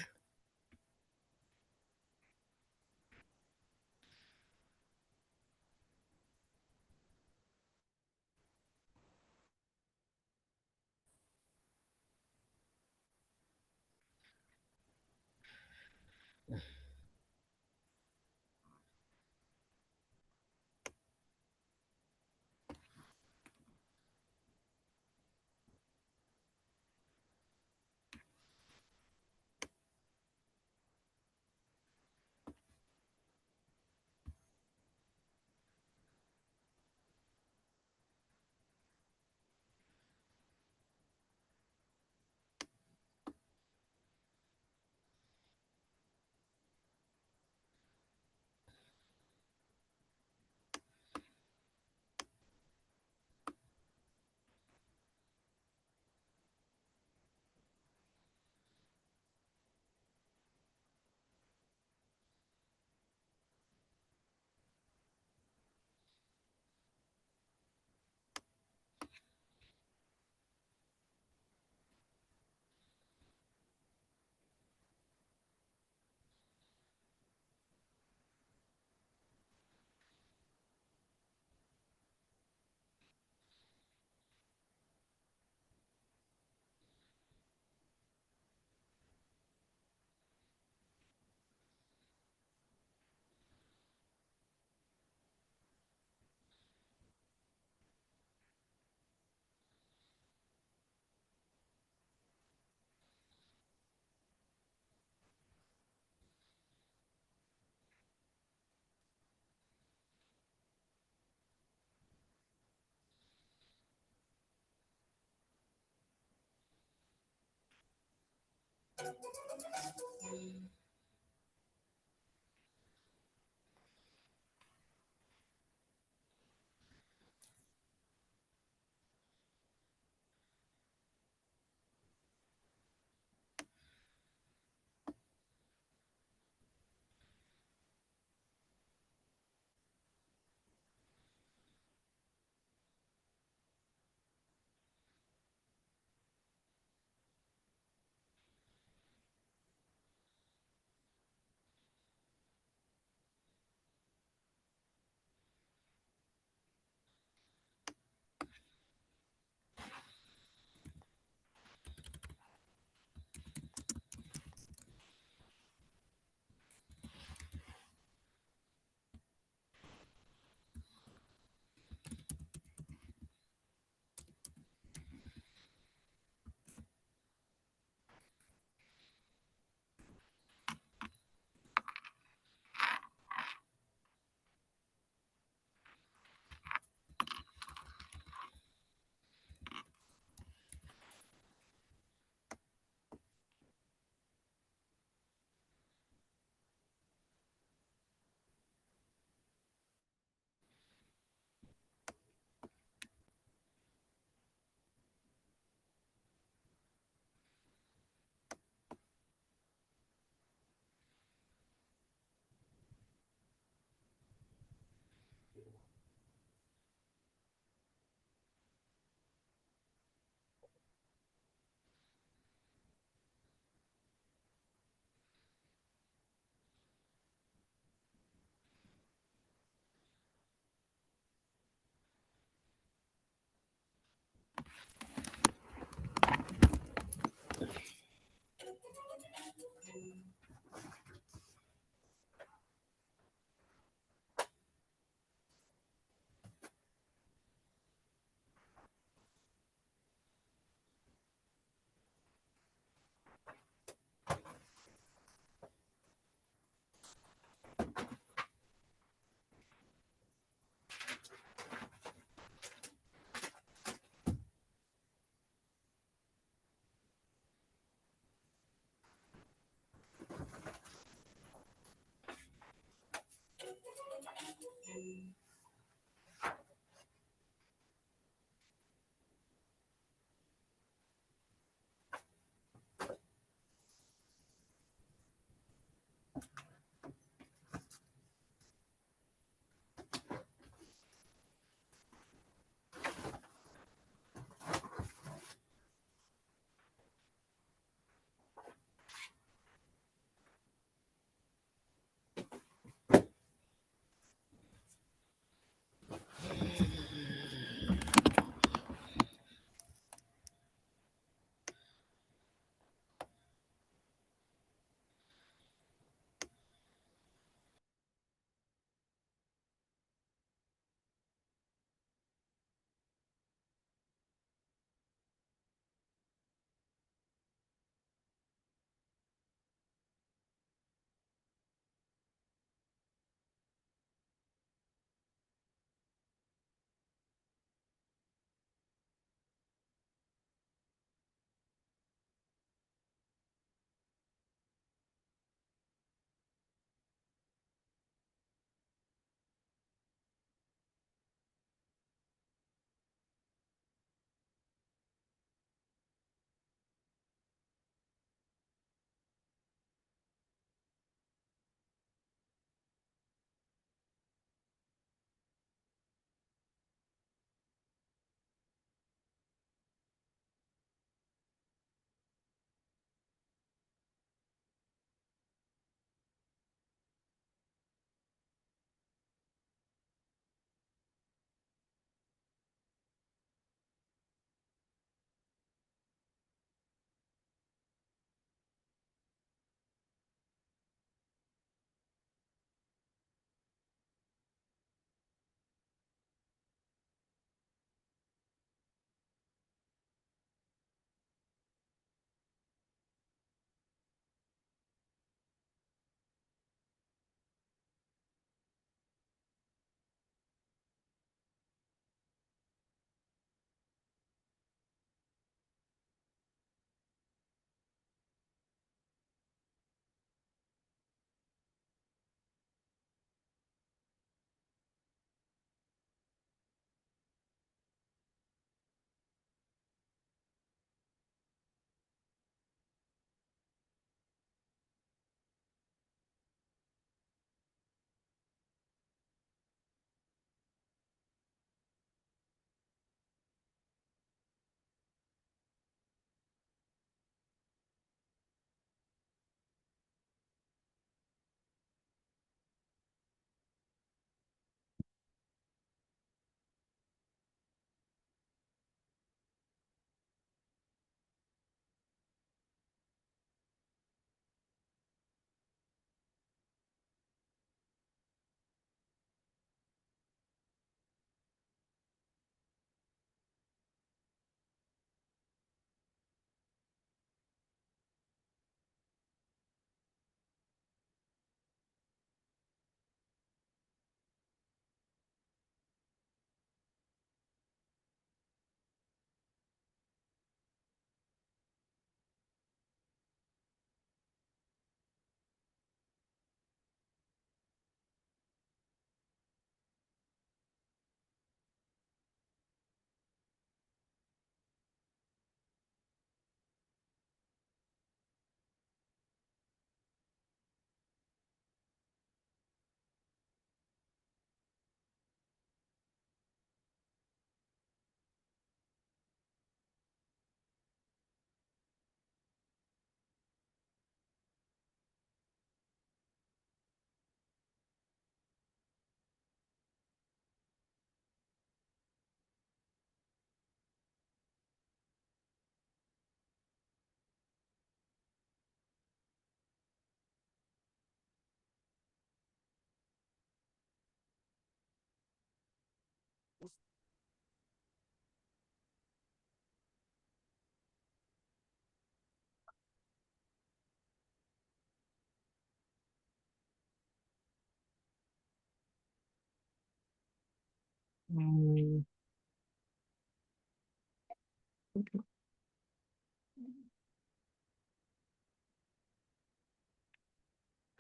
Mm,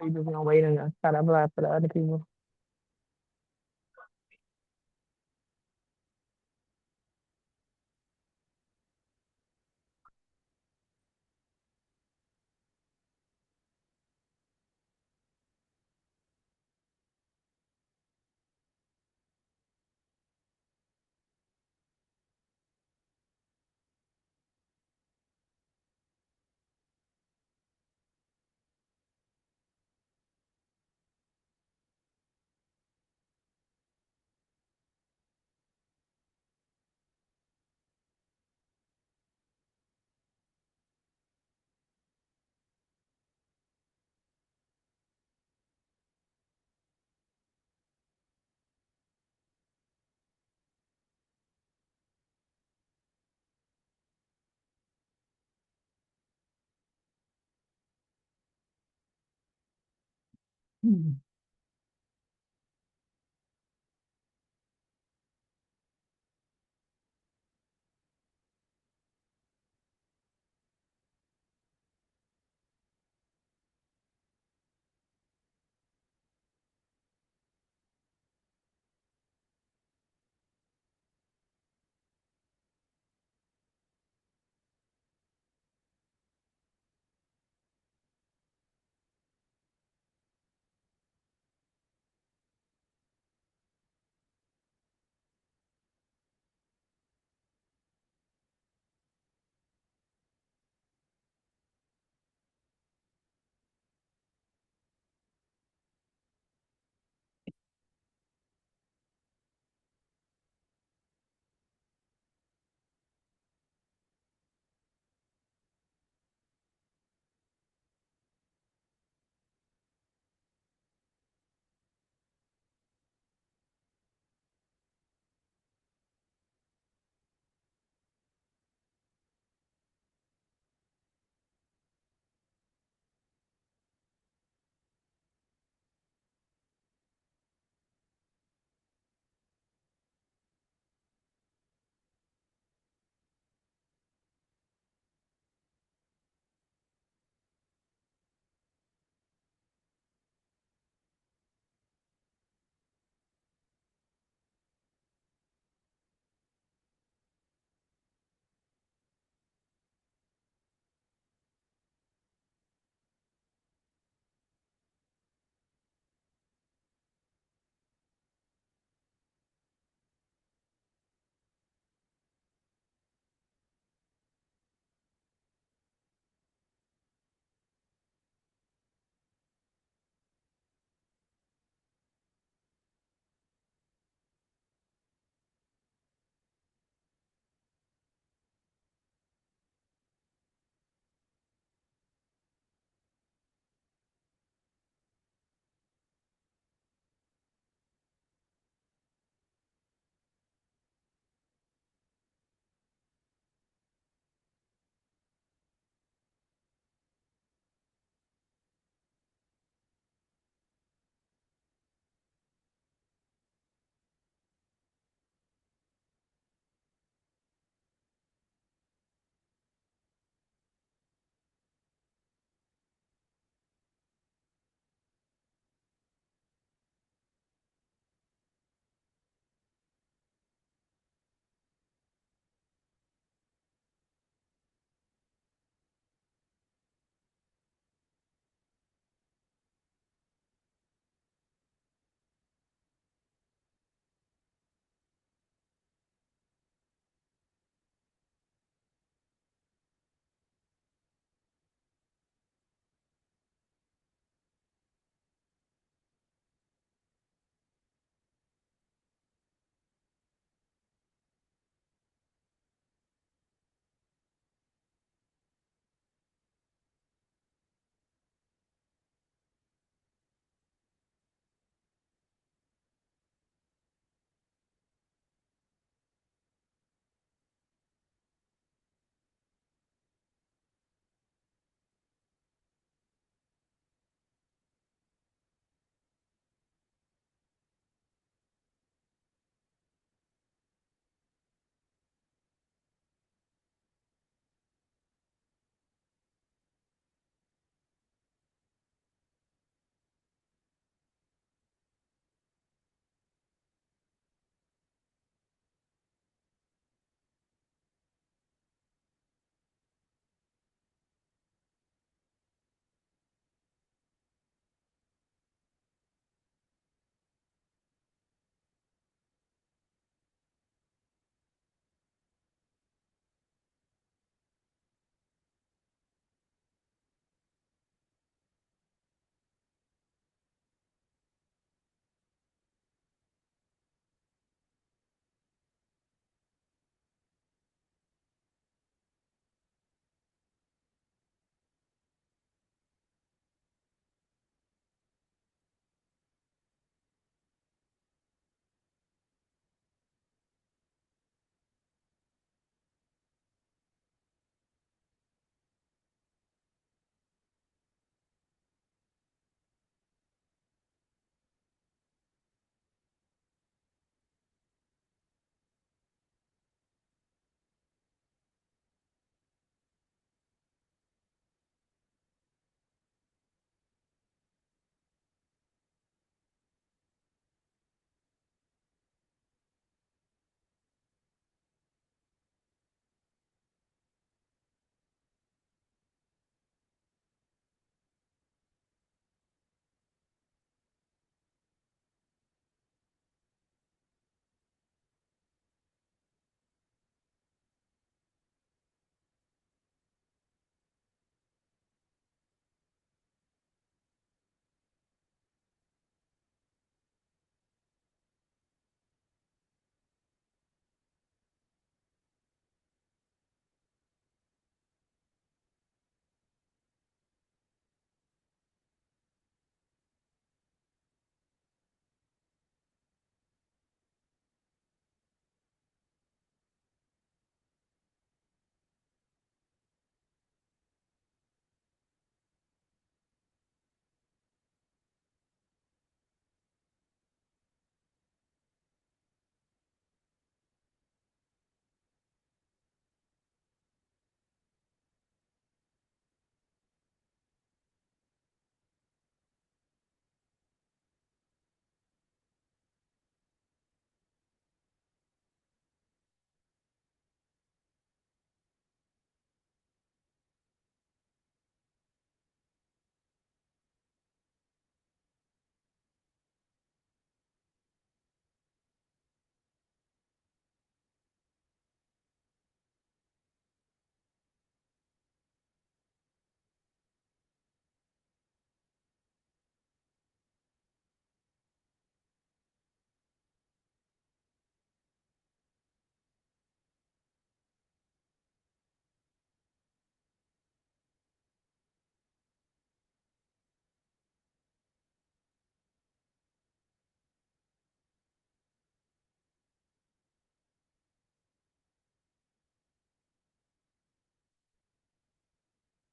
I'm just gonna wait and try to apply for the other people. Hmm.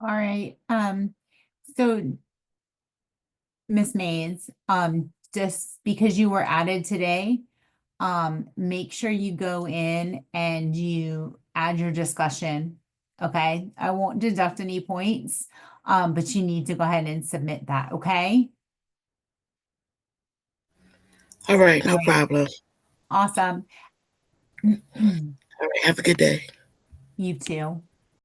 All right, so Miss Mays, just because you were added today, make sure you go in and you add your discussion. Okay, I won't deduct any points, but you need to go ahead and submit that, okay? All right, no problem. Awesome. All right, have a good day. You too.